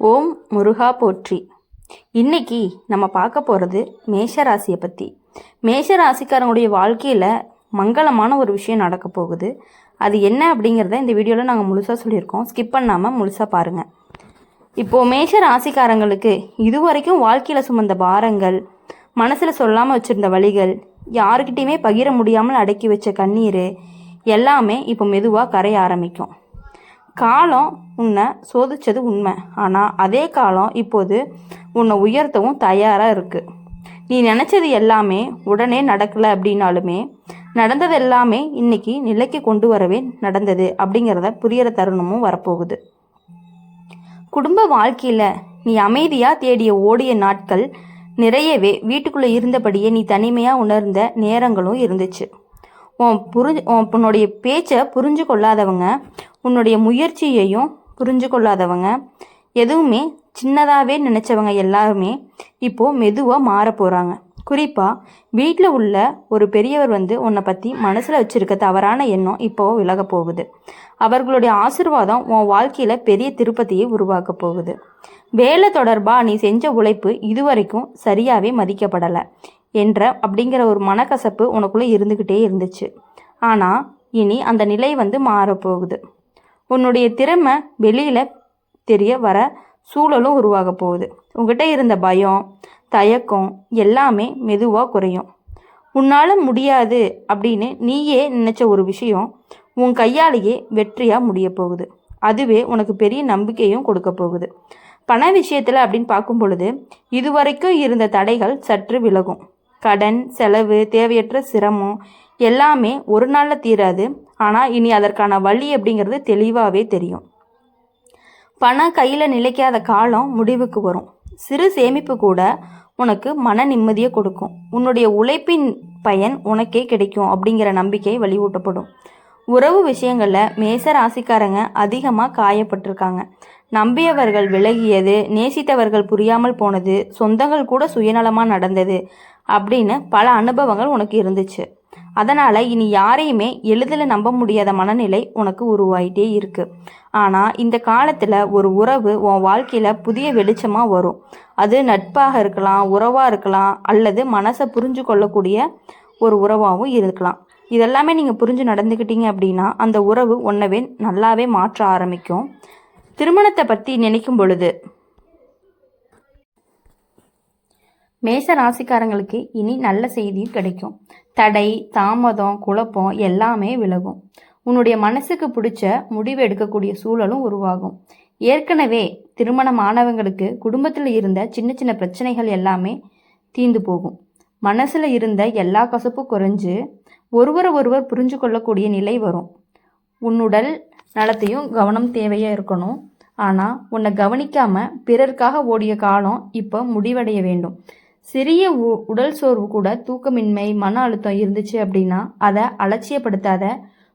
ஓம் முருகா போற்றி. இன்னைக்கு நம்ம பார்க்க போகிறது மேஷ ராசியை பற்றி. மேஷ ராசிக்காரங்களுடைய வாழ்க்கையில் மங்களமான ஒரு விஷயம் நடக்க போகுது. அது என்ன அப்படிங்கிறத இந்த வீடியோவில் நாங்கள் முழுசாக சொல்லியிருக்கோம். ஸ்கிப் பண்ணாமல் முழுசாக பாருங்கள். இப்போது மேஷ ராசிக்காரங்களுக்கு இதுவரைக்கும் வாழ்க்கையில் சுமந்த பாரங்கள், மனசில் சொல்லாமல் வச்சுருந்த வழிகள், யாருக்கிட்டையுமே பகிர முடியாமல் அடக்கி வச்ச கண்ணீர் எல்லாமே இப்போ மெதுவாக கரைய ஆரம்பிக்கும். காலம் உன்னை சோதிச்சது உண்மை, ஆனால் அதே காலம் இப்போது உன்னை உயர்த்தவும் தயாராக இருக்குது. நீ நினச்சது எல்லாமே உடனே நடக்கலை அப்படின்னாலுமே நடந்தது எல்லாமே இன்னைக்கு நிலைக்கு கொண்டு வரவே நடந்தது அப்படிங்கிறத புரிகிற தருணமும் வரப்போகுது. குடும்ப வாழ்க்கையில் நீ அமைதியாக தேடிய ஓடிய நாட்கள் நிறையவே வீட்டுக்குள்ளே இருந்தபடியே நீ தனிமையாக உணர்ந்த நேரங்களும் இருந்துச்சு. உன்னுடைய பேச்சை புரிஞ்சு கொள்ளாதவங்க, உன்னுடைய முயற்சியையும் புரிஞ்சு கொள்ளாதவங்க, எதுவுமே சின்னதாகவே நினச்சவங்க எல்லாருமே இப்போது மெதுவாக மாற போகிறாங்க. குறிப்பாக வீட்டில் உள்ள ஒரு பெரியவர் உன்னை பற்றி மனசில் வச்சுருக்க தவறான எண்ணம் இப்போது விலக போகுது. அவர்களுடைய ஆசீர்வாதம் உன் வாழ்க்கையில் பெரிய திருப்பதியை உருவாக்க போகுது. வேலை தொடர்பாக நீ செஞ்ச உழைப்பு இதுவரைக்கும் சரியாகவே மதிக்கப்படலை அப்படிங்கிற ஒரு மனக்கசப்பு உனக்குள்ளே இருந்துக்கிட்டே இருந்துச்சு. ஆனால் இனி அந்த நிலை மாறப்போகுது. உன்னுடைய திறமை வெளியில் தெரிய வர சூழலும் உருவாக போகுது. உங்ககிட்ட இருந்த பயம், தயக்கம் எல்லாமே மெதுவாக குறையும். உன்னால் முடியாது அப்படின்னு நீயே நினச்ச ஒரு விஷயம் உன் கையாலேயே வெற்றியாக முடிய போகுது. அதுவே உனக்கு பெரிய நம்பிக்கையும் கொடுக்க போகுது. பண விஷயத்தில் அப்படின்னு பார்க்கும் பொழுது இதுவரைக்கும் இருந்த தடைகள் சற்று விலகும். கடன், செலவு, தேவையற்ற சிரமம் எல்லாமே ஒரு நாளில் தீராது. ஆனால் இனி அதற்கான வழி அப்படிங்கிறது தெளிவாகவே தெரியும். பணம் கையில் நிலைக்காத காலம் முடிவுக்கு வரும். சிறு சேமிப்பு கூட உனக்கு மன நிம்மதியை கொடுக்கும். உன்னுடைய உழைப்பின் பயன் உனக்கே கிடைக்கும் அப்படிங்கிற நம்பிக்கை வலியூட்டப்படும். உறவு விஷயங்களில் மேச ராசிக்காரங்க அதிகமாக காயப்பட்டிருக்காங்க. நம்பியவர்கள் விலகியது, நேசித்தவர்கள் புரியாமல் போனது, சொந்தங்கள் கூட சுயநலமாக நடந்தது அப்படின்னு பல அனுபவங்கள் உனக்கு இருந்துச்சு. அதனால் இனி யாரையுமே எளிதில் நம்ப முடியாத மனநிலை உனக்கு உருவாயிட்டே இருக்குது. ஆனால் இந்த காலத்தில் ஒரு உறவு உன் வாழ்க்கையில் புதிய வெளிச்சமாக வரும். அது நட்பாக இருக்கலாம், உறவாக இருக்கலாம், அல்லது மனசை புரிஞ்சு கொள்ளக்கூடிய ஒரு உறவாகவும் இருக்கலாம். இதெல்லாமே நீங்கள் புரிஞ்சு நடந்துக்கிட்டீங்க அப்படின்னா அந்த உறவு ஒன்றவே நல்லாவே மாற்ற ஆரம்பிக்கும். திருமணத்தை பற்றி நினைக்கும் பொழுது மேச ராசிக்காரங்களுக்கு இனி நல்ல செய்தியும் கிடைக்கும். தடை, தாமதம், குழப்பம் எல்லாமே விலகும். உன்னுடைய மனசுக்கு பிடிச்ச முடிவு எடுக்கக்கூடிய சூழலும் உருவாகும். ஏற்கனவே திருமணமானவங்களுக்கு குடும்பத்தில் இருந்த சின்ன சின்ன பிரச்சனைகள் எல்லாமே தீர்ந்து போகும். மனசில் இருந்த எல்லா கசப்பும் குறைஞ்சு ஒருவர் புரிஞ்சு கொள்ளக்கூடிய நிலை வரும். உன்னுடல் நலத்தையும் கவனம் தேவையாக இருக்கணும். ஆனால் உன்னை கவனிக்காமல் பிறருக்காக ஓடிய காலம் இப்போ முடிவடைய வேண்டும். சிறிய உடல் சோர்வு கூட, தூக்கமின்மை, மன அழுத்தம் இருந்துச்சு அப்படின்னா அதை அலட்சியப்படுத்தாத.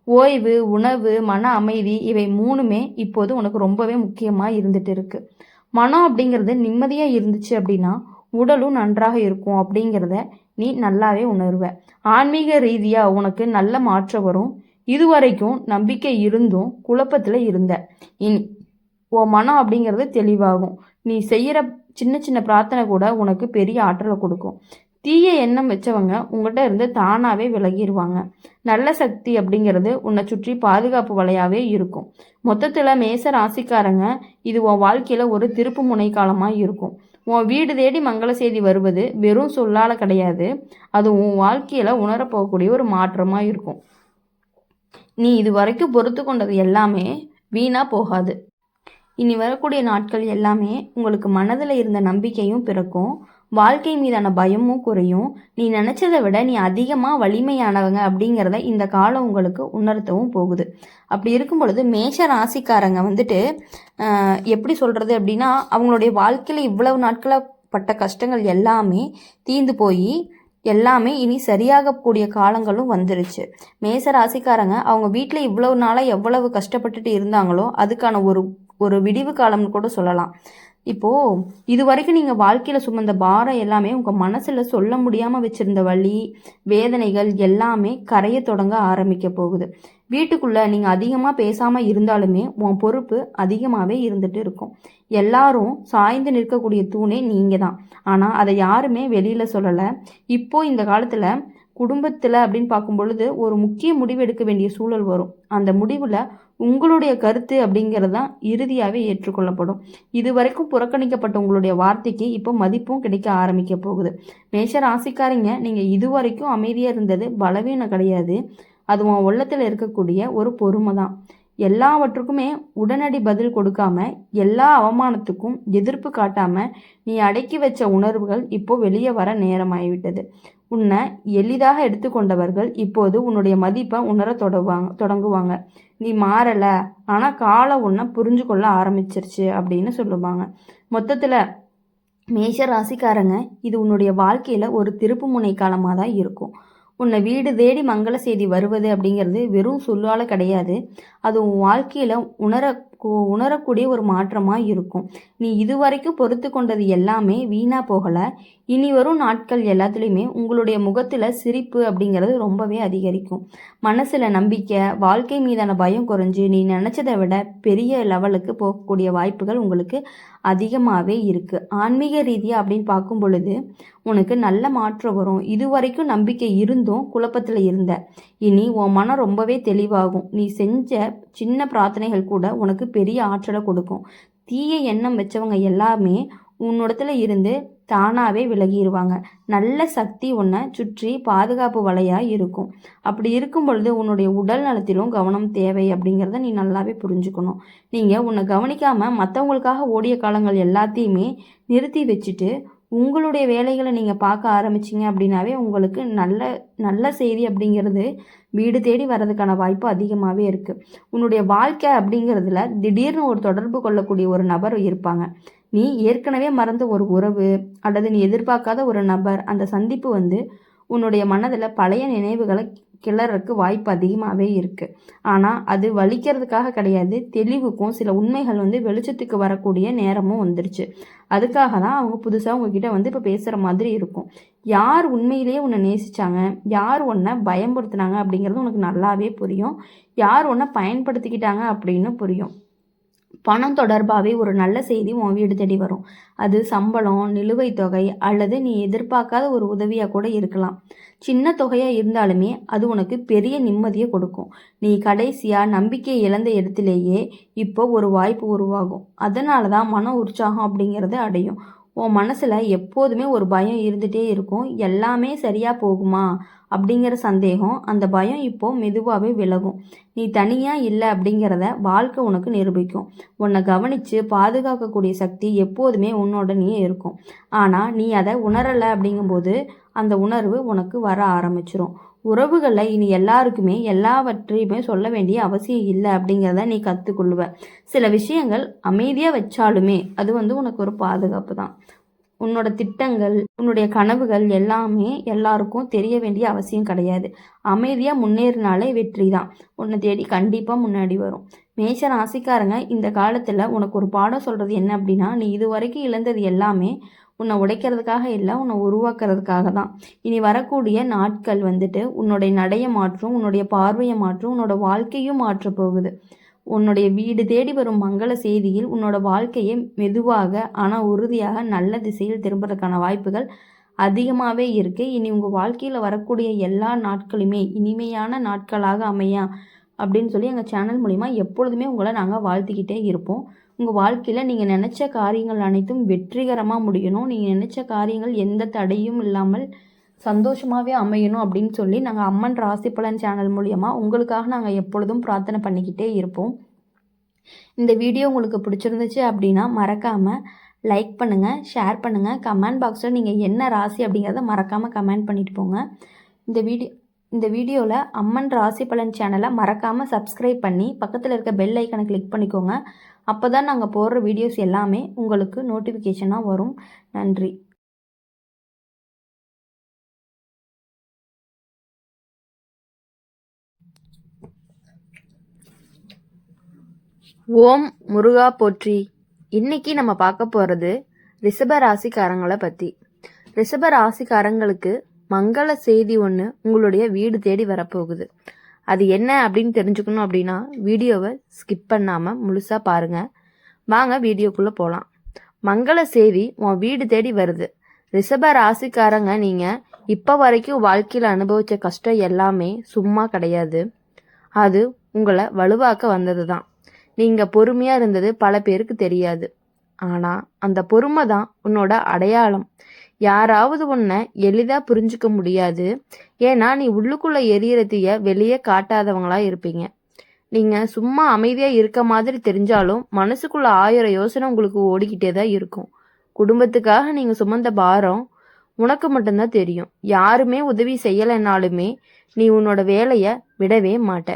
ஓய்வு, உணவு, மன அமைதி இவை மூணுமே இப்போது உனக்கு ரொம்பவே முக்கியமாக இருந்துட்டு இருக்கு. மனம் அப்படிங்கிறது நிம்மதியாக இருந்துச்சு அப்படின்னா உடலும் நன்றாக இருக்கும் அப்படிங்கிறத நீ நல்லாவே உணர்வ. ஆன்மீக ரீதியாக உனக்கு நல்ல மாற்றம் வரும். இதுவரைக்கும் நம்பிக்கை இருந்தும் குழப்பத்தில் இருந்த இனி உன் மனம் அப்படிங்கிறது தெளிவாகும். நீ செய்கிற சின்ன சின்ன பிரார்த்தனை கூட உனக்கு பெரிய ஆற்றலை கொடுக்கும். தீய எண்ணம் வச்சவங்க உங்கள்கிட்ட இருந்து தானாகவே விலகிடுவாங்க. நல்ல சக்தி அப்படிங்கிறது உன்னை சுற்றி பாதுகாப்பு வலையாகவே இருக்கும். மொத்தத்தில் மேச ராசிக்காரங்க இது உன் வாழ்க்கையில் ஒரு திருப்பு முனை காலமாக இருக்கும். உன் வீடு தேடி மங்கள செய்தி வருவது வெறும் சொல்லால் கிடையாது, அது உன் வாழ்க்கையில் உணரப்போகக்கூடிய ஒரு மாற்றமாக இருக்கும். நீ இது வரைக்கும் பொறுத்து கொண்டது எல்லாமே வீணாக போகாது. இனி வரக்கூடிய நாட்கள் எல்லாமே உங்களுக்கு மனதில் இருந்த நம்பிக்கையும் பிறக்கும். வாழ்க்கை மீதான பயமும் குறையும். நீ நினச்சதை விட நீ அதிகமாக வலிமையானவங்க அப்படிங்கிறத இந்த காலம் உங்களுக்கு உணர்த்தவும் போகுது. அப்படி இருக்கும் பொழுது மேஷ ராசிக்காரங்க எப்படி சொல்கிறது அப்படின்னா அவங்களுடைய வாழ்க்கையில் இவ்வளவு நாட்களாக பட்ட கஷ்டங்கள் எல்லாமே தீர்ந்து போய் எல்லாமே இனி சரியாகக்கூடிய காலங்களும் வந்துருச்சு. மேச ராசிக்காரங்க அவங்க வீட்டில் இவ்வளவு நாளாக எவ்வளவு கஷ்டப்பட்டுட்டு இருந்தாங்களோ அதுக்கான ஒரு விடிவு காலம்னு கூட சொல்லலாம். இப்போது இது வரைக்கும் நீங்கள் வாழ்க்கையில் சுமந்த பாரம் எல்லாமே உங்கள் மனசில் சொல்ல முடியாமல் வச்சுருந்த வலி வேதனைகள் எல்லாமே கரைய தொடங்க ஆரம்பிக்க போகுது. வீட்டுக்குள்ளே நீங்கள் அதிகமாக பேசாமல் இருந்தாலுமே உன் பொறுப்பு அதிகமாகவே இருந்துட்டு இருக்கும். எல்லாரும் சாய்ந்து நிற்கக்கூடிய தூணே நீங்கள் தான். ஆனால் அதை யாருமே வெளியில் சொல்லலை. இப்போது இந்த காலத்தில் குடும்பத்தில் அப்படின்னு பார்க்கும் பொழுது ஒரு முக்கிய முடிவு எடுக்க வேண்டிய சூழல் வரும். அந்த முடிவில் உங்களுடைய கருத்து அப்படிங்கிறது தான் இறுதியாகவே ஏற்றுக்கொள்ளப்படும். இது வரைக்கும் புறக்கணிக்கப்பட்ட உங்களுடைய வார்த்தைக்கு இப்போ மதிப்பும் கிடைக்க ஆரம்பிக்க போகுது. மேஷ ராசிக்காரங்க, நீங்கள் இது வரைக்கும் அமைதியாக இருந்தது பலவீனம் கிடையாது. அது உன் உள்ளத்தில் இருக்கக்கூடிய ஒரு பொறுமை தான். எல்லாவற்றுக்குமே உடனடி பதில் கொடுக்காம, எல்லா அவமானத்துக்கும் எதிர்ப்பு காட்டாம நீ அடக்கி வச்ச உணர்வுகள் இப்போ வெளியே வர நேரமாகிவிட்டது. உன்னை எளிதாக எடுத்துக்கொண்டவர்கள் இப்போது உன்னுடைய மதிப்பை உணர தொடங்குவாங்க. நீ மாறலை, ஆனால் காலம் உன்னை புரிஞ்சு கொள்ள ஆரம்பிச்சிருச்சு அப்படின்னு சொல்லுவாங்க. மொத்தத்தில் மேஷ ராசிக்காரங்க, இது உன்னுடைய வாழ்க்கையில் ஒரு திருப்பு முனை காலமாக தான் இருக்கும். உன்னை வீடு தேடி மங்கள செய்தி வருவது அப்படிங்கிறது வெறும் சொல்லால் கிடையாது. அது உன் வாழ்க்கையில் உணரக்கூடிய ஒரு மாற்றமாக இருக்கும். நீ இதுவரைக்கும் பொறுத்து கொண்டது எல்லாமே வீணாக போகலை. இனி வரும் நாட்கள் எல்லாத்துலேயுமே உங்களுடைய முகத்தில் சிரிப்பு அப்படிங்கிறது ரொம்பவே அதிகரிக்கும். மனசில் நம்பிக்கை, வாழ்க்கை மீதான பயம் குறைஞ்சு நீ நினச்சதை விட பெரிய லெவலுக்கு போகக்கூடிய வாய்ப்புகள் உங்களுக்கு அதிகமாகவே இருக்குது. ஆன்மீக ரீதியாக அப்படின்னு பார்க்கும் பொழுது உனக்கு நல்ல மாற்றம் வரும். இதுவரைக்கும் நம்பிக்கை இருந்தும் குழப்பத்தில் இருந்த, இனி உன் மனம் ரொம்பவே தெளிவாகும். நீ செஞ்ச சின்ன பிரார்த்தனைகள் கூட உனக்கு பெரிய ஆற்றலை கொடுக்கும். தீய எண்ணம் வச்சவங்க எல்லாமே உன்னிடத்துல இருந்து தானாகவே விலகிடுவாங்க. நல்ல சக்தி உன்னை சுற்றி பாதுகாப்பு வலையாக இருக்கும். அப்படி இருக்கும் பொழுது உன்னுடைய உடல் நலத்திலும் கவனம் தேவை அப்படிங்கிறத நீ நல்லாவே புரிஞ்சுக்கணும். நீங்கள் உன்னை கவனிக்காமல் மற்றவங்களுக்காக ஓடிய காலங்கள் எல்லாத்தையுமே நிறுத்தி வச்சுட்டு உங்களுடைய வேலைகளை நீங்கள் பார்க்க ஆரம்பிச்சிங்க அப்படின்னாவே உங்களுக்கு நல்ல நல்ல செய்தி அப்படிங்கிறது வீடு தேடி வர்றதுக்கான வாய்ப்பு அதிகமாகவே இருக்குது. உன்னுடைய வாழ்க்கை அப்படிங்கிறதுல திடீர்னு ஒரு தொடர்பு கொள்ளக்கூடிய ஒரு நபர் இருப்பாங்க. நீ ஏற்கனவே மறந்த ஒரு உறவு அல்லது நீ எதிர்பார்க்காத ஒரு நபர், அந்த சந்திப்பு உன்னுடைய மனதில் பழைய நினைவுகளை கிளறதுக்கு வாய்ப்பு அதிகமாகவே இருக்குது. ஆனால் அது வலிக்கிறதுக்காக கிடையாது, தெளிவுக்கும் சில உண்மைகள் வெளிச்சத்துக்கு வரக்கூடிய நேரமும் வந்துருச்சு. அதுக்காக தான் அவங்க புதுசாக உங்ககிட்ட இப்போ பேசுகிற மாதிரி இருக்கும். யார் உண்மையிலேயே உன்னை நேசித்தாங்க, யார் உன்னை பயன்படுத்தினாங்க அப்படிங்கிறது உனக்கு நல்லாவே புரியும். யார் உன்னை பயன்படுத்திக்கிட்டாங்க அப்படின்னு புரியும். பணம் தொடர்பாகவே ஒரு நல்ல செய்தி உன் வீடு தேடி வரும். அது சம்பளம், நிலுவைத் தொகை அல்லது நீ எதிர்பார்க்காத ஒரு உதவியாக கூட இருக்கலாம். சின்ன தொகையாக இருந்தாலுமே அது உனக்கு பெரிய நிம்மதியை கொடுக்கும். நீ கடைசியாக நம்பிக்கை இழந்த இடத்துலையே இப்போ ஒரு வாய்ப்பு உருவாகும். அதனால தான் மன உற்சாகம் அப்படிங்கிறது அடையும். உன் மனசில் எப்போதுமே ஒரு பயம் இருந்துகிட்டே இருக்கும். எல்லாமே சரியாக போகுமா அப்படிங்கிற சந்தேகம், அந்த பயம் இப்போது மெதுவாகவே விலகும். நீ தனியாக இல்லை அப்படிங்கிறத வாழ்க்கை உனக்கு நிரூபிக்கும். உன்னை கவனித்து பாதுகாக்கக்கூடிய சக்தி எப்போதுமே உன்னோடனே இருக்கும். ஆனால் நீ அதை உணரலை அப்படிங்கும்போது அந்த உணர்வு உனக்கு வர ஆரம்பிச்சிரும். உறவுகளில் இனி எல்லாருக்குமே எல்லாவற்றையுமே சொல்ல வேண்டிய அவசியம் இல்லை அப்படிங்கிறத நீ கற்றுக்கொள்ளுவ. சில விஷயங்கள் அமைதியாக வச்சாலுமே அது உனக்கு ஒரு பாதுகாப்பு தான். உன்னோட திட்டங்கள், உன்னுடைய கனவுகள் எல்லாமே எல்லாருக்கும் தெரிய வேண்டிய அவசியம் கிடையாது. அமைதியாக முன்னேறினாலே வெற்றி தான். உன்னை தேடி கண்டிப்பாக முன்னாடி வரும். மேஷ ராசிக்காரங்க, இந்த காலத்தில் உனக்கு ஒரு பாடம் சொல்கிறது என்ன அப்படின்னா, நீ இது வரைக்கும் இழந்தது எல்லாமே உன்னை உடைக்கிறதுக்காக இல்லை, உன்னை உருவாக்குறதுக்காக தான். இனி வரக்கூடிய நாட்கள் உன்னுடைய நடையை மாற்றும், உன்னுடைய பார்வையை மாற்றும், உன்னோட வாழ்க்கையும் மாற்ற போகுது. உன்னுடைய வீடு தேடி வரும் மங்கள செய்தியில் உன்னோட வாழ்க்கையை மெதுவாக ஆனால் உறுதியாக நல்ல திசையில் திரும்புறதுக்கான வாய்ப்புகள் அதிகமாகவே இருக்குது. இனி உங்கள் வாழ்க்கையில் வரக்கூடிய எல்லா நாட்களுமே இனிமையான நாட்களாக அமையா அப்படின்னு சொல்லி எங்கள் சேனல் மூலிமா எப்பொழுதுமே உங்களை நாங்கள் வாழ்த்திக்கிட்டே இருப்போம். உங்கள் வாழ்க்கையில் நீங்கள் நினச்ச காரியங்கள் அனைத்தும் வெற்றிகரமாக முடியணும். நீங்கள் நினச்ச காரியங்கள் எந்த தடையும் இல்லாமல் சந்தோஷமாகவே அமையணும் அப்படின்னு சொல்லி நாங்கள் அம்மன் ராசி பலன் சேனல் மூலியமாக உங்களுக்காக நாங்கள் எப்பொழுதும் பிரார்த்தனை பண்ணிக்கிட்டே இருப்போம். இந்த வீடியோ உங்களுக்கு பிடிச்சிருந்துச்சு அப்படின்னா மறக்காமல் லைக் பண்ணுங்கள், ஷேர் பண்ணுங்கள். கமெண்ட் பாக்ஸில் நீங்கள் என்ன ராசி அப்படிங்கிறத மறக்காமல் கமெண்ட் பண்ணிட்டு போங்க. இந்த வீடியோவில் அம்மன் ராசி பலன் சேனலை மறக்காமல் சப்ஸ்கிரைப் பண்ணி பக்கத்தில் இருக்க பெல் ஐக்கனை கிளிக் பண்ணிக்கோங்க. அப்போ தான் நாங்கள் போடுற வீடியோஸ் எல்லாமே உங்களுக்கு நோட்டிஃபிகேஷனாக வரும். நன்றி. ஓம் முருகா போற்றி. இன்னைக்கு நம்ம பார்க்க போகிறது ரிஷப ராசிக்காரங்களை பற்றி. ரிஷப ராசிக்காரங்களுக்கு மங்கள செய்தி ஒன்று உங்களுடைய வீடு தேடி வரப்போகுது. அது என்ன அப்படின்னு தெரிஞ்சுக்கணும் அப்படின்னா வீடியோவை ஸ்கிப் பண்ணாமல் முழுசாக பாருங்கள். வாங்க வீடியோக்குள்ளே போகலாம். மங்கள செய்தி உன் வீடு தேடி வருது. ரிஷப ராசிக்காரங்க, நீங்கள் இப்போ வரைக்கும் வாழ்க்கையில் அனுபவித்த கஷ்டம் எல்லாமே சும்மா கிடையாது. அது உங்களை வலுவாக்க வந்தது தான். நீங்கள் பொறுமையாக இருந்தது பல பேருக்கு தெரியாது. ஆனால் அந்த பொறுமை தான் உன்னோட அடையாளம். யாராவது உன்னை எளிதாக புரிஞ்சுக்க முடியாது. ஏன்னா நீ உள்ளுக்குள்ளே எரியற தீய வெளியே காட்டாதவங்களா இருப்பீங்க. நீங்கள் சும்மா அமைதியாக இருக்க மாதிரி தெரிஞ்சாலும் மனசுக்குள்ள 1000 யோசனை உங்களுக்கு ஓடிக்கிட்டே தான் இருக்கும். குடும்பத்துக்காக நீங்கள் சுமந்த பாரம் உனக்கு மட்டும்தான் தெரியும். யாருமே உதவி செய்யலைனாலுமே நீ உன்னோட வேலையை விடவே மாட்ட.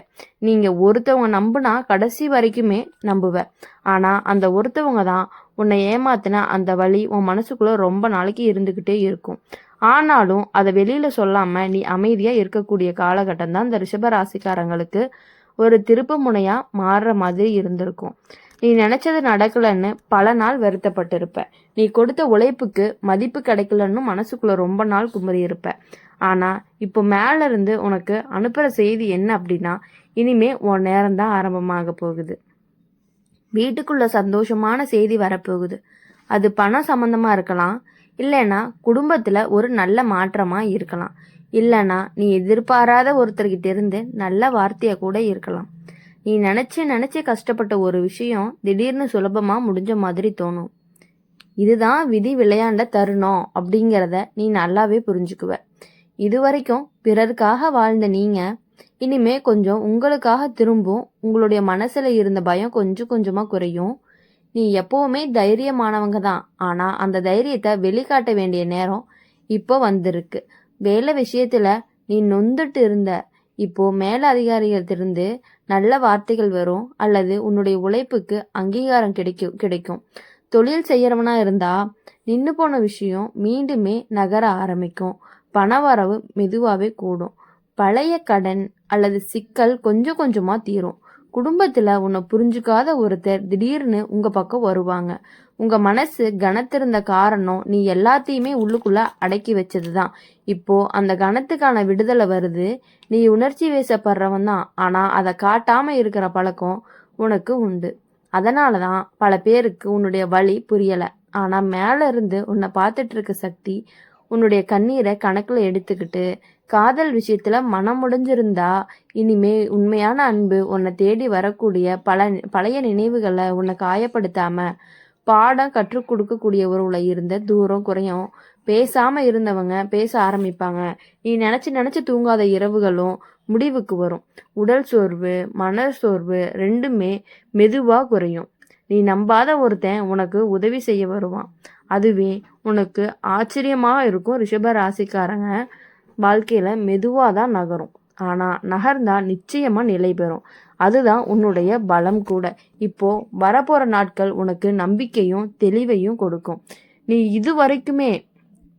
நீங்கள் ஒருத்தவங்க நம்புனா கடைசி வரைக்குமே நம்புவ. ஆனால் அந்த ஒருத்தவங்க தான் உன்னை ஏமாத்தின அந்த வலி உன் மனசுக்குள்ளே ரொம்ப நாளைக்கு இருந்துக்கிட்டே இருக்கும். ஆனாலும் அதை வெளியில் சொல்லாமல் நீ அமைதியாக இருக்கக்கூடிய காலகட்டம் தான் இந்த ரிஷபராசிக்காரங்களுக்கு ஒரு திருப்பு முனையாக மாறுற மாதிரி இருந்திருக்கும். நீ நினச்சது நடக்கலன்னு பல நாள் வருத்தப்பட்டிருப்ப. நீ கொடுத்த உழைப்புக்கு மதிப்பு கிடைக்கலன்னு மனசுக்குள்ளே ரொம்ப நாள் குமரி இருப்ப. ஆனால் இப்போ மேலேருந்து உனக்கு அனுப்புகிற செய்தி என்ன அப்படின்னா, இனிமே உன் நேரம் தான் ஆரம்பமாக போகுது. வீட்டுக்குள்ள சந்தோஷமான செய்தி வரப்போகுது. அது பணம் சம்மந்தமாக இருக்கலாம், இல்லைன்னா குடும்பத்தில் ஒரு நல்ல மாற்றமாக இருக்கலாம், இல்லைன்னா நீ எதிர்பாராத ஒருத்தர்கிட்ட இருந்து நல்ல வார்த்தையாக கூட இருக்கலாம். நீ நினச்சி கஷ்டப்பட்ட ஒரு விஷயம் திடீர்னு சுலபமாக முடிஞ்ச மாதிரி தோணும். இதுதான் விதி விளையாண்ட தருணம் அப்படிங்கிறத நீ நல்லாவே புரிஞ்சுக்குவ. இது வரைக்கும் பிறருக்காக வாழ்ந்த நீங்கள் இனிமே கொஞ்சம் உங்களுக்காக திரும்பும். உங்களுடைய மனசில் இருந்த பயம் கொஞ்சம் கொஞ்சமாக குறையும். நீ எப்போவுமே தைரியமானவங்க தான், ஆனால் அந்த தைரியத்தை வெளிக்காட்ட வேண்டிய நேரம் இப்போ வந்திருக்கு. வேலை விஷயத்தில் நீ நொந்துட்டு இருந்த, இப்போ மேல அதிகாரிகளிருந்து நல்ல வார்த்தைகள் வரும், அல்லது உன்னுடைய உழைப்புக்கு அங்கீகாரம் கிடைக்கும். தொழில் செய்யறவனா இருந்தா நின்று போன விஷயம் மீண்டுமே நகர ஆரம்பிக்கும். பணவரவு மெதுவாகவே கூடும். பழைய கடன் அல்லது சிக்கல் கொஞ்சம் கொஞ்சமாக தீரும். குடும்பத்தில் உன்னை புரிஞ்சுக்காத ஒருத்தர் திடீர்னு உங்கள் பக்கம் வருவாங்க. உங்கள் மனசு கனத்திருந்த காரணம் நீ எல்லாத்தையுமே உள்ளுக்குள்ளே அடக்கி வச்சது தான். இப்போது அந்த கனத்துக்கான விடுதலை வருது. நீ உணர்ச்சி வேசப்படுறவன் தான், ஆனால் அதை காட்டாமல் இருக்கிற பழக்கம் உனக்கு உண்டு. அதனால தான் பல பேருக்கு உன்னுடைய வழி புரியலை. ஆனால் மேலே இருந்து உன்னை பார்த்துட்டு இருக்க சக்தி உன்னுடைய கண்ணீரை கணக்கில் எடுத்துக்கிட்டு காதல் விஷயத்தில் மனம் முடிஞ்சிருந்தா இனிமே உண்மையான அன்பு உன்னை தேடி வரக்கூடிய பழைய நினைவுகளை உன்னை காயப்படுத்தாம பாடம் கற்றுக் கொடுக்கக்கூடிய ஒருவளை இருந்த தூரம் குறையும். பேசாமல் இருந்தவங்க பேச ஆரம்பிப்பாங்க. நீ நினச்சி தூங்காத இரவுகளும் முடிவுக்கு வரும். உடல் சோர்வு மன சோர்வு ரெண்டுமே மெதுவாக குறையும். நீ நம்பாத ஒருத்தன் உனக்கு உதவி செய்ய வருவான். அதுவே உனக்கு ஆச்சரியமாக இருக்கும். ரிஷப ராசிக்காரங்க வாழ்க்கையில் மெதுவாக தான் நகரும், ஆனால் நகர்ந்தா நிச்சயமாக நிலை பெறும். அதுதான் உன்னுடைய பலம் கூட. இப்போது வரப்போகிற நாட்கள் உனக்கு நம்பிக்கையும் தெளிவையும் கொடுக்கும். நீ இது வரைக்குமே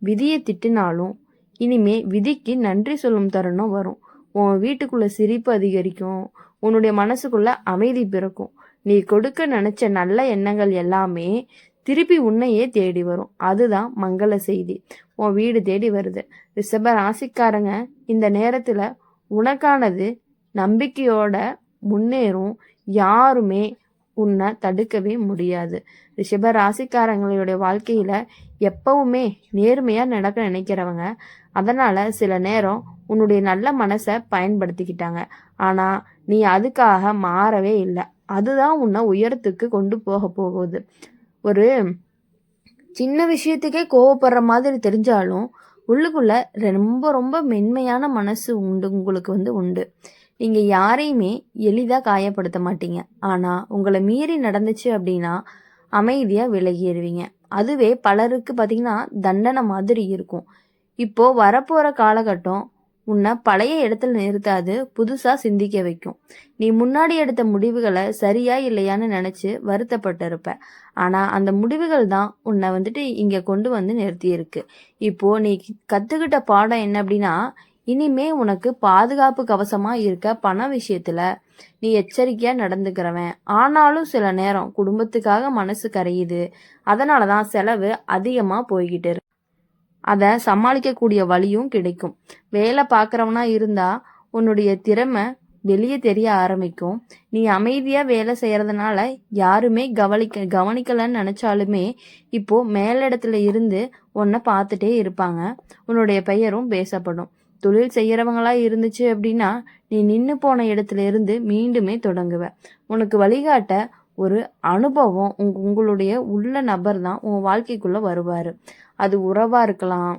விதியை திட்டினாலும் இனிமே விதிக்கு நன்றி சொல்லும் தருணம் வரும். உன் வீட்டுக்குள்ளே சிரிப்பு அதிகரிக்கும். உன்னுடைய மனசுக்குள்ளே அமைதி பிறக்கும். நீ கொடுக்க நினச்ச நல்ல எண்ணங்கள் எல்லாமே திருப்பி உன்னையே தேடி வரும். அதுதான் மங்கள செய்தி உன் வீடு தேடி வருது. ரிஷப ராசிக்காரங்க, இந்த நேரத்தில் உனக்கானது நம்பிக்கையோட முன்னேறும். யாருமே உன்னை தடுக்கவே முடியாது. ரிஷப ராசிக்காரங்களுடைய வாழ்க்கையில் எப்பவுமே நேர்மையாக நடக்க நினைக்கிறவங்க. அதனால் சில நேரம் உன்னுடைய நல்ல மனசை பயன்படுத்திக்கிட்டாங்க. ஆனால் நீ அதுக்காக மாறவே இல்லை. அதுதான் உன்னை உயரத்துக்கு கொண்டு போகுது. ஒரு சின்ன விஷயத்துக்கே கோவப்படுற மாதிரி தெரிஞ்சாலும் உள்ளுக்குள்ள ரொம்ப ரொம்ப மென்மையான மனசு உங்களுக்கு உண்டு. நீங்கள் யாரையுமே எளிதாக காயப்படுத்த மாட்டீங்க. ஆனால் உங்களை மீறி நடந்துச்சு அப்படின்னா அமைதியாக விலகிடுவீங்க. அதுவே பலருக்கு பார்த்திங்கன்னா தண்டனை மாதிரி இருக்கும். இப்போது வரப்போகிற காலகட்டம் உன்னை பழைய இடத்துல நிறுத்தாது, புதுசாக சிந்திக்க வைக்கும். நீ முன்னாடி எடுத்த முடிவுகளை சரியா இல்லையான்னு நினச்சி வருத்தப்பட்டிருப்ப. ஆனால் அந்த முடிவுகள் தான் உன்னை இங்கே கொண்டு வந்து நிறுத்தியிருக்கு. இப்போது நீ கற்றுக்கிட்ட பாடம் என்ன அப்படின்னா, இனிமே உனக்கு பாதுகாப்பு கவசமா இருக்க பண விஷயத்துல நீ எச்சரிக்கையா நடந்துக்கிறவன். ஆனாலும் சில நேரம் குடும்பத்துக்காக மனசு கரையுது. அதனாலதான் செலவு அதிகமா போய்கிட்டு இருக்கு. அதை சமாளிக்கக்கூடிய வழியும் கிடைக்கும். வேலை பார்க்குறவனா இருந்தா உன்னுடைய திறமை வெளியே தெரிய ஆரம்பிக்கும். நீ அமைதியா வேலை செய்யறதுனால யாருமே கவனிக்கலன்னு நினைச்சாலுமே இப்போ மேலிடத்துல இருந்து உன்னை பார்த்துட்டே இருப்பாங்க. உன்னுடைய பெயரும் பேசப்படும். தொழில் செய்யறவங்களா இருந்துச்சு அப்படின்னா நீ நின்று போன இடத்துல இருந்து மீண்டுமே தொடங்குவ. உனக்கு வழிகாட்ட ஒரு அனுபவம் உங்களுடைய உள்ள நபர் தான் உன் வாழ்க்கைக்குள்ள வருவாரு. அது உறவா இருக்கலாம்,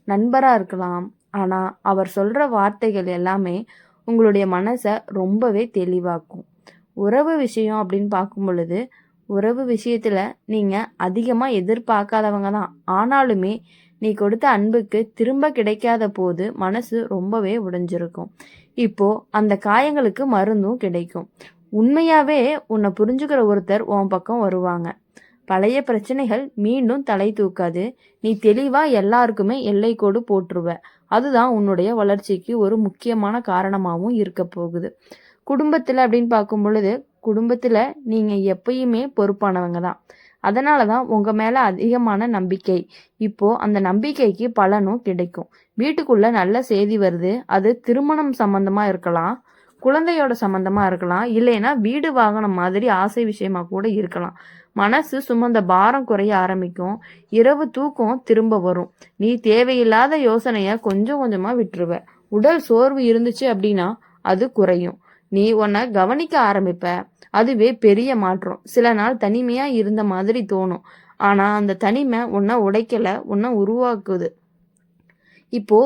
நண்பரா இருக்கலாம். ஆனா அவர் சொல்ற வார்த்தைகள் எல்லாமே உங்களுடைய மனசை ரொம்பவே தெளிவாக்கும். உறவு விஷயம் அப்படின்னு பார்க்கும் பொழுது உறவு விஷயத்துல நீங்க அதிகமா எதிர்பார்க்காதவங்க தான். ஆனாலுமே நீ கொடுத்த அன்புக்கு திரும்ப கிடைக்காத போது மனசு ரொம்பவே உடைஞ்சிருக்கும். இப்போ அந்த காயங்களுக்கு மருந்தும் கிடைக்கும். உண்மையாவே உன்னை புரிஞ்சுக்கிற ஒருத்தர் உன் பக்கம் வருவாங்க. பழைய பிரச்சனைகள் மீண்டும் தலை தூக்காது. நீ தெளிவா எல்லாருக்குமே எல்லைக்கோடு போட்டுருவ. அதுதான் உன்னுடைய வளர்ச்சிக்கு ஒரு முக்கியமான காரணமாகவும் இருக்க போகுது. குடும்பத்துல அப்படின்னு பார்க்கும் பொழுது குடும்பத்துல நீங்க எப்பயுமே பொறுப்பானவங்க தான். அதனாலதான் உங்க மேல அதிகமான நம்பிக்கை. இப்போ அந்த நம்பிக்கைக்கு பலனும் கிடைக்கும். வீட்டுக்குள்ள நல்ல செய்தி வருது. அது திருமணம் சம்பந்தமா இருக்கலாம், குழந்தையோட சம்பந்தமா இருக்கலாம், இல்லைன்னா வீடு வாகனம் மாதிரி ஆசை விஷயமா கூட இருக்கலாம். மனசு சுமந்த பாரம் குறைய ஆரம்பிக்கும். இரவு தூக்கம் திரும்ப வரும். நீ தேவையில்லாத யோசனைய கொஞ்சம் கொஞ்சமா விட்டுருவ. உடல் சோர்வு இருந்துச்சு அப்படின்னா அது குறையும். நீ உன்னை கவனிக்க ஆரம்பிப்ப. அதுவே பெரிய மாற்றம். சில நாள் தனிமையா இருந்த மாதிரி தோணும். ஆனா அந்த தனிமை உன்னை உடைக்கல, உன்னை உருவாக்குது. இப்போ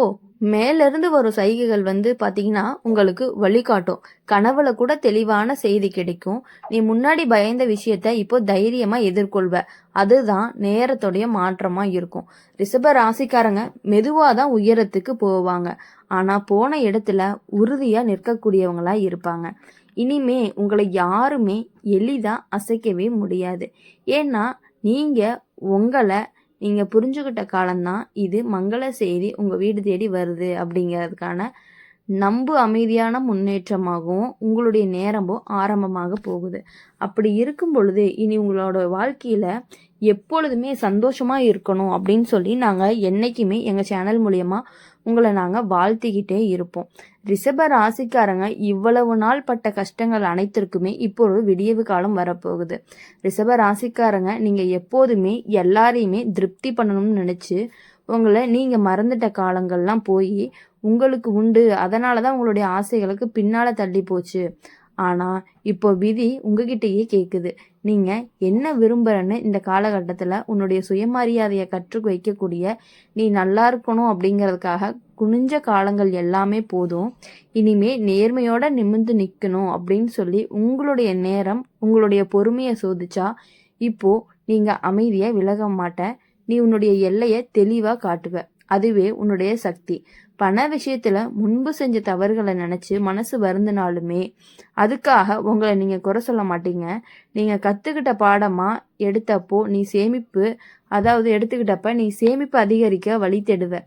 மேல இருந்து வரும் சைகைகள் பாத்தீங்கன்னா உங்களுக்கு வழிகாட்டும். கனவுல கூட தெளிவான செய்தி கிடைக்கும். நீ முன்னாடி பயந்த விஷயத்த இப்போ தைரியமா எதிர்கொள்வ. அதுதான் நேரத்துடைய மாற்றமா இருக்கும். ரிஷப ராசிக்காரங்க மெதுவாதான் உயரத்துக்கு போவாங்க. ஆனா போன இடத்துல உறுதியா நிற்கக்கூடியவங்களா இருப்பாங்க. இனிமே உங்களை யாருமே எளிதா அசைக்கவே முடியாது. ஏன்னா நீங்க உங்களை நீங்க புரிஞ்சுக்கிட்ட காலம்தான் இது. மங்கள செய்தி உங்க வீடு தேடி வருது அப்படிங்கிறதுக்கான நம்பு அமைதியான முன்னேற்றமாகவும் உங்களுடைய நேரமும் ஆரம்பமாக போகுது. அப்படி இருக்கும் பொழுது இனி உங்களோட வாழ்க்கையில எப்பொழுதுமே சந்தோஷமா இருக்கணும் அப்படின்னு சொல்லி நாங்க என்னைக்குமே எங்க சேனல் மூலியமா உங்களை நாங்க வாழ்த்திக்கிட்டே இருப்போம். ரிஷப ராசிக்காரங்க இவ்வளவு நாள் பட்ட கஷ்டங்கள் அனைத்திற்குமே இப்போ ஒரு விடியவு காலம் வரப்போகுது. ரிஷப ராசிக்காரங்க நீங்க எப்போதுமே எல்லாரையுமே திருப்தி பண்ணணும்னு நினைச்சு உங்களை நீங்க மறந்துட்ட காலங்கள்லாம் போய் உங்களுக்கு உண்டு. அதனாலதான் உங்களுடைய ஆசைகளுக்கு பின்னால தள்ளி போச்சு. ஆனா இப்போ விதி உங்ககிட்டயே கேக்குது. நீங்க என்ன விரும்புறன்னு இந்த காலகட்டத்துல உன்னுடைய சுயமரியாதையை கற்று வைக்கக்கூடிய நீ நல்லா இருக்கணும் அப்படிங்கிறதுக்காக குனிஞ்ச காலங்கள் எல்லாமே போதும். இனிமே நேர்மையோட நிமிர்ந்து நிக்கணும் அப்படின்னு சொல்லி உங்களுடைய நேரம் உங்களுடைய பொறுமையை சோதிச்சா இப்போ நீங்க அமைதியா விலக மாட்ட. நீ உன்னுடைய எல்லையை தெளிவா காட்டுவ. அதுவே உன்னுடைய சக்தி. பண விஷயத்துல முன்பு செஞ்ச தவறுகளை நினைச்சு மனசு வருந்தினாலுமே அதுக்காக உங்களை நீங்க குறை சொல்ல மாட்டீங்க. நீங்க கத்துக்கிட்ட பாடமா எடுத்தப்போ நீ சேமிப்பு எடுத்துக்கிட்டப்ப நீ சேமிப்பு அதிகரிக்க வழி தேடுவ.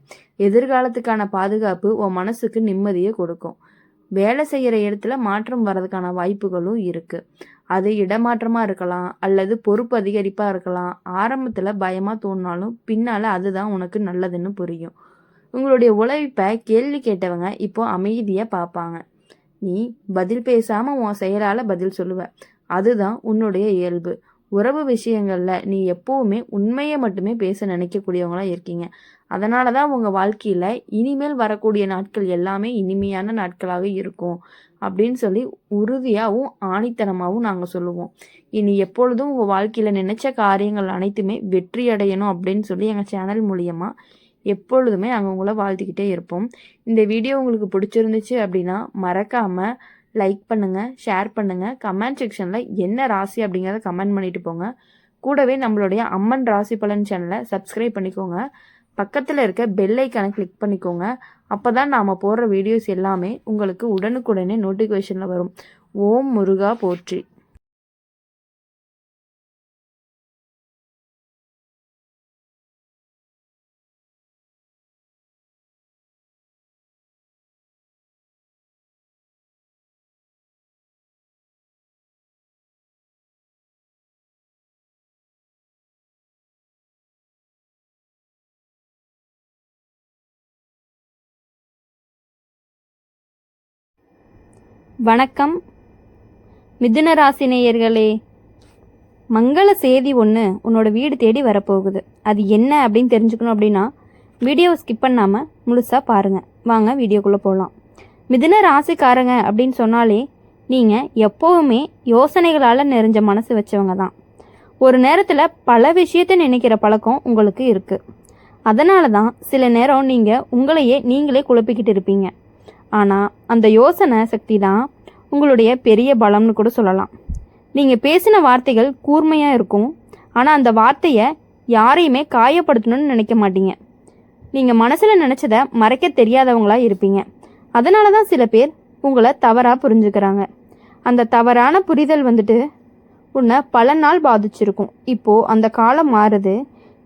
எதிர்காலத்துக்கான பாதுகாப்பு உன் மனசுக்கு நிம்மதியை கொடுக்கும். வேலை செய்யற இடத்துல மாற்றம் வர்றதுக்கான வாய்ப்புகளும் இருக்கு. அது இடமாற்றமா இருக்கலாம், அல்லது பொறுப்பு அதிகரிப்பா இருக்கலாம். ஆரம்பத்துல பயமா தோணினாலும் பின்னால அதுதான் உனக்கு நல்லதுன்னு புரியும். உங்களுடைய உழைப்ப கேள்வி கேட்டவங்க இப்போ அமைதியா பார்ப்பாங்க. நீ பதில் பேசாம உன் செயலால பதில் சொல்லுவ. அதுதான் உன்னுடைய இயல்பு. உறவு விஷயங்கள்ல நீ எப்பவுமே உண்மையை மட்டுமே பேச நினைக்கக்கூடியவங்களா இருக்கீங்க. அதனாலதான் உங்க வாழ்க்கையில இனிமேல் வரக்கூடிய நாட்கள் எல்லாமே இனிமையான நாட்களாக இருக்கும் அப்படின்னு சொல்லி உறுதியாகவும் ஆணித்தனமாகவும் நாங்க சொல்லுவோம். இனி எப்பொழுதும் உங்க வாழ்க்கையில நினைச்ச காரியங்கள் அனைத்துமே வெற்றி அடையணும் அப்படின்னு சொல்லி எங்க சேனல் மூலியமா எப்பொழுதுமே நாங்கள் உங்களை வாழ்த்திக்கிட்டே இருப்போம். இந்த வீடியோ உங்களுக்கு பிடிச்சிருந்துச்சு அப்படின்னா மறக்காம லைக் பண்ணுங்க, ஷேர் பண்ணுங்க, கமெண்ட் செக்ஷன்ல என்ன ராசி அப்படிங்கிறத கமெண்ட் பண்ணிட்டு போங்க. கூடவே நம்மளுடைய அம்மன் ராசி பலன் சேனலை சப்ஸ்கிரைப் பண்ணிக்கோங்க. பக்கத்தில் இருக்க பெல் ஐக்கானை கிளிக் பண்ணிக்கோங்க. அப்போதான் நாம போடுற வீடியோஸ் எல்லாமே உங்களுக்கு உடனுக்குடனே நோட்டிஃபிகேஷனில் வரும். ஓம் முருகா போற்றி. வணக்கம் மிதுன ராசி நேயர்களே. மங்கள செய்தி ஒன்று உன்னோட வீடு தேடி வரப்போகுது. அது என்ன அப்படின்னு தெரிஞ்சுக்கணும் அப்படின்னா வீடியோவை ஸ்கிப் பண்ணாமல் முழுசாக பாருங்கள். வாங்க வீடியோக்குள்ளே போகலாம். மிதுன ராசிக்காரங்க அப்படின்னு சொன்னாலே நீங்கள் எப்போவுமே யோசனைகளால் நிறைஞ்ச மனசு வச்சவங்க தான். ஒரு நேரத்தில் பல விஷயத்தை நினைக்கிற பழக்கம் உங்களுக்கு இருக்குது. அதனால தான் சில நேரம் நீங்கள் உங்களையே நீங்களே குழப்பிக்கிட்டு இருப்பீங்க. ஆனால் அந்த யோசனை சக்தி தான் உங்களுடைய பெரிய பலம்னு கூட சொல்லலாம். நீங்கள் பேசின வார்த்தைகள் கூர்மையாக இருக்கும், ஆனால் அந்த வார்த்தையை யாரையுமே காயப்படுத்தணும்னு நினைக்க மாட்டீங்க. நீங்கள் மனசில் நினச்சதை மறைக்க தெரியாதவங்களாக இருப்பீங்க. அதனால தான் சில பேர் உங்களை தவறாக புரிஞ்சுக்கிறாங்க. அந்த தவறான புரிதல் உன்னை பல நாள் பாதிச்சிருக்கும். இப்போது அந்த காலம் மாறுது.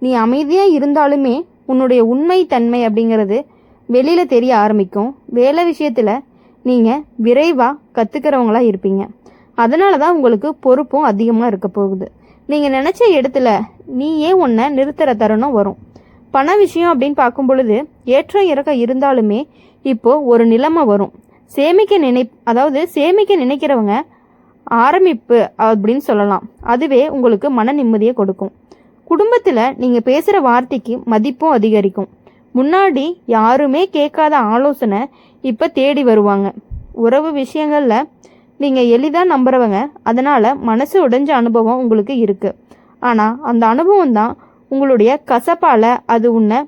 நீ அமைதியாக இருந்தாலுமே உன்னுடைய உண்மை தன்மை அப்படிங்கிறது வெளியில் தெரிய ஆரம்பிக்கும். வேலை விஷயத்தில் நீங்கள் விரைவாக கற்றுக்கிறவங்களா இருப்பீங்க. அதனால தான் உங்களுக்கு பொறுப்பும் அதிகமாக இருக்க போகுது. நீங்கள் நினச்ச இடத்துல நீயே உன்னை நிறுத்துகிற தருணம் வரும். பண விஷயம் அப்படின்னு பார்க்கும் பொழுது ஏற்றம் இறக்கம் இருந்தாலுமே இப்போது ஒரு நிலைமை வரும். சேமிக்க நினைக்கிறவங்க ஆரம்பிப்பு அப்படின்னு சொல்லலாம். அதுவே உங்களுக்கு மன நிம்மதியை கொடுக்கும். குடும்பத்தில் நீங்கள் பேசுகிற வார்த்தைக்கு மதிப்பும் அதிகரிக்கும். முன்னாடி யாருமே கேட்காத ஆலோசனை இப்போ தேடி வருவாங்க. உறவு விஷயங்களில் நீங்கள் எளிதாக நம்புறவங்க. அதனால் மனசு உடைஞ்ச அனுபவம் உங்களுக்கு இருக்குது. ஆனால் அந்த அனுபவம் தான் உங்களுடைய கசப்பால் அது உன்னை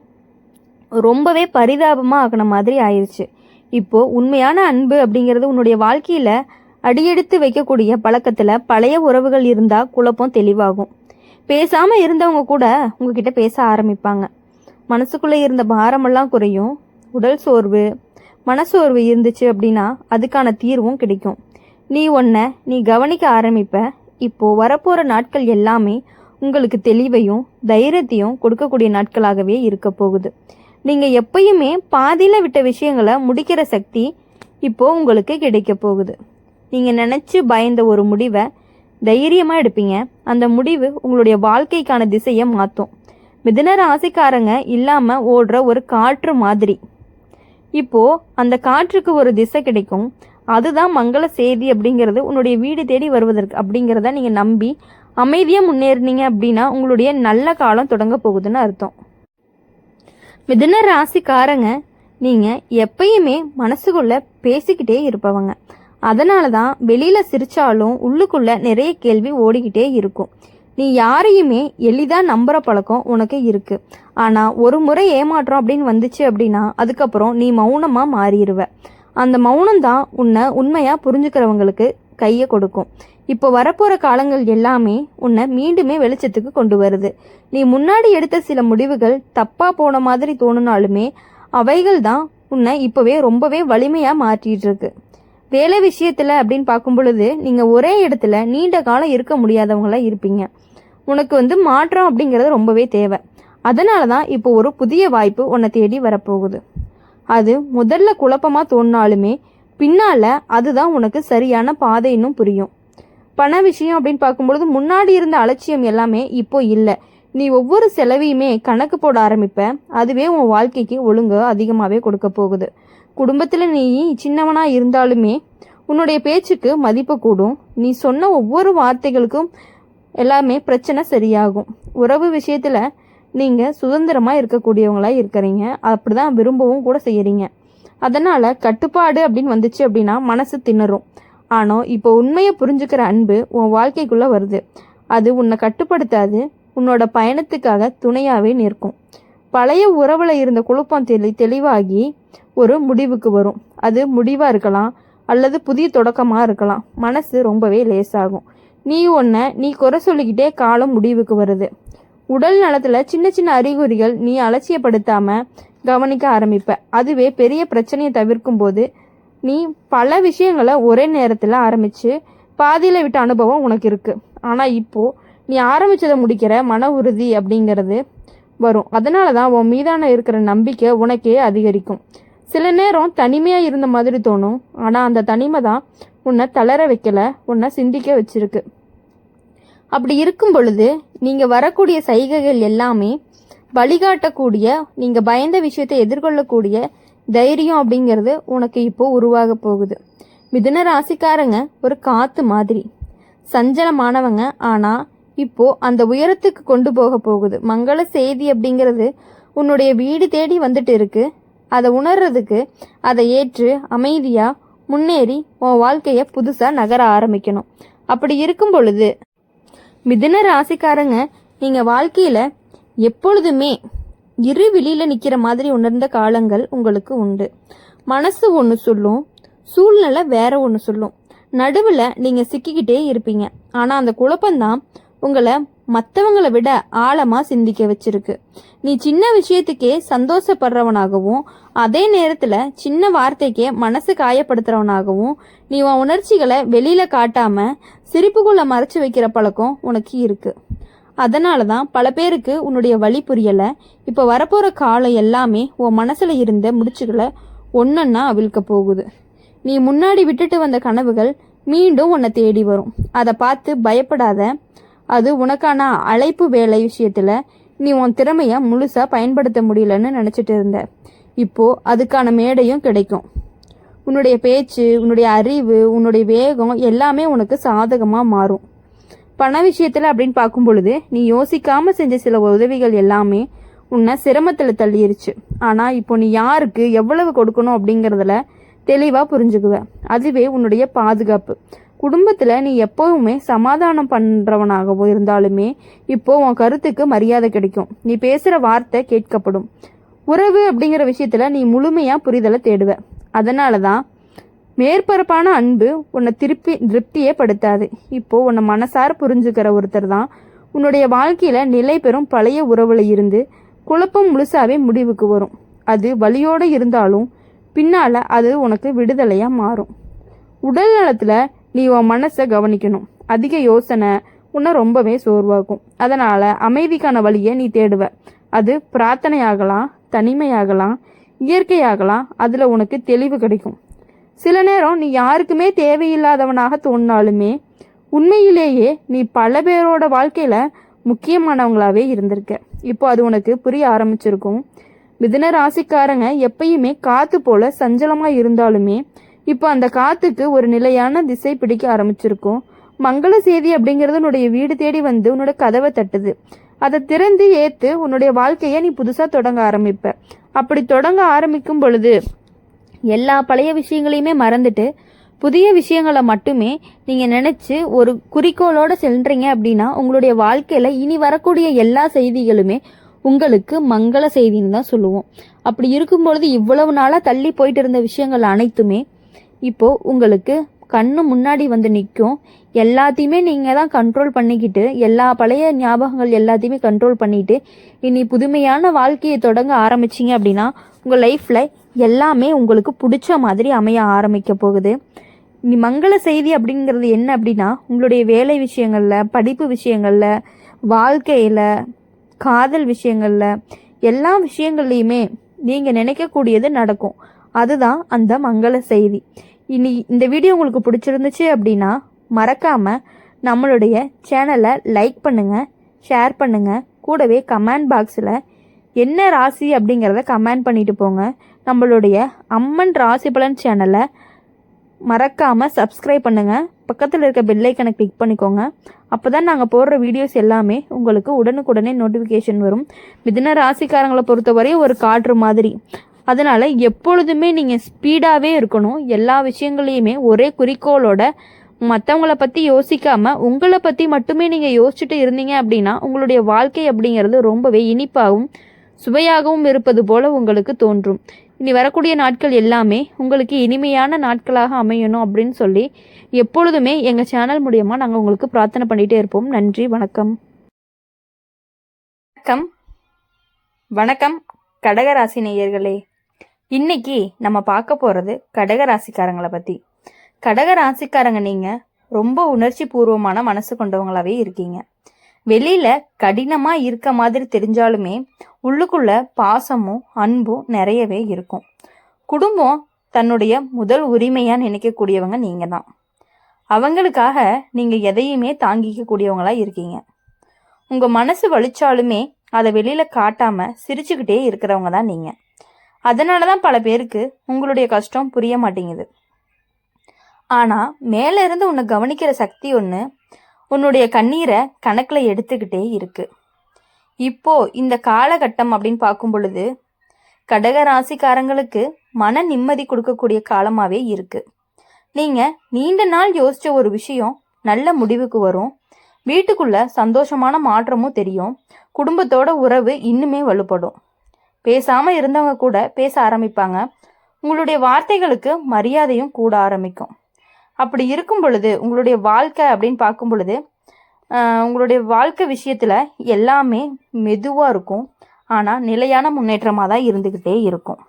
ரொம்பவே பரிதாபமாக ஆகின மாதிரி ஆயிடுச்சு. இப்போது உண்மையான அன்பு அப்படிங்கிறது உன்னுடைய வாழ்க்கையில் அடியெடுத்து வைக்கக்கூடிய பழக்கத்தில் பழைய உறவுகள் இருந்தால் குழப்பம் தெளிவாகும். பேசாமல் இருந்தவங்க கூட உங்ககிட்ட பேச ஆரம்பிப்பாங்க. மனசுக்குள்ளே இருந்த பாரமெல்லாம் குறையும். உடல் சோர்வு மனசோர்வு இருந்துச்சு அப்படின்னா அதுக்கான தீர்வும் கிடைக்கும். நீ கவனிக்க ஆரம்பிப்ப. இப்போது வரப்போகிற நாட்கள் எல்லாமே உங்களுக்கு தெளிவையும் தைரியத்தையும் கொடுக்கக்கூடிய நாட்களாகவே இருக்க போகுது. நீங்கள் எப்பயுமே பாதியில் விட்ட விஷயங்களை முடிக்கிற சக்தி இப்போது உங்களுக்கு கிடைக்க போகுது. நீங்கள் நினச்சி பயந்த ஒரு முடிவை தைரியமாக எடுப்பீங்க. அந்த முடிவு உங்களுடைய வாழ்க்கைக்கான திசையை மாற்றும். மிதுன ராசிக்காரங்க இல்லாமல் ஓடுற ஒரு காற்று மாதிரி. இப்போது அந்த காற்றுக்கு ஒரு திசை கிடைக்கும். அதுதான் மங்கள செய்தி அப்படிங்கிறது உன்னுடைய வீடு தேடி வருவதற்கு அப்படிங்கிறத நீங்கள் நம்பி அமைதியாக முன்னேறினீங்க அப்படின்னா உங்களுடைய நல்ல காலம் தொடங்க போகுதுன்னு அர்த்தம். மிதுன ராசிக்காரங்க நீங்கள் எப்பயுமே மனசுக்குள்ளே பேசிக்கிட்டே இருப்பவங்க. அதனால தான் வெளியில் சிரித்தாலும் உள்ளுக்குள்ளே நிறைய கேள்வி ஓடிக்கிட்டே இருக்கும். நீ யாரையுமே எளிதாக நம்புகிற பழக்கம் உனக்கு இருக்குது. ஆனால் ஒரு முறை ஏமாற்றம் அப்படின்னு வந்துச்சு அப்படின்னா அதுக்கப்புறம் நீ மௌனமாக மாறிடுவ. அந்த மௌனம் தான் உன்னை உண்மையாக புரிஞ்சுக்கிறவங்களுக்கு கையை கொடுக்கும். இப்போ வரப்போகிற காலங்கள் எல்லாமே உன்னை மீண்டுமே வெளிச்சத்துக்கு கொண்டு வருது. நீ முன்னாடி எடுத்த சில முடிவுகள் தப்பாக போன மாதிரி தோணுனாலுமே அவைகள் தான் உன்னை இப்போவே ரொம்பவே வலிமையாக மாற்றிட்டு இருக்கு. வேலை விஷயத்தில் அப்படின்னு பார்க்கும் பொழுது நீங்கள் ஒரே இடத்துல நீண்ட காலம் இருக்க முடியாதவங்களாக இருப்பீங்க. உனக்கு மாற்றம் அப்படிங்கிறது ரொம்பவே தேவை. அதனால தான் இப்போ ஒரு புதிய வாய்ப்பு உன்னை தேடி வரப்போகுது. அது முதல்ல குழப்பமாக தோணினாலுமே பின்னால் அதுதான் உனக்கு சரியான பாதைன்னு புரியும். பண விஷயம் அப்படின்னு பார்க்கும்பொழுது முன்னாடி இருந்த அலட்சியம் எல்லாமே இப்போ இல்லை. நீ ஒவ்வொரு செலவையுமே கணக்கு போட ஆரம்பிப்ப. அதுவே உன் வாழ்க்கைக்கு ஒழுங்கு அதிகமாகவே கொடுக்க போகுது. குடும்பத்தில் நீ சின்னவனாக இருந்தாலுமே உன்னுடைய பேச்சுக்கு மதிப்பு கூடும். நீ சொன்ன ஒவ்வொரு வார்த்தைகளுக்கும் எல்லாமே பிரச்சனை சரியாகும். உறவு விஷயத்தில் நீங்கள் சுதந்திரமாக இருக்கக்கூடியவங்களாக இருக்கிறீங்க. அப்படி தான் விரும்பவும் கூட செய்கிறீங்க. அதனால் கட்டுப்பாடு அப்படின்னு வந்துச்சு அப்படின்னா மனசு திணறும். ஆனால் இப்போ உண்மையை புரிஞ்சுக்கிற அன்பு உன் வாழ்க்கைக்குள்ளே வருது. அது உன்னை கட்டுப்படுத்தாது, உன்னோட பயணத்துக்காக துணையாகவே நிற்கும். பழைய உறவில் இருந்த குழப்பம் தெளிவாகி ஒரு முடிவுக்கு வரும். அது முடிவாக இருக்கலாம் அல்லது புதிய தொடக்கமாக இருக்கலாம். மனசு ரொம்பவே லேசாகும். நீ குறை சொல்லிக்கிட்டே காலம் முடிவுக்கு வருது. உடல் நலத்தில் சின்ன சின்ன அறிகுறிகள் நீ அலட்சியப்படுத்தாமல் கவனிக்க ஆரம்பிப்ப. அதுவே பெரிய பிரச்சனையை தவிர்க்கும் போது நீ பல விஷயங்களை ஒரே நேரத்தில் ஆரம்பித்து பாதியில் விட்ட அனுபவம் உனக்கு இருக்குது. ஆனால் இப்போது நீ ஆரம்பித்ததை முடிக்கிற மன உறுதி அப்படிங்கிறது வரும். அதனால தான் உன் மீதான இருக்கிற நம்பிக்கை உனக்கே அதிகரிக்கும். சில நேரம் தனிமையாக இருந்த மாதிரி தோணும். ஆனால் அந்த தனிமை தான் உன்னை தளர வைக்கல, உன்னை சிந்திக்க வச்சிருக்கு. அப்படி இருக்கும் பொழுது நீங்கள் வரக்கூடிய சைகைகள் எல்லாமே வழிகாட்டக்கூடிய, நீங்கள் பயந்த விஷயத்தை எதிர்கொள்ளக்கூடிய தைரியம் அப்படிங்கிறது உனக்கு இப்போது உருவாக போகுது. மிதுன ராசிக்காரங்க ஒரு காற்று மாதிரி சஞ்சலமானவங்க. ஆனால் இப்போது அந்த உயரத்துக்கு கொண்டு போகுது. மங்கள செய்தி அப்படிங்கிறது உன்னுடைய வீடு தேடி வந்துட்டு இருக்கு. அதை உணர்றதுக்கு அதை ஏற்று அமைதியாக முன்னேறி உன் வாழ்க்கையை புதுசாக நகர ஆரம்பிக்கணும். அப்படி இருக்கும் பொழுது மிதுன ராசிக்காரங்க நீங்கள் வாழ்க்கையில் எப்பொழுதுமே இருவிழியில் நிற்கிற மாதிரி உணர்ந்த காலங்கள் உங்களுக்கு உண்டு. மனசு ஒன்று சொல்லும், சூழ்நிலை வேற ஒன்று சொல்லும். நடுவில் நீங்கள் சிக்கிக்கிட்டே இருப்பீங்க. ஆனால் அந்த குழப்பம்தான் உங்களை மற்றவங்களை விட ஆழமாக சிந்திக்க வச்சிருக்கு. நீ சின்ன விஷயத்துக்கே சந்தோஷப்படுறவனாகவும் அதே நேரத்தில் சின்ன வார்த்தைக்கே மனசு காயப்படுத்துறவனாகவும் நீ உன் உணர்ச்சிகளை வெளியில் காட்டாமல் சிரிப்புக்குள்ளே மறைச்சு வைக்கிற பழக்கம் உனக்கு இருக்குது. அதனால தான் பல பேருக்கு உன்னுடைய வழி புரியலை. இப்போ வரப்போகிற காலம் எல்லாமே உன் மனசில் இருந்த முடிச்சுகளை ஒன்றொன்னா அவிழ்க்க போகுது. நீ முன்னாடி விட்டுட்டு வந்த கனவுகள் மீண்டும் உன்னை தேடி வரும். அதை பார்த்து பயப்படாத. அது உனக்கான அழைப்பு வேலை விஷயத்தில் நீ உன் திறமையை முழுசாக பயன்படுத்த முடியலன்னு நினச்சிட்டு இருந்த. இப்போது அதுக்கான மேடையும் கிடைக்கும். உன்னுடைய பேச்சு, உன்னுடைய அறிவு, உன்னுடைய வேகம் எல்லாமே உனக்கு சாதகமாக மாறும். பண விஷயத்தில் அப்படின்னு பார்க்கும் பொழுது நீ யோசிக்காமல் செஞ்ச சில உதவிகள் எல்லாமே உன்னை சிரமத்தில் தள்ளிருச்சு. ஆனால் இப்போ நீ யாருக்கு எவ்வளவு கொடுக்கணும் அப்படிங்கிறதுல தெளிவாக புரிஞ்சுக்குவ. அதுவே உன்னுடைய பாதுகாப்பு. குடும்பத்தில் நீ எப்போவுமே சமாதானம் பண்ணுறவனாகவோ இருந்தாலுமே இப்போ உன் கருத்துக்கு மரியாதை கிடைக்கும். நீ பேசுகிற வார்த்தை கேட்கப்படும். உறவு அப்படிங்கிற விஷயத்தில் நீ முழுமையாக புரிதலை தேடுவ. அதனால தான் மேற்பரப்பான அன்பு உன்னை திருப்தியே படுத்தாது. இப்போ உன்னை மனசார புரிஞ்சுக்கிற ஒருத்தர் தான் உன்னுடைய வாழ்க்கையில் நிலை பெறும். பழைய உறவுல இருந்து குழப்பம் முழுசாவே முடிவுக்கு வரும். அது வலியோடு இருந்தாலும் பின்னால் அது உனக்கு விடுதலையாக மாறும். உடல் நலத்தில் நீ உன் மனசை கவனிக்கணும். அதிக யோசனை உன்னை ரொம்பவே சோர்வாக்கும். அதனால் அமைதிக்கான வழியை நீ தேடுவ. அது பிரார்த்தனையாகலாம், தனிமையாகலாம், இயற்கையாகலாம். அதில் உனக்கு தெளிவு கிடைக்கும். சில நேரம் நீ யாருக்குமே தேவையில்லாதவனாக தோணினாலுமே உண்மையிலேயே நீ பல பேரோட வாழ்க்கையில் முக்கியமானவங்களாவே இருந்திருக்க. இப்போ அது உனக்கு புரிய ஆரம்பிச்சிருக்கும். மிதுன ராசிக்காரங்க எப்பயுமே காற்று போல சஞ்சலமாக இருந்தாலுமே இப்போ அந்த காற்றுக்கு ஒரு நிலையான திசை பிடிக்க ஆரம்பிச்சிருக்கும். மங்கள செய்தி அப்படிங்கிறது உன்னுடைய வீடு தேடி வந்து உன்னோட கதவை தட்டுது. அதை திறந்து ஏற்று உன்னுடைய வாழ்க்கையை நீ புதுசாக தொடங்க ஆரம்பிப்ப. அப்படி தொடங்க ஆரம்பிக்கும் பொழுது எல்லா பழைய விஷயங்களையுமே மறந்துட்டு புதிய விஷயங்களை மட்டுமே நீங்கள் நினச்சி ஒரு குறிக்கோளோடு செல்றீங்க அப்படின்னா உங்களுடைய வாழ்க்கையில் இனி வரக்கூடிய எல்லா செய்திகளுமே உங்களுக்கு மங்கள செய்தின்னு தான் சொல்லுவோம். அப்படி இருக்கும்பொழுது இவ்வளவு நாளாக தள்ளி போயிட்டு இருந்த விஷயங்கள் அனைத்துமே இப்போது உங்களுக்கு கண்ணு முன்னாடி வந்து நிற்கும். எல்லாத்தையுமே நீங்கள் தான் கண்ட்ரோல் பண்ணிக்கிட்டு எல்லா பழைய ஞாபகங்கள் எல்லாத்தையுமே கண்ட்ரோல் பண்ணிட்டு இனி புதுமையான வாழ்க்கையை தொடங்க ஆரம்பிச்சிங்க அப்படின்னா உங்கள் லைஃப்பில் எல்லாமே உங்களுக்கு பிடிச்ச மாதிரி அமைய ஆரம்பிக்க போகுது. இனி மங்கள செய்தி அப்படிங்கிறது என்ன அப்படின்னா உங்களுடைய வேலை விஷயங்களில், படிப்பு விஷயங்களில், வாழ்க்கையில், காதல் விஷயங்களில், எல்லா விஷயங்கள்லையுமே நீங்கள் நினைக்கக்கூடியது நடக்கும். அதுதான் அந்த மங்கள செய்தி. இனி இந்த வீடியோ உங்களுக்கு பிடிச்சிருந்துச்சு அப்படின்னா மறக்காமல் நம்மளுடைய சேனலை லைக் பண்ணுங்கள், ஷேர் பண்ணுங்கள். கூடவே கமெண்ட் பாக்ஸில் என்ன ராசி அப்படிங்கிறத கமெண்ட் பண்ணிட்டு போங்க. நம்மளுடைய அம்மன் ராசி பலன் சேனலை மறக்காமல் சப்ஸ்கிரைப் பண்ணுங்கள். பக்கத்தில் இருக்க பெல்லைக்கனை கிளிக் பண்ணிக்கோங்க. அப்போ தான் நாங்கள் போடுற வீடியோஸ் எல்லாமே உங்களுக்கு உடனுக்குடனே நோட்டிஃபிகேஷன் வரும். மிதுன ராசிக்காரங்களை பொறுத்தவரை ஒரு காற்று மாதிரி. அதனால் எப்பொழுதுமே நீங்கள் ஸ்பீடாகவே இருக்கணும். எல்லா விஷயங்களையுமே ஒரே குறிக்கோளோட மற்றவங்கள பற்றி யோசிக்காமல் உங்களை பற்றி மட்டுமே நீங்கள் யோசிச்சுட்டு இருந்தீங்க அப்படின்னா உங்களுடைய வாழ்க்கை அப்படிங்கிறது ரொம்பவே இனிப்பாகவும் சுவையாகவும் இருப்பது போல் உங்களுக்கு தோன்றும். இனி வரக்கூடிய நாட்கள் எல்லாமே உங்களுக்கு இனிமையான நாட்களாக அமையணும் அப்படின்னு சொல்லி எப்பொழுதுமே எங்கள் சேனல் மூலியமாக நாங்கள் உங்களுக்கு பிரார்த்தனை பண்ணிகிட்டே இருப்போம். நன்றி, வணக்கம். வணக்கம் வணக்கம் கடகராசி நேயர்களே. இன்னைக்கு நம்ம பார்க்க போகிறது கடகராசிக்காரங்களை பற்றி. கடகராசிக்காரங்க நீங்கள் ரொம்ப உணர்ச்சி பூர்வமான மனசு கொண்டவங்களாவே இருக்கீங்க. வெளியில் கடினமாக இருக்க மாதிரி தெரிஞ்சாலுமே உள்ளுக்குள்ள பாசமும் அன்பும் நிறையவே இருக்கும். குடும்பம் தன்னுடைய முதல் உரிமையாக நினைக்கக்கூடியவங்க நீங்கள் தான். அவங்களுக்காக நீங்கள் எதையுமே தாங்கிக்கக்கூடியவங்களாக இருக்கீங்க. உங்கள் மனசு வலிச்சாலுமே அதை வெளியில் காட்டாமல் சிரிச்சுக்கிட்டே இருக்கிறவங்க தான் நீங்கள். அதனால தான் பல பேருக்கு உங்களுடைய கஷ்டம் புரிய மாட்டேங்குது. ஆனால் மேலே இருந்து உன்னை கவனிக்கிற சக்தி ஒன்று உன்னுடைய கண்ணீரை கணக்கில் எடுத்துக்கிட்டே இருக்கு. இப்போ இந்த காலகட்டம் அப்படின்னு பார்க்கும் பொழுது கடக ராசிக்காரங்களுக்கு மன நிம்மதி கொடுக்கக்கூடிய காலமாகவே இருக்கு. நீங்கள் நீண்ட நாள் யோசித்த ஒரு விஷயம் நல்ல முடிவுக்கு வரும். வீட்டுக்குள்ள சந்தோஷமான மாற்றமும் தெரியும். குடும்பத்தோட உறவு இன்னுமே வலுப்படும். பேசாமல் இருந்தவங்க கூட பேச ஆரம்பிப்பாங்க. உங்களுடைய வார்த்தைகளுக்கு மரியாதையும் கூட ஆரம்பிக்கும். அப்படி இருக்கும் பொழுது உங்களுடைய வாழ்க்கை அப்படின்னு பார்க்கும் பொழுது உங்களுடைய வாழ்க்கை விஷயத்தில் எல்லாமே மெதுவாக இருக்கும். ஆனால் நிலையான முன்னேற்றமாக தான் இருந்துக்கிட்டே இருக்கும்.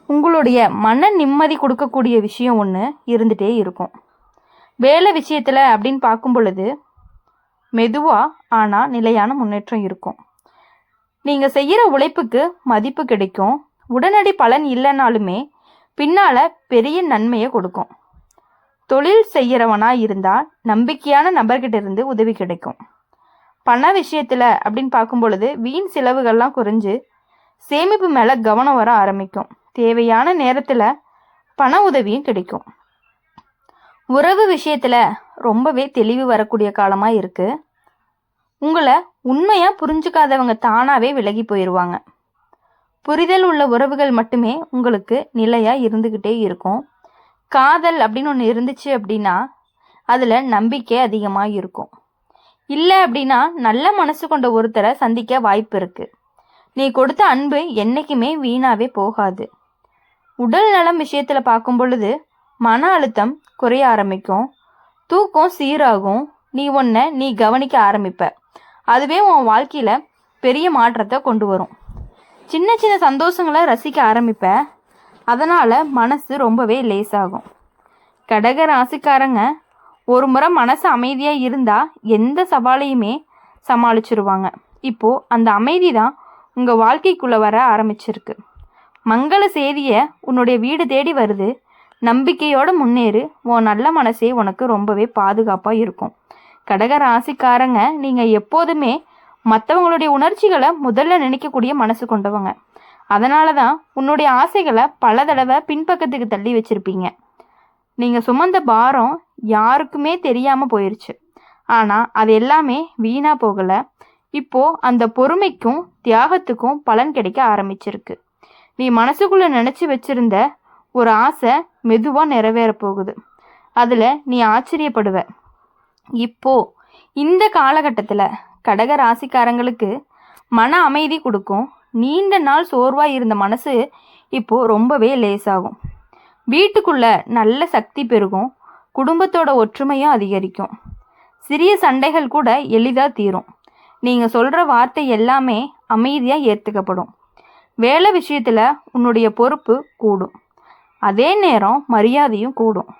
உங்களுடைய மன நிம்மதி கொடுக்கக்கூடிய விஷயம் ஒன்று இருந்துகிட்டே இருக்கும். வேலை விஷயத்தில் அப்படின்னு பார்க்கும் பொழுது மெதுவாக ஆனால் நிலையான முன்னேற்றம் இருக்கும். நீங்கள் செய்கிற உழைப்புக்கு மதிப்பு கிடைக்கும். உடனடி பலன் இல்லைனாலுமே பின்னால் பெரிய நன்மையை கொடுக்கும். தொழில் செய்கிறவனாக இருந்தால் நம்பிக்கையான நபர்கிட்ட இருந்து உதவி கிடைக்கும். பண விஷயத்தில் அப்படின்னு பார்க்கும் பொழுது வீண் செலவுகள்லாம் குறைஞ்சு சேமிப்பு மேலே கவனம் வர ஆரம்பிக்கும். தேவையான நேரத்தில் பண உதவியும் கிடைக்கும். உறவு விஷயத்தில் ரொம்பவே தெளிவு வரக்கூடிய காலமாக இருக்குது. உங்களை உண்மையாக புரிஞ்சுக்காதவங்க தானாகவே விலகி போயிடுவாங்க. புரிதல் உள்ள உறவுகள் மட்டுமே உங்களுக்கு நிலையாக இருந்துக்கிட்டே இருக்கும். காதல் அப்படின்னு ஒன்று இருந்துச்சு அப்படின்னா அதில் நம்பிக்கை அதிகமாக இருக்கும். இல்லை அப்படின்னா நல்ல மனசு கொண்ட ஒருத்தரை சந்திக்க வாய்ப்பு இருக்குது. நீ கொடுத்த அன்பு என்றைக்குமே வீணாவே போகாது. உடல் நலம் விஷயத்தில் பார்க்கும் பொழுது மன அழுத்தம் குறைய ஆரம்பிக்கும். தூக்கம் சீராகும். நீ கவனிக்க ஆரம்பிப்ப. அதுவே உன் வாழ்க்கையில் பெரிய மாற்றத்தை கொண்டு வரும். சின்ன சின்ன சந்தோஷங்களை ரசிக்க ஆரம்பிப்ப. அதனால் மனசு ரொம்பவே லேசாகும். கடக ராசிக்காரங்க ஒரு முறை மனசு அமைதியாக இருந்தால் எந்த சவாலையுமே சமாளிச்சிருவாங்க. இப்போது அந்த அமைதி தான் உங்கள் வாழ்க்கைக்குள்ளே வர ஆரம்பிச்சிருக்கு. மங்கள செய்தியை உன்னுடைய வீடு தேடி வருது. நம்பிக்கையோடு முன்னேறு. உன் நல்ல மனசே உனக்கு ரொம்பவே பாதுகாப்பாக இருக்கும். கடக ராசிக்காரங்க நீங்கள் எப்போதுமே மற்றவங்களுடைய உணர்ச்சிகளை முதல்ல நினைக்கக்கூடிய மனசு கொண்டவங்க. அதனால தான் உன்னுடைய ஆசைகளை பல தடவை பின்பக்கத்துக்கு தள்ளி வச்சுருப்பீங்க. நீங்கள் சுமந்த பாரம் யாருக்குமே தெரியாமல் போயிடுச்சு. ஆனால் அது எல்லாமே வீணாக போகலை. இப்போது அந்த பொறுமைக்கும் தியாகத்துக்கும் பலன் கிடைக்க ஆரம்பிச்சிருக்கு. நீ மனசுக்குள்ளே நினச்சி வச்சிருந்த ஒரு ஆசை மெதுவாக நிறைவேற போகுது. அதில் நீ ஆச்சரியப்படுவ. இப்போது இந்த காலகட்டத்தில் கடக ராசிக்காரங்களுக்கு மன அமைதி கொடுக்கும். நீண்ட நாள் சோர்வாக இருந்த மனசு இப்போது ரொம்பவே லேசாகும். வீட்டுக்குள்ள நல்ல சக்தி பெருகும். குடும்பத்தோட ஒற்றுமையும் அதிகரிக்கும். சிறிய சண்டைகள் கூட எளிதாக தீரும். நீங்கள் சொல்கிற வார்த்தை எல்லாமே அமைதியாக ஏற்றுக்கப்படும். வேலை விஷயத்தில் உன்னுடைய பொறுப்பு கூடும். அதே நேரம் மரியாதையும் கூடும்.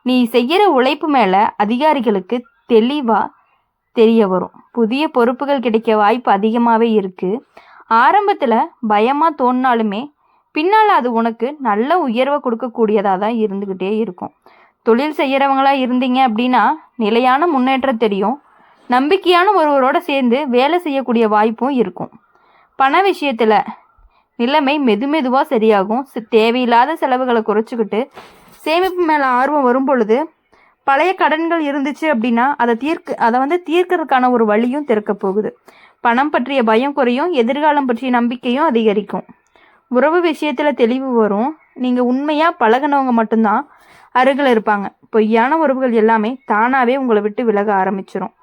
நீ செய்கிற உழைப்பு மேலே அதிகாரிகளுக்கு தெளிவாக தெரிய வரும். புதிய பொறுப்புகள் கிடைக்க வாய்ப்பு அதிகமாகவே இருக்குது. ஆரம்பத்தில் பயமாக தோணினாலுமே பின்னால் அது உனக்கு நல்ல உயர்வை கொடுக்கக்கூடியதாக தான் இருந்துக்கிட்டே இருக்கும். தொழில் செய்கிறவங்களா இருந்தீங்க அப்படின்னா நிலையான முன்னேற்றம் தெரியும். நம்பிக்கையான ஒருவரோடு சேர்ந்து வேலை செய்யக்கூடிய வாய்ப்பும் இருக்கும். பண விஷயத்தில் நிலைமை மெதுவாக சரியாகும். தேவையில்லாத செலவுகளை குறைச்சிக்கிட்டு சேமிப்பு மேலே ஆர்வம் வரும் பொழுது பழைய கடன்கள் இருந்துச்சு அப்படின்னா அதை தீர்க்கறதுக்கான ஒரு வழியும் திறக்க போகுது. பணம் பற்றிய பயம் குறையும். எதிர்காலம் பற்றிய நம்பிக்கையும் அதிகரிக்கும். உறவு விஷயத்தில் தெளிவு வரும். நீங்கள் உண்மையாக பழகினவங்க மட்டும்தான் அருகில் இருப்பாங்க. பொய்யான உறவுகள் எல்லாமே தானாகவே உங்களை விட்டு விலக ஆரம்பிச்சிடும்.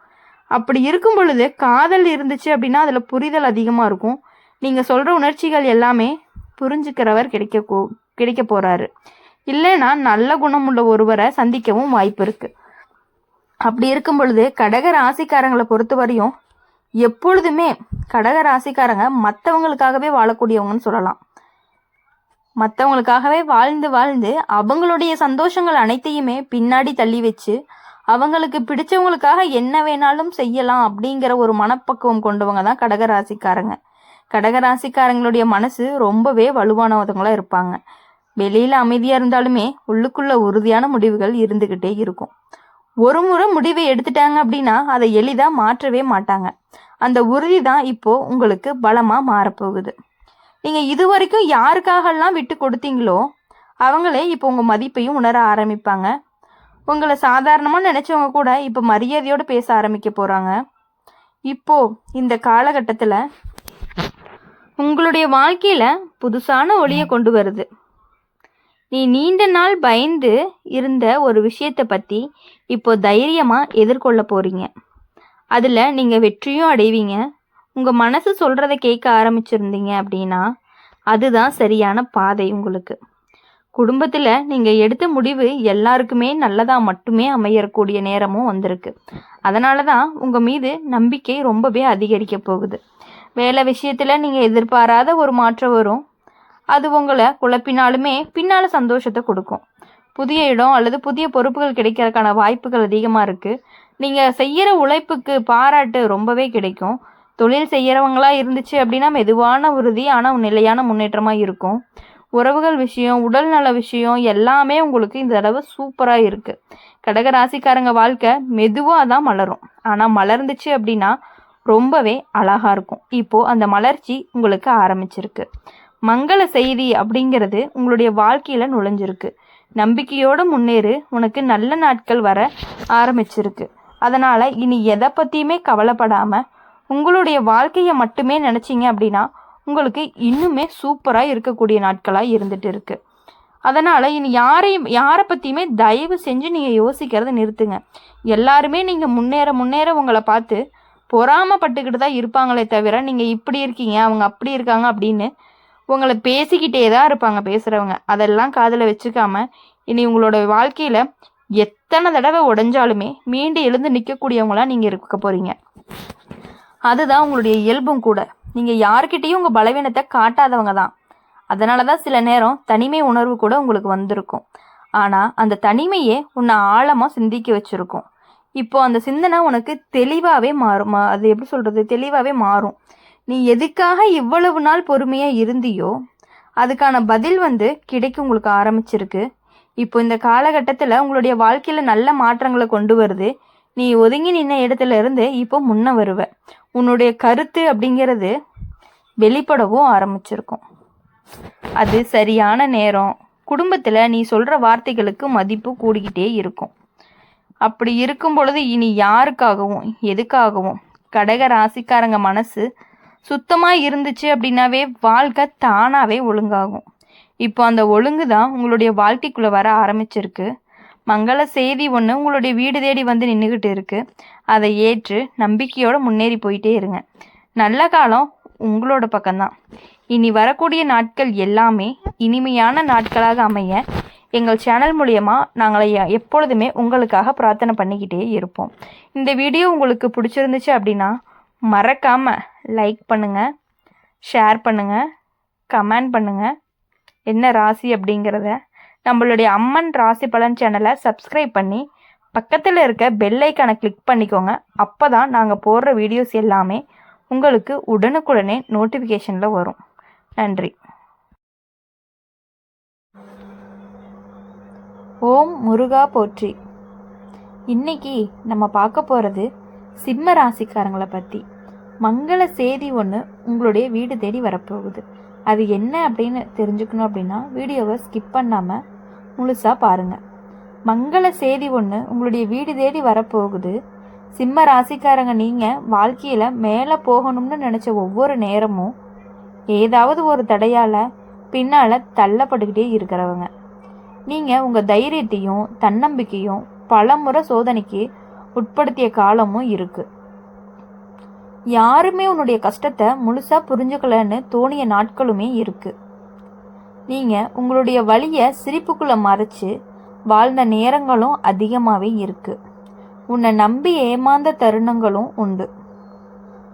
அப்படி இருக்கும் பொழுது காதல் இருந்துச்சு அப்படின்னா அதில் புரிதல் அதிகமாக இருக்கும். நீங்கள் சொல்கிற உணர்ச்சிகள் எல்லாமே புரிஞ்சுக்கிறவர் கிடைக்க போகிறாரு. இல்லைன்னா நல்ல குணமுள்ள ஒருவரை சந்திக்கவும் வாய்ப்பு இருக்குது. அப்படி இருக்கும் பொழுது கடக ராசிக்காரங்களை பொறுத்த வரையும் எப்பொழுதுமே கடக ராசிக்காரங்க மற்றவங்களுக்காகவே வாழக்கூடியவங்கன்னு சொல்லலாம். மற்றவங்களுக்காகவே வாழ்ந்து அவங்களுடைய சந்தோஷங்கள் அனைத்தையுமே பின்னாடி தள்ளி வச்சு அவங்களுக்கு பிடிச்சவங்களுக்காக என்ன வேணாலும் செய்யலாம் அப்படிங்கிற ஒரு மனப்பக்குவம் கொண்டவங்க தான் கடகராசிக்காரங்க. கடகராசிக்காரங்களுடைய மனசு ரொம்பவே வலுவானவங்களாக இருப்பாங்க. வெளியில் அமைதியாக இருந்தாலுமே உள்ளுக்குள்ள உறுதியான முடிவுகள் இருந்துக்கிட்டே இருக்கும். ஒரு முறை முடிவை எடுத்துட்டாங்க அப்படின்னா அதை எளிதாக மாற்றவே மாட்டாங்க. அந்த உறுதி தான் இப்போது உங்களுக்கு பலமாக மாறப்போகுது. நீங்கள் இது வரைக்கும் யாருக்காகலாம் விட்டு கொடுத்தீங்களோ அவங்களே இப்போ உங்கள் மதிப்பையும் உணர ஆரம்பிப்பாங்க. உங்களை சாதாரணமாக நினச்சவங்க கூட இப்போ மரியாதையோடு பேச ஆரம்பிக்க போகிறாங்க. இப்போது இந்த காலகட்டத்தில் உங்களுடைய வாழ்க்கையில் புதுசான ஒளியை கொண்டு வருது. நீ நீண்ட நாள் பயந்து இருந்த ஒரு விஷயத்தை பற்றி இப்போ தைரியமாக எதிர்கொள்ள போகிறீங்க. அதில் நீங்கள் வெற்றியும் அடைவீங்க. உங்கள் மனசு சொல்கிறத கேட்க ஆரம்பிச்சிருந்தீங்க அப்படின்னா அதுதான் சரியான பாதை. உங்களுக்கு குடும்பத்தில் நீங்கள் எடுத்த முடிவு எல்லாருக்குமே நல்லதாக மட்டுமே அமையக்கூடிய நேரமும் வந்திருக்கு. அதனால தான் உங்கள் மீது நம்பிக்கை ரொம்பவே அதிகரிக்க போகுது. வேலை விஷயத்தில் நீங்கள் எதிர்பாராத ஒரு மாற்றம் வரும். அது உங்களை குழப்பினாலுமே பின்னால் சந்தோஷத்தை கொடுக்கும். புதிய இடம் அல்லது புதிய பொறுப்புகள் கிடைக்கிறதுக்கான வாய்ப்புகள் அதிகமாக இருக்குது. நீங்கள் செய்கிற உழைப்புக்கு பாராட்டு ரொம்பவே கிடைக்கும். தொழில் செய்கிறவங்களா இருந்துச்சு அப்படின்னா மெதுவான உறுதி ஆனால் நிலையான முன்னேற்றமாக இருக்கும். உறவுகள் விஷயம், உடல் நல விஷயம் எல்லாமே உங்களுக்கு இந்த தடவை சூப்பராக இருக்குது. கடக ராசிக்காரங்க வாழ்க்கை மெதுவாக தான் மலரும். ஆனால் மலர்ந்துச்சு அப்படின்னா ரொம்பவே அழகாக இருக்கும். இப்போது அந்த மலர்ச்சி உங்களுக்கு ஆரம்பிச்சிருக்கு. மங்கள செய்தி அப்படிங்கிறது உங்களுடைய வாழ்க்கையில் நுழைஞ்சிருக்கு. நம்பிக்கையோடு முன்னேறு. உனக்கு நல்ல நாட்கள் வர ஆரம்பிச்சிருக்கு. அதனால் இனி எதை பற்றியுமே கவலைப்படாமல் உங்களுடைய வாழ்க்கையை மட்டுமே நினச்சிங்க அப்படின்னா உங்களுக்கு இன்னுமே சூப்பராக இருக்கக்கூடிய நாட்களாக இருந்துகிட்டு இருக்குது. அதனால் இனி யாரை பற்றியுமே தயவு செஞ்சு நீங்கள் யோசிக்கிறத நிறுத்துங்க. எல்லாருமே நீங்கள் முன்னேற உங்களை பார்த்து பொறாமப்பட்டுக்கிட்டு தான் இருப்பாங்களே தவிர நீங்கள் இப்படி இருக்கீங்க அவங்க அப்படி இருக்காங்க அப்படின்னு உங்களை பேசிக்கிட்டே தான் இருப்பாங்க பேசுகிறவங்க. அதெல்லாம் காதில் வச்சுக்காம இனி உங்களோட வாழ்க்கையில் எத்தனை தடவை உடைஞ்சாலுமே மீண்டு எழுந்து நிற்கக்கூடியவங்களாம் நீங்கள் இருக்க போகிறீங்க. அதுதான் உங்களுடைய இயல்பும் கூட. நீங்கள் யார்கிட்டையும் உங்கள் பலவீனத்தை காட்டாதவங்க தான். அதனால தான் சில நேரம் தனிமை உணர்வு கூட உங்களுக்கு வந்திருக்கும். ஆனால் அந்த தனிமையே உன்னை ஆழமாக சிந்திக்க வச்சுருக்கும். இப்போ அந்த சிந்தனை உனக்கு தெளிவாகவே மாறும். அது எப்படி சொல்கிறது, தெளிவாகவே மாறும். நீ எதுக்காக இவ்வளவு நாள் பொறுமையாக இருந்தியோ அதுக்கான பதில் கிடைக்க உங்களுக்கு ஆரம்பிச்சிருக்கு. இப்போ இந்த காலகட்டத்தில் உங்களுடைய வாழ்க்கையில் நல்ல மாற்றங்களை கொண்டு வருது. நீ ஒதுங்கி நின்ன இடத்துல இருந்து இப்போ முன்ன வருவ. உன்னுடைய கருத்து அப்படிங்கிறது வெளிப்படவும் ஆரம்பிச்சிருக்கும். அது சரியான நேரம். குடும்பத்தில் நீ சொல்கிற வார்த்தைகளுக்கு மதிப்பு கூடிக்கிட்டே இருக்கும். அப்படி இருக்கும் பொழுது இனி யாருக்காகவும் எதுக்காகவும் கடக ராசிக்காரங்க மனசு சுத்தமாக இருந்துச்சு அப்படின்னாவே வாழ்க்கை தானாகவே ஒழுங்காகும். இப்போ அந்த ஒழுங்கு தான் உங்களுடைய வாழ்க்கைக்குள்ளே வர ஆரம்பிச்சிருக்கு. மங்கள செய்தி ஒன்று உங்களுடைய வீடு தேடி நின்றுக்கிட்டு இருக்குது. அதை ஏற்று நம்பிக்கையோடு முன்னேறி போயிட்டே இருங்க. நல்ல காலம் உங்களோட பக்கம்தான். இனி வரக்கூடிய நாட்கள் எல்லாமே இனிமையான நாட்களாக அமைய எங்கள் சேனல் மூலியமாக நாங்கள் எப்பொழுதுமே உங்களுக்காக பிரார்த்தனை பண்ணிக்கிட்டே இருப்போம். இந்த வீடியோ உங்களுக்கு பிடிச்சிருந்துச்சு அப்படின்னா மறக்காமல் லைக் பண்ணுங்கள், ஷேர் பண்ணுங்கள், கமெண்ட் பண்ணுங்கள். என்ன ராசி அப்படிங்கிறத நம்மளுடைய அம்மன் ராசி பலன் சேனலை சப்ஸ்கிரைப் பண்ணி பக்கத்தில் இருக்க பெல் ஐக்கானை கிளிக் பண்ணிக்கோங்க. அப்போ தான் நாங்கள் போடுற வீடியோஸ் எல்லாமே உங்களுக்கு உடனுக்குடனே நோட்டிஃபிகேஷனில் வரும். நன்றி. ஓம் முருகா போற்றி. இன்னைக்கு நம்ம பார்க்க போகிறது சிம்ம ராசிக்காரங்களை பற்றி. மங்கள செய்தி ஒன்று உங்களுடைய வீடு தேடி வரப்போகுது. அது என்ன அப்படின்னு தெரிஞ்சுக்கணும் அப்படின்னா வீடியோவை ஸ்கிப் பண்ணாமல் முழுசாக பாருங்கள். மங்கள செய்தி ஒன்று உங்களுடைய வீடு தேடி வரப்போகுது. சிம்ம ராசிக்காரங்க நீங்கள் வாழ்க்கையில் மேலே போகணும்னு நினச்ச ஒவ்வொரு நேரமும் ஏதாவது ஒரு தடையால் பின்னால் தள்ளப்பட்டுக்கிட்டே இருக்கிறவங்க. நீங்கள் உங்கள் தைரியத்தையும் தன்னம்பிக்கையும் பலமுறை சோதனைக்கு உட்படுத்திய காலமும் இருக்குது. யாருமே உன்னுடைய கஷ்டத்தை முழுசாக புரிஞ்சுக்கலன்னு தோணிய நாட்களுமே இருக்குது. நீங்கள் உங்களுடைய வலியை சிரிப்புக்குள்ளே மறைச்சு வாழ்ந்த நேரங்களும் அதிகமாகவே இருக்குது. உன்னை நம்பி ஏமாந்த தருணங்களும் உண்டு.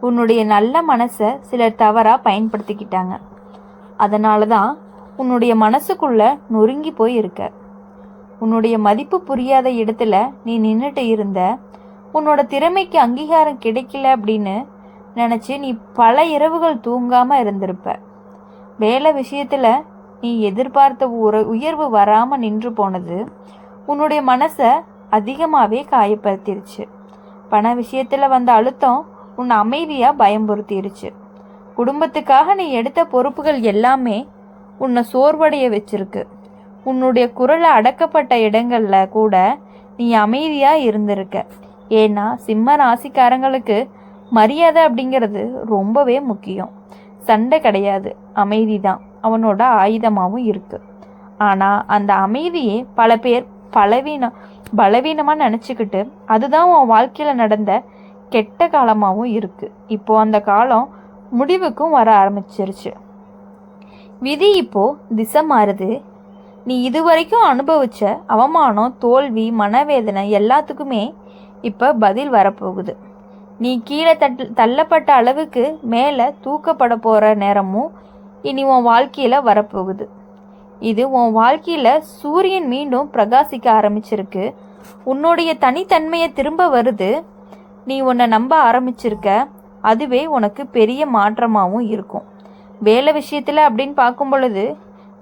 உன்னுடைய நல்ல மனசை சிலர் தவறாக பயன்படுத்திக்கிட்டாங்க. அதனால தான் உன்னுடைய மனசுக்குள்ளே நொறுங்கி போய் இருக்க. உன்னுடைய மதிப்பு புரியாத இடத்துல நீ நின்றுட்டு இருந்த. உன்னோட திறமைக்கு அங்கீகாரம் கிடைக்கல அப்படின்னு நினச்சி நீ பல இரவுகள் தூங்காமல் இருந்திருப்ப. வேலை விஷயத்தில் நீ எதிர்பார்த்த உயர்வு வராமல் நின்று போனது உன்னுடைய மனசை அதிகமாகவே காயப்படுத்திருச்சு. பண விஷயத்தில் வந்த அழுத்தம் உன்னை அமைதியாக பயம்புறுத்திருச்சு. குடும்பத்துக்காக நீ எடுத்த பொறுப்புகள் எல்லாமே உன்னை சோர்வடைய வச்சிருக்கு. உன்னுடைய குரலை அடக்கப்பட்ட இடங்களில் கூட நீ அமைதியாக இருந்திருக்க. ஏன்னா சிம்ம ராசிக்காரங்களுக்கு மரியாதை அப்படிங்கிறது ரொம்பவே முக்கியம். சண்டை கிடையாது, அமைதி தான் அவனோட ஆயுதமாகவும் இருக்குது. ஆனால் அந்த அமைதியே பல பேர் பலவீனமாக நினச்சிக்கிட்டு அதுதான் உன் வாழ்க்கையில் நடந்த கெட்ட காலமாகவும் இருக்குது. இப்போ அந்த காலம் முடிவுக்கும் வர ஆரம்பிச்சிருச்சு. விதி இப்போ திசை மாறுது. நீ இதுவரைக்கும் அனுபவிச்ச அவமானம், தோல்வி, மனவேதனை எல்லாத்துக்குமே இப்போ பதில் வரப்போகுது. நீ கீழே தள்ளப்பட்ட அளவுக்கு மேலே தூக்கப்பட போகிற நேரமும் இனி உன் வாழ்க்கையில் வரப்போகுது. இது உன் வாழ்க்கையில் சூரியன் மீண்டும் பிரகாசிக்க ஆரம்பிச்சிருக்கு. உன்னுடைய தனித்தன்மையை திரும்ப வருது. நீ உன்னை நம்ப ஆரம்பிச்சிருக்க. அதுவே உனக்கு பெரிய மாற்றமாகவும் இருக்கும். வேலை விஷயத்தில் அப்படின்னு பார்க்கும் பொழுது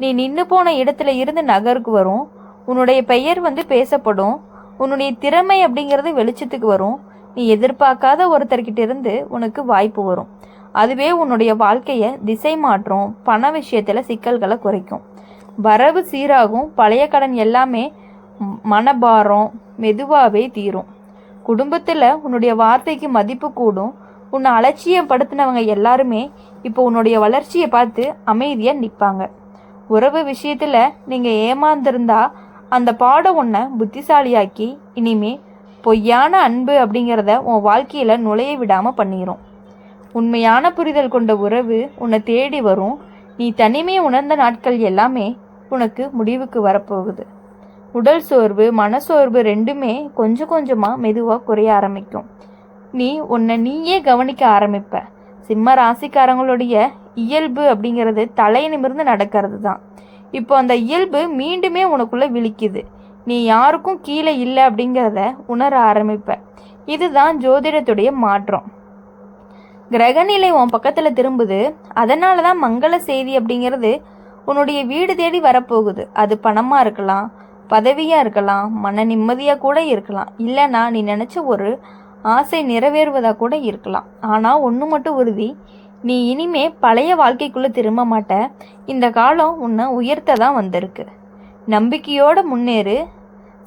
நீ நின்று போன இடத்துல இருந்து நகருக்கு வரும். உன்னுடைய பெயர் பேசப்படும். உன்னுடைய திறமை அப்படிங்கிறது வெளிச்சத்துக்கு வரும். நீ எதிர்பார்க்காத ஒருத்தர்கிட்ட இருந்து உனக்கு வாய்ப்பு வரும். அதுவே உன்னுடைய வாழ்க்கையை திசை மாற்றும். பண விஷயத்தில் சிக்கல்களை குறைக்கும். வரவு சீராகும். பழைய கடன் எல்லாமே மனபாரம் மெதுவாகவே தீரும். குடும்பத்தில் உன்னுடைய வார்த்தைக்கு மதிப்பு கூடும். உன்னை அலட்சியப்படுத்தினவங்க எல்லாருமே இப்போ உன்னுடைய வளர்ச்சியை பார்த்து அமைதியாக நிற்பாங்க. உறவு விஷயத்தில் நீங்கள் ஏமாந்திருந்தா அந்த பாடம் உன்னை புத்திசாலியாக்கி இனிமே பொய்யான அன்பு அப்படிங்கிறத உன் வாழ்க்கையில் நுழைய விடாமல் பண்ணிடும். உண்மையான புரிதல் கொண்ட உறவு உன்னை தேடி வரும். நீ தனிமையை உணர்ந்த நாட்கள் எல்லாமே உனக்கு முடிவுக்கு வரப்போகுது. உடல் சோர்வு, மனசோர்வு ரெண்டுமே கொஞ்சம் கொஞ்சமாக மெதுவாக குறைய ஆரம்பிக்கும். நீ உன்னை நீயே கவனிக்க ஆரம்பிப்ப. சிம்ம ராசிக்காரங்களுடைய இயல்பு அப்படிங்கிறது தலை நிமிர்ந்து நடக்கிறது தான். இப்போ அந்த இயல்பு மீண்டுமே உனக்குள்ளே விழிக்குது. நீ யாருக்கும் கீழே இல்லை அப்படிங்கிறத உணர ஆரம்பிப்ப. இதுதான் ஜோதிடத்துடைய மாற்றம். கிரகநிலை உன் பக்கத்தில் திரும்புது. அதனால தான் மங்கள செய்தி அப்படிங்கிறது உன்னுடைய வீடு தேடி வரப்போகுது. அது பணமாக இருக்கலாம், பதவியாக இருக்கலாம், மன நிம்மதியாக கூட இருக்கலாம், இல்லைனா நீ நினச்ச ஒரு ஆசை நிறைவேறுவதாக கூட இருக்கலாம். ஆனால் ஒன்று மட்டும் உறுதி, நீ இனிமே பழைய வாழ்க்கைக்குள்ளே திரும்ப மாட்ட. இந்த காலம் உன்னை உயர்த்த தான் வந்திருக்கு. நம்பிக்கையோடு முன்னேறு.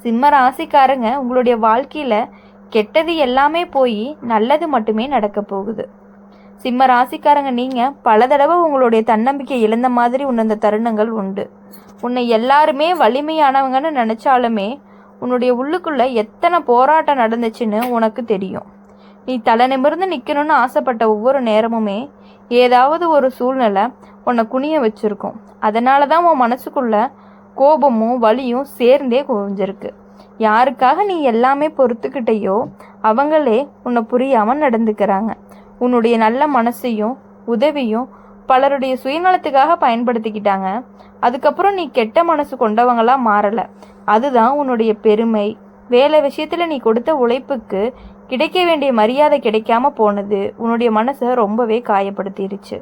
சிம்ம ராசிக்காரங்க, உங்களுடைய வாழ்க்கையில் கெட்டது எல்லாமே போய் நல்லது மட்டுமே நடக்க போகுது. சிம்ம ராசிக்காரங்க, நீங்கள் பல தடவை உங்களுடைய தன்னம்பிக்கை இழந்த மாதிரி உணர்ந்த தருணங்கள் உண்டு. உன்னை எல்லாருமே வலிமையானவங்கன்னு நினச்சாலுமே உன்னுடைய உள்ளுக்குள்ளே எத்தனை போராட்டம் நடந்துச்சுன்னு உனக்கு தெரியும். நீ தலை நிமிர்ந்து நிற்கணும்னு ஆசைப்பட்ட ஒவ்வொரு நேரமுமே ஏதாவது ஒரு சூழ்நிலை உன்னை குனிய வச்சுருக்கும். அதனால தான் உன் மனசுக்குள்ள கோபமும் வலியும் சேர்ந்தே குவிஞ்சிருக்கு. யாருக்காக நீ எல்லாமே பொறுத்துக்கிட்டையோ அவங்களே உன்னை புரியாமல் நடந்துக்கிறாங்க. உன்னுடைய நல்ல மனசையும் உதவியும் பலருடைய சுயநலத்துக்காக பயன்படுத்திக்கிட்டாங்க. அதுக்கப்புறம் நீ கெட்ட மனசு கொண்டவங்களாக மாறலை. அதுதான் உன்னுடைய பெருமை. வேலை விஷயத்தில் நீ கொடுத்த உழைப்புக்கு கிடைக்க வேண்டிய மரியாதை கிடைக்காம போனது உன்னுடைய மனசை ரொம்பவே காயப்படுத்திடுச்சு.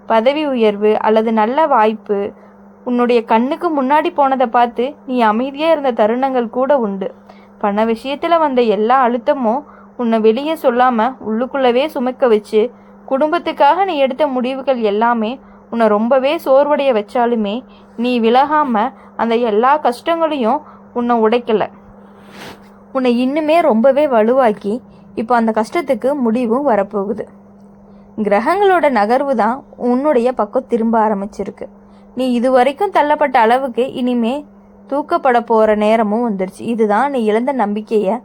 பதவி உயர்வு அல்லது நல்ல வாய்ப்பு உன்னுடைய கண்ணுக்கு முன்னாடி போனதை பார்த்து நீ அமைதியாக இருந்த தருணங்கள் கூட உண்டு. பண விஷயத்தில் வந்த எல்லா அழுத்தமும் உன்னை வெளியே சொல்லாமல் உள்ளுக்குள்ளவே சுமக்க வச்சு குடும்பத்துக்காக நீ எடுத்த முடிவுகள் எல்லாமே உன்னை ரொம்பவே சோர்வடைய வச்சாலுமே நீ விலகாமல் அந்த எல்லா கஷ்டங்களையும் உன்னை உடைக்கலை. உன்னை இன்னுமே ரொம்பவே வலுவாக்கி இப்போ அந்த கஷ்டத்துக்கு முடிவும் வரப்போகுது. கிரகங்களோட நகர்வு தான் உன்னுடைய பக்கம் திரும்ப ஆரம்பிச்சிருக்கு. நீ இதுவரைக்கும் தள்ளப்பட்ட அளவுக்கு இனிமே தூக்கப்பட போகிற நேரமும் வந்துருச்சு. இதுதான் நீ இழந்த நம்பிக்கையை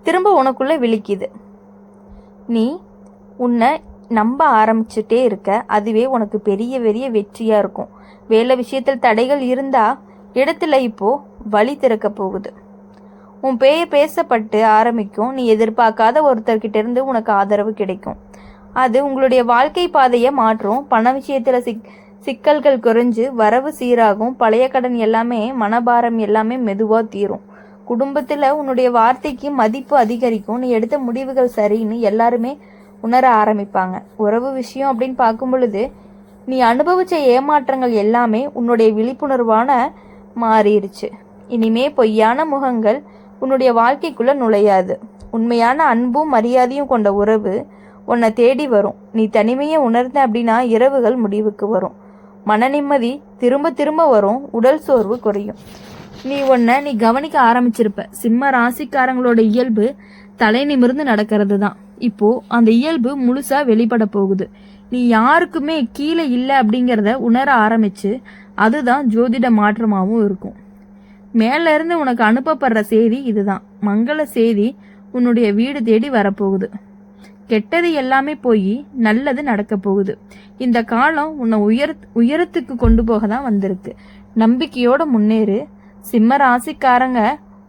திரும்ப உனக்குள்ளே விழிக்குது. நீ உன்னை நம்ப ஆரம்பிச்சுட்டே இருக்க. அதுவே உனக்கு பெரிய பெரிய வெற்றியாக இருக்கும். வேலை விஷயத்தில் தடைகள் இருந்தால் இடத்துல இப்போது வழி திறக்க போகுது. உன் பெயர் பேசப்பட்டு ஆரம்பிக்கும். நீ எதிர்பார்க்காத ஒருத்தர்கிட்ட இருந்து உனக்கு ஆதரவு கிடைக்கும். அது உங்களுடைய வாழ்க்கை பாதையை மாற்றும். பண விஷயத்தில் சிக்கல்கள் குறைஞ்சு வரவு சீராகும். பழைய கடன் எல்லாமே மனபாரம் எல்லாமே மெதுவாக தீரும். குடும்பத்தில் உன்னுடைய வார்த்தைக்கு மதிப்பு அதிகரிக்கும். நீ எடுத்த முடிவுகள் சரின்னு எல்லாருமே உணர ஆரம்பிப்பாங்க. உறவு விஷயம் அப்படின்னு பார்க்கும் பொழுது நீ அனுபவித்த ஏமாற்றங்கள் எல்லாமே உன்னுடைய விழிப்புணர்வான மாறிடுச்சு. இனிமே பொய்யான முகங்கள் உன்னுடைய வாழ்க்கைக்குள்ளே நுழையாது. உண்மையான அன்பும் மரியாதையும் கொண்ட உறவு உன்னை தேடி வரும். நீ தனிமையை உணர்ந்த அப்படின்னா இரவுகள் முடிவுக்கு வரும். மன நிம்மதி திரும்ப திரும்ப வரும். உடல் சோர்வு குறையும். நீ கவனிக்க ஆரம்பிச்சிருப்ப. சிம்ம ராசிக்காரங்களோட இயல்பு தலை நிமிர்ந்து நடக்கிறது தான். இப்போ அந்த இயல்பு முழுசா வெளிப்பட போகுது. நீ யாருக்குமே கீழே இல்லை அப்படிங்கிறத உணர ஆரம்பிச்சு அதுதான் ஜோதிட மாற்றமாகவும் இருக்கும். மேல இருந்து உனக்கு அனுப்பப்படுற செய்தி இதுதான். மங்கள செய்தி உன்னுடைய வீடு தேடி வரப்போகுது. கெட்டது எல்லாமே போய் நல்லது நடக்க போகுது. இந்த காலம் உன்னை உயரத்துக்கு கொண்டு போக தான் வந்திருக்கு. நம்பிக்கையோட முன்னேறு. சிம்ம ராசிக்காரங்க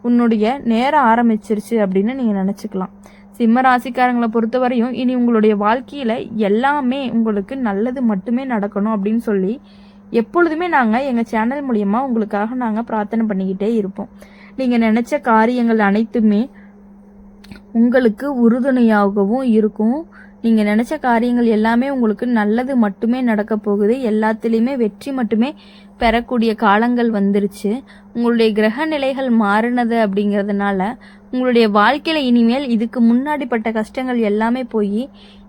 உன்னுடைய நேரம் ஆரம்பிச்சிருச்சு அப்படின்னு நீங்க நினைச்சுக்கலாம். சிம்ம ராசிக்காரங்களை பொறுத்தவரையும் இனி உங்களுடைய வாழ்க்கையில எல்லாமே உங்களுக்கு நல்லது மட்டுமே நடக்கணும் அப்படின்னு சொல்லி எப்பொழுதுமே நாங்கள் எங்கள் சேனல் மூலியமா உங்களுக்காக நாங்கள் பிரார்த்தனை பண்ணிக்கிட்டே இருப்போம். நீங்கள் நினச்ச காரியங்கள் அனைத்துமே உங்களுக்கு உறுதுணையாகவும் இருக்கும். நீங்கள் நினச்ச காரியங்கள் எல்லாமே உங்களுக்கு நல்லது மட்டுமே நடக்க போகுது. எல்லாத்துலேயுமே வெற்றி மட்டுமே பெறக்கூடிய காலங்கள் வந்துருச்சு. உங்களுடைய கிரக நிலைகள் மாறினது அப்படிங்கிறதுனால உங்களுடைய வாழ்க்கையில் இனிமேல் இதுக்கு முன்னாடிப்பட்ட கஷ்டங்கள் எல்லாமே போய்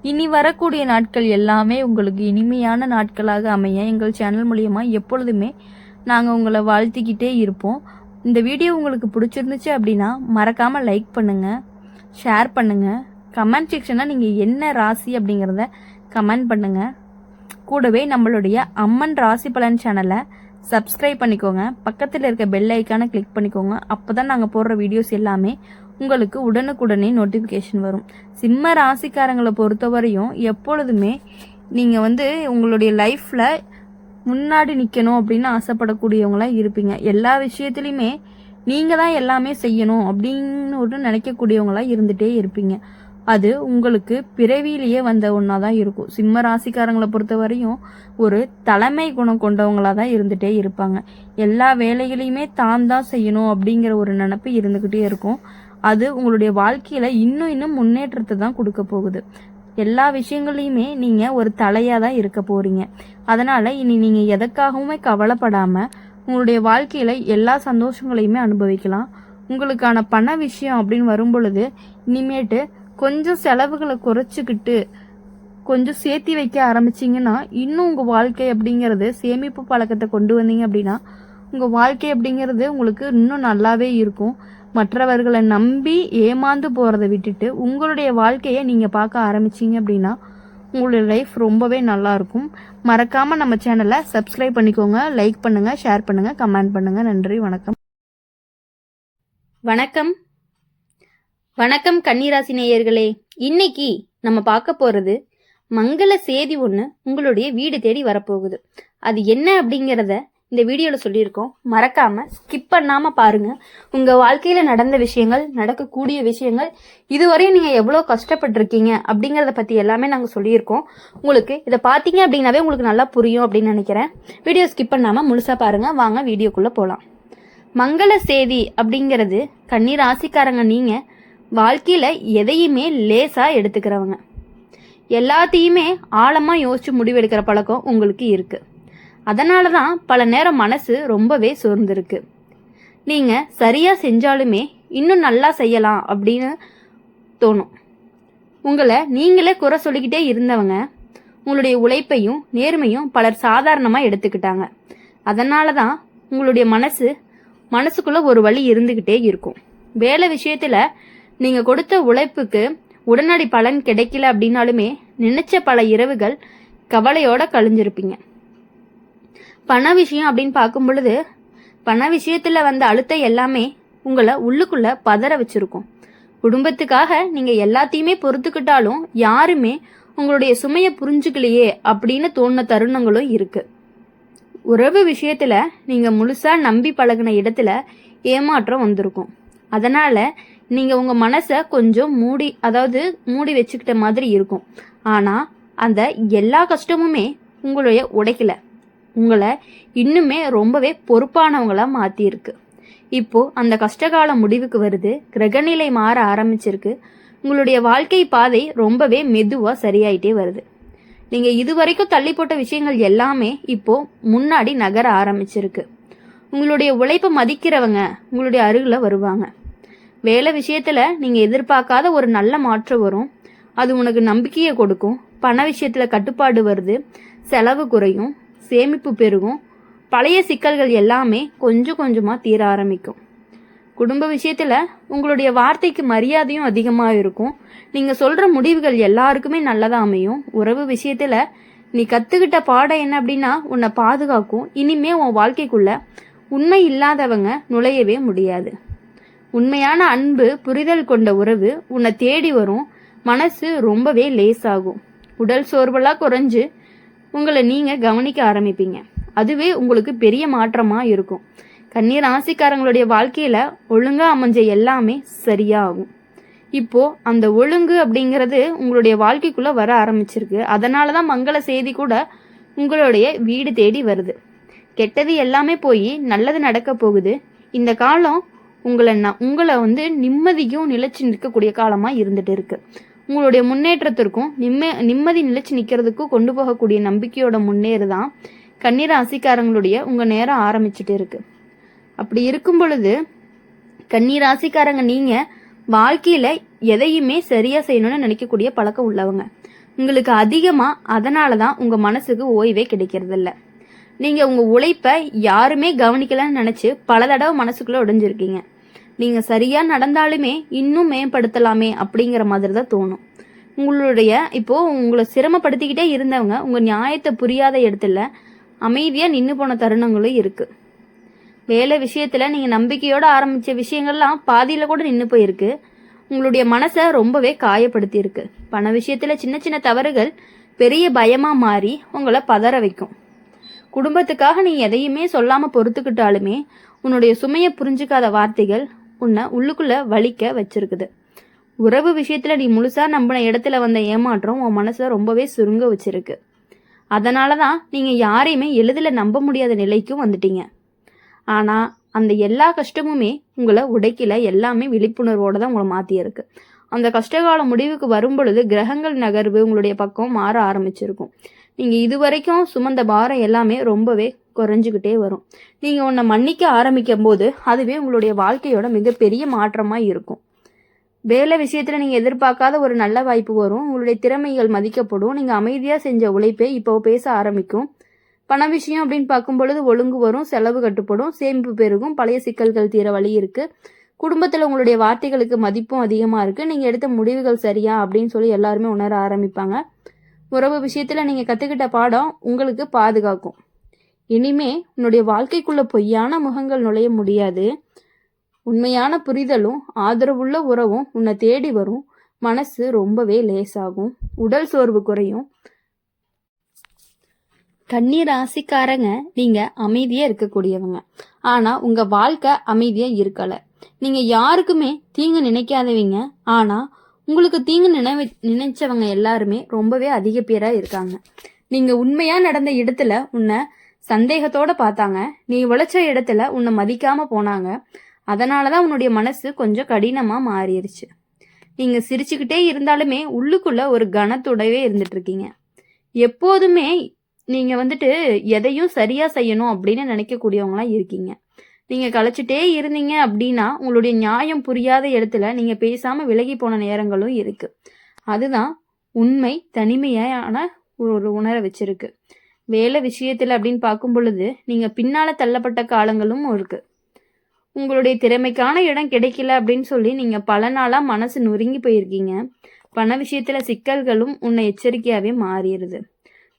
இனி வரக்கூடிய நாட்கள் எல்லாமே உங்களுக்கு இனிமையான நாட்களாக அமைய எங்கள் சேனல் மூலியமா எப்பொழுதுமே நாங்கள் உங்களை வாழ்த்திக்கிட்டே இருப்போம். இந்த வீடியோ உங்களுக்கு பிடிச்சிருந்துச்சு அப்படின்னா மறக்காமல் லைக் பண்ணுங்கள், ஷேர் பண்ணுங்கள், கமெண்ட் செக்ஷனில் நீங்கள் என்ன ராசி அப்படிங்கிறத கமெண்ட் பண்ணுங்கள். கூடவே நம்மளுடைய அம்மன் ராசி பலன் சேனலை சப்ஸ்கிரைப் பண்ணிக்கோங்க. பக்கத்தில் இருக்க பெல் ஐக்கானை கிளிக் பண்ணிக்கோங்க. அப்போ தான் நாங்கள் போடுற வீடியோஸ் எல்லாமே உங்களுக்கு உடனுக்குடனே நோட்டிஃபிகேஷன் வரும். சிம்ம ராசிக்காரங்களை பொறுத்தவரையும் எப்பொழுதுமே நீங்கள் உங்களுடைய லைஃப்பில் முன்னாடி நிற்கணும் அப்படின்னு ஆசைப்படக்கூடியவங்களாம் இருப்பீங்க. எல்லா விஷயத்துலையுமே நீங்கள் தான் எல்லாமே செய்யணும் அப்படின்னு நினைக்கக்கூடியவங்களாம் இருந்துகிட்டே இருப்பீங்க. அது உங்களுக்கு பிறவியிலேயே வந்த ஒன்றா தான் இருக்கும். சிம்ம ராசிக்காரங்களை பொறுத்தவரையும் ஒரு தலைமை குணம் கொண்டவங்களாக தான் இருந்துகிட்டே இருப்பாங்க. எல்லா வேலைகளையுமே தான் செய்யணும் அப்படிங்கிற ஒரு நினப்பு இருந்துக்கிட்டே இருக்கும். அது உங்களுடைய வாழ்க்கையில் இன்னும் முன்னேற்றத்தை தான் கொடுக்க போகுது. எல்லா விஷயங்களையுமே நீங்கள் ஒரு தலையாக தான் இருக்க போகிறீங்க. அதனால் இனி நீங்கள் எதற்காகவுமே கவலைப்படாமல் உங்களுடைய வாழ்க்கையில் எல்லா சந்தோஷங்களையுமே அனுபவிக்கலாம். உங்களுக்கான பண விஷயம் அப்படின்னு வரும் பொழுது இனிமேட்டு கொஞ்சம் செலவுகளை குறைச்சிக்கிட்டு கொஞ்சம் சேர்த்தி வைக்க ஆரம்பிச்சிங்கன்னா இன்னும் உங்கள் வாழ்க்கை அப்படிங்கிறது சேமிப்பு பழக்கத்தை கொண்டு வந்தீங்க அப்படின்னா உங்கள் வாழ்க்கை அப்படிங்கிறது உங்களுக்கு இன்னும் நல்லாவே இருக்கும். மற்றவர்களை நம்பி ஏமாந்து போகிறத விட்டுட்டு உங்களுடைய வாழ்க்கையை நீங்கள் பார்க்க ஆரம்பிச்சிங்க அப்படின்னா உங்களுடைய லைஃப் ரொம்பவே நல்லாயிருக்கும். மறக்காமல் நம்ம சேனலை சப்ஸ்கிரைப் பண்ணிக்கோங்க, லைக் பண்ணுங்கள், ஷேர் பண்ணுங்கள், கமெண்ட் பண்ணுங்கள். நன்றி, வணக்கம். வணக்கம் வணக்கம் கன்னிராசி நேயர்களே. இன்னைக்கு நம்ம பார்க்க போகிறது மங்கள செய்தி ஒன்று உங்களுடைய வீடு தேடி வரப்போகுது. அது என்ன அப்படிங்கிறத இந்த வீடியோவில் சொல்லியிருக்கோம். மறக்காமல் ஸ்கிப் பண்ணாமல் பாருங்கள். உங்கள் வாழ்க்கையில் நடந்த விஷயங்கள், நடக்கக்கூடிய விஷயங்கள், இதுவரையும் நீங்கள் எவ்வளோ கஷ்டப்பட்டிருக்கீங்க அப்படிங்கிறத பற்றி எல்லாமே நாங்கள் சொல்லியிருக்கோம். உங்களுக்கு இதை பார்த்தீங்க அப்படின்னாவே உங்களுக்கு நல்லா புரியும் அப்படின்னு நினைக்கிறேன். வீடியோ ஸ்கிப் பண்ணாமல் முழுசாக பாருங்கள். வாங்க வீடியோக்குள்ளே போகலாம். மங்கள செய்தி அப்படிங்கிறது கன்னி ராசிக்காரங்க நீங்கள் வாழ்க்கையில் எதையுமே லேசாக எடுத்துக்கிறவங்க. எல்லாத்தையுமே ஆழமாக யோசித்து முடிவெடுக்கிற பழக்கம் உங்களுக்கு இருக்குது. அதனால தான் பல நேரம் மனசு ரொம்பவே சோர்ந்துருக்கு. நீங்கள் சரியாக செஞ்சாலுமே இன்னும் நல்லா செய்யலாம் அப்படின்னு தோணும். உங்களை நீங்களே குறை சொல்லிக்கிட்டே இருந்தவங்க உங்களுடைய உழைப்பையும் நேர்மையும் பலர் சாதாரணமாக எடுத்துக்கிட்டாங்க. அதனால தான் உங்களுடைய மனசுக்குள்ளே ஒரு வழி இருந்துக்கிட்டே இருக்கும். வேலை விஷயத்தில் நீங்கள் கொடுத்த உழைப்புக்கு உடனடி பலன் கிடைக்கல அப்படின்னாலுமே நினைச்ச பல இரவுகள் கவலையோட கழிஞ்சிருப்பீங்க. பண விஷயம் அப்படின்னு பார்க்கும் பொழுது பண விஷயத்தில் வந்த அழுத்தம் எல்லாமே உங்களை உள்ளுக்குள்ள பதற வச்சிருக்கும். குடும்பத்துக்காக நீங்கள் எல்லாத்தையுமே பொறுத்துக்கிட்டாலும் யாருமே உங்களுடைய சுமையை புரிஞ்சுக்கலையே அப்படின்னு தோணுன தருணங்களும் இருக்கு. உறவு விஷயத்தில் நீங்கள் முழுசாக நம்பி பழகின இடத்துல ஏமாற்றம் வந்திருக்கும். அதனால் நீங்கள் உங்கள் மனசை கொஞ்சம் மூடி வச்சுக்கிட்ட மாதிரி இருக்கும். ஆனால் அந்த எல்லா கஷ்டமுமே உங்களுடைய உடைக்கல, உங்களை இன்னுமே ரொம்பவே பொறுப்பானவங்களா மாற்றியிருக்கு. இப்போது அந்த கஷ்டகால முடிவுக்கு வருது. கிரகநிலை மாற ஆரம்பிச்சிருக்கு. உங்களுடைய வாழ்க்கை பாதை ரொம்பவே மெதுவாக சரியாயிட்டே வருது. நீங்கள் இதுவரைக்கும் தள்ளி போட்ட விஷயங்கள் எல்லாமே இப்போது முன்னாடி நகர ஆரம்பிச்சிருக்கு. உங்களுடைய உழைப்பை மதிக்கிறவங்க உங்களுடைய அருகில் வருவாங்க. வேலை விஷயத்தில் நீங்கள் எதிர்பார்க்காத ஒரு நல்ல மாற்றம் வரும். அது உனக்கு நம்பிக்கையை கொடுக்கும். பண விஷயத்தில் கட்டுப்பாடு வருது. செலவு குறையும், சேமிப்பு பெருகும். பழைய சிக்கல்கள் எல்லாமே கொஞ்சம் கொஞ்சமாக தீர ஆரம்பிக்கும். குடும்ப விஷயத்தில் உங்களுடைய வார்த்தைக்கு மரியாதையும் அதிகமாக இருக்கும். நீங்கள் சொல்கிற முடிவுகள் எல்லாருக்குமே நல்லதாக அமையும். உறவு விஷயத்தில் நீ கற்றுக்கிட்ட பாடம் என்ன அப்படின்னா உன்னை பாதுகாக்கும். இனிமே உன் வாழ்க்கைக்குள்ள உண்மை இல்லாதவங்க நுழையவே முடியாது. உண்மையான அன்பு புரிதல் கொண்ட உறவு உன்னை தேடி வரும். மனசு ரொம்பவே லேசாகும். உடல் சோர்வெல்லாம் குறைஞ்சு உங்களை நீங்கள் கவனிக்க ஆரம்பிப்பீங்க. அதுவே உங்களுக்கு பெரிய மாற்றமாக இருக்கும். கன்னி ராசிக்காரங்களுடைய வாழ்க்கையில் ஒழுங்காக அமைஞ்ச எல்லாமே சரியாகும். இப்போது அந்த ஒழுங்கு அப்படிங்கிறது உங்களுடைய வாழ்க்கைக்குள்ளே வர ஆரம்பிச்சிருக்கு. அதனால தான் மங்கள செய்தி கூட உங்களுடைய வீடு தேடி வருது. கெட்டது எல்லாமே போய் நல்லது நடக்க போகுது. இந்த காலம் உங்களை நிம்மதிக்கும் நிலைச்சு நிற்கக்கூடிய காலமாக இருந்துட்டு இருக்கு. உங்களுடைய முன்னேற்றத்திற்கும் நிம்மதி நிலைச்சு நிற்கிறதுக்கும் கொண்டு போகக்கூடிய நம்பிக்கையோட முன்னேறுதான் கன்னி ராசிக்காரங்களுடைய உங்கள் நேரம் ஆரம்பிச்சுட்டு இருக்கு. அப்படி இருக்கும் பொழுது கன்னி ராசிக்காரங்க நீங்கள் வாழ்க்கையில் எதையுமே சரியாக செய்யணும்னு நினைக்கக்கூடிய பழக்கம் உள்ளவங்க. உங்களுக்கு அதிகமாக அதனால தான் உங்கள் மனசுக்கு ஓய்வே கிடைக்கிறதில்ல. நீங்கள் உங்கள் உழைப்பை யாருமே கவனிக்கலன்னு நினச்சி பல தடவை மனசுக்குள்ளே உடைஞ்சிருக்கீங்க. நீங்கள் சரியாக நடந்தாலுமே இன்னும் மேம்படுத்தலாமே அப்படிங்கிற மாதிரி தான் தோணும். உங்களை சிரமப்படுத்திக்கிட்டே இருந்தவங்க உங்கள் நியாயத்தை புரியாத இடத்துல அமைதியாக நின்று போன தருணங்களும் இருக்குது. வேலை விஷயத்தில் நீங்கள் நம்பிக்கையோடு ஆரம்பித்த விஷயங்கள்லாம் பாதியில் கூட நின்று போயிருக்கு. உங்களுடைய மனசை ரொம்பவே காயப்படுத்தியிருக்கு. பண விஷயத்தில் சின்ன சின்ன தவறுகள் பெரிய பயமாக மாறி உங்களை பதற வைக்கும். குடும்பத்துக்காக நீ எதையுமே சொல்லாமல் பொறுத்துக்கிட்டாலுமே உன்னுடைய சுமையை புரிஞ்சுக்காத வார்த்தைகள் உன்னை உள்ளுக்குள்ளே வலிக்க வச்சிருக்குது. உறவு விஷயத்தில் நீ முழுசாக நம்பின இடத்துல வந்த ஏமாற்றம் உன் மனசை ரொம்பவே சுருங்க வச்சிருக்கு. அதனால தான் நீங்கள் யாரையுமே எளிதில் நம்ப முடியாத நிலைக்கும் வந்துட்டீங்க. ஆனால் அந்த எல்லா கஷ்டமுமே உங்களை உடைக்கல. எல்லாமே விழிப்புணர்வோடு தான் உங்களை மாற்றியிருக்கு. அந்த கஷ்டகால முடிவுக்கு வரும் பொழுது கிரகங்கள் நகர்வு உங்களுடைய பக்கம் மாற ஆரம்பிச்சிருக்கும். நீங்கள் இதுவரைக்கும் சுமந்த பாரம் எல்லாமே ரொம்பவே குறைஞ்சிக்கிட்டே வரும். நீங்கள் உன்னை மன்னிக்க ஆரம்பிக்கும் போது அதுவே உங்களுடைய வாழ்க்கையோட மிகப்பெரிய மாற்றமாக இருக்கும். வேலை விஷயத்தில் நீங்கள் எதிர்பார்க்காத ஒரு நல்ல வாய்ப்பு வரும். உங்களுடைய திறமைகள் மதிக்கப்படும். நீங்கள் அமைதியாக செஞ்ச உழைப்பே இப்போ பேச ஆரம்பிக்கும். பண விஷயம் அப்படின்னு பார்க்கும் பொழுது ஒழுங்கு வரும். செலவு கட்டுப்படும். சேமிப்பு பெருகும். பழைய சிக்கல்கள் தீர வழி இருக்குது. குடும்பத்தில் உங்களுடைய வார்த்தைகளுக்கு மதிப்பும் அதிகமாக இருக்குது. நீங்கள் எடுத்த முடிவுகள் சரியா அப்படின்னு சொல்லி எல்லாருமே உணர ஆரம்பிப்பாங்க. உறவு விஷயத்தில் நீங்கள் கற்றுக்கிட்ட பாடம் உங்களுக்கு பாதுகாக்கும். இனிமே உன்னுடைய வாழ்க்கைக்குள்ள பொய்யான முகங்கள் நுழைய முடியாது. உண்மையான புரிதலும் ஆதரவுள்ள உறவும் உன்னை தேடி வரும். மனசு ரொம்பவே லேசாகும். உடல் சோர்வு குறையும். கன்னி ராசிக்காரங்க நீங்கள் அமைதியாக இருக்கக்கூடியவங்க. ஆனால் உங்கள் வாழ்க்கை அமைதியாக இருக்கலை. நீங்கள் யாருக்குமே தீங்கு நினைக்காதவங்க. ஆனால் உங்களுக்கு தீங்கு நினைச்சவங்க எல்லாருமே ரொம்பவே அதிக பேராக இருக்காங்க. நீங்கள் உண்மையாக நடந்த இடத்துல உன்னை சந்தேகத்தோடு பார்த்தாங்க. நீ உழைச்ச இடத்துல உன்னை மதிக்காமல் போனாங்க. அதனால தான் உன்னுடைய மனசு கொஞ்சம் கடினமாக மாறிடுச்சு. நீங்கள் சிரிச்சுக்கிட்டே இருந்தாலுமே உள்ளுக்குள்ளே ஒரு கனத்துடவே இருந்துட்டு இருக்கீங்க. எப்போதுமே நீங்கள் எதையும் சரியாக செய்யணும் அப்படின்னு நினைக்கக்கூடியவங்களாம் இருக்கீங்க. நீங்கள் கலைச்சிட்டே இருந்தீங்க அப்படின்னா உங்களுடைய நியாயம் புரியாத இடத்துல நீங்கள் பேசாமல் விலகி போன நேரங்களும் இருக்குது. அதுதான் உண்மை தனிமையான ஒரு உணர வச்சிருக்கு. வேலை விஷயத்தில் அப்படின்னு பார்க்கும் பொழுது நீங்கள் பின்னால் தள்ளப்பட்ட காலங்களும் இருக்குது. உங்களுடைய திறமைக்கான இடம் கிடைக்கல அப்படின்னு சொல்லி நீங்கள் பல நாளாக மனசு நொறுங்கி போயிருக்கீங்க. பண விஷயத்தில் சிக்கல்களும் உன்னை எச்சரிக்கையாகவே மாறிடுது.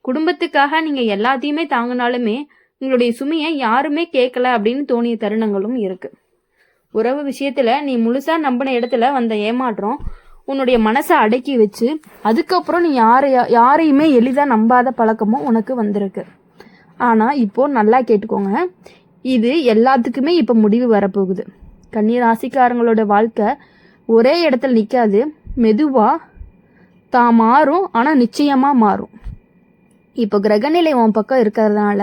குடும்பத்துக்காக நீங்கள் எல்லாத்தையுமே தாங்கினாலுமே உங்களுடைய சுமையை யாருமே கேட்கல அப்படின்னு தோணிய தருணங்களும் இருக்குது. உறவு விஷயத்தில் நீ முழுசாக நம்பின இடத்துல வந்த ஏமாற்றம் உன்னுடைய மனசை அடக்கி வச்சு அதுக்கப்புறம் நீ யாரையுமே எளிதாக நம்பாத பழக்கமும் உனக்கு வந்திருக்கு. ஆனால் இப்போது நல்லா கேட்டுக்கோங்க, இது எல்லாத்துக்குமே இப்போ முடிவு வரப்போகுது. கன்னி ராசிக்காரங்களோட வாழ்க்கை ஒரே இடத்துல நிற்காது. மெதுவாக தான் மாறும். ஆனால் நிச்சயமாக மாறும். இப்போ கிரகநிலை உன் பக்கம் இருக்கிறதுனால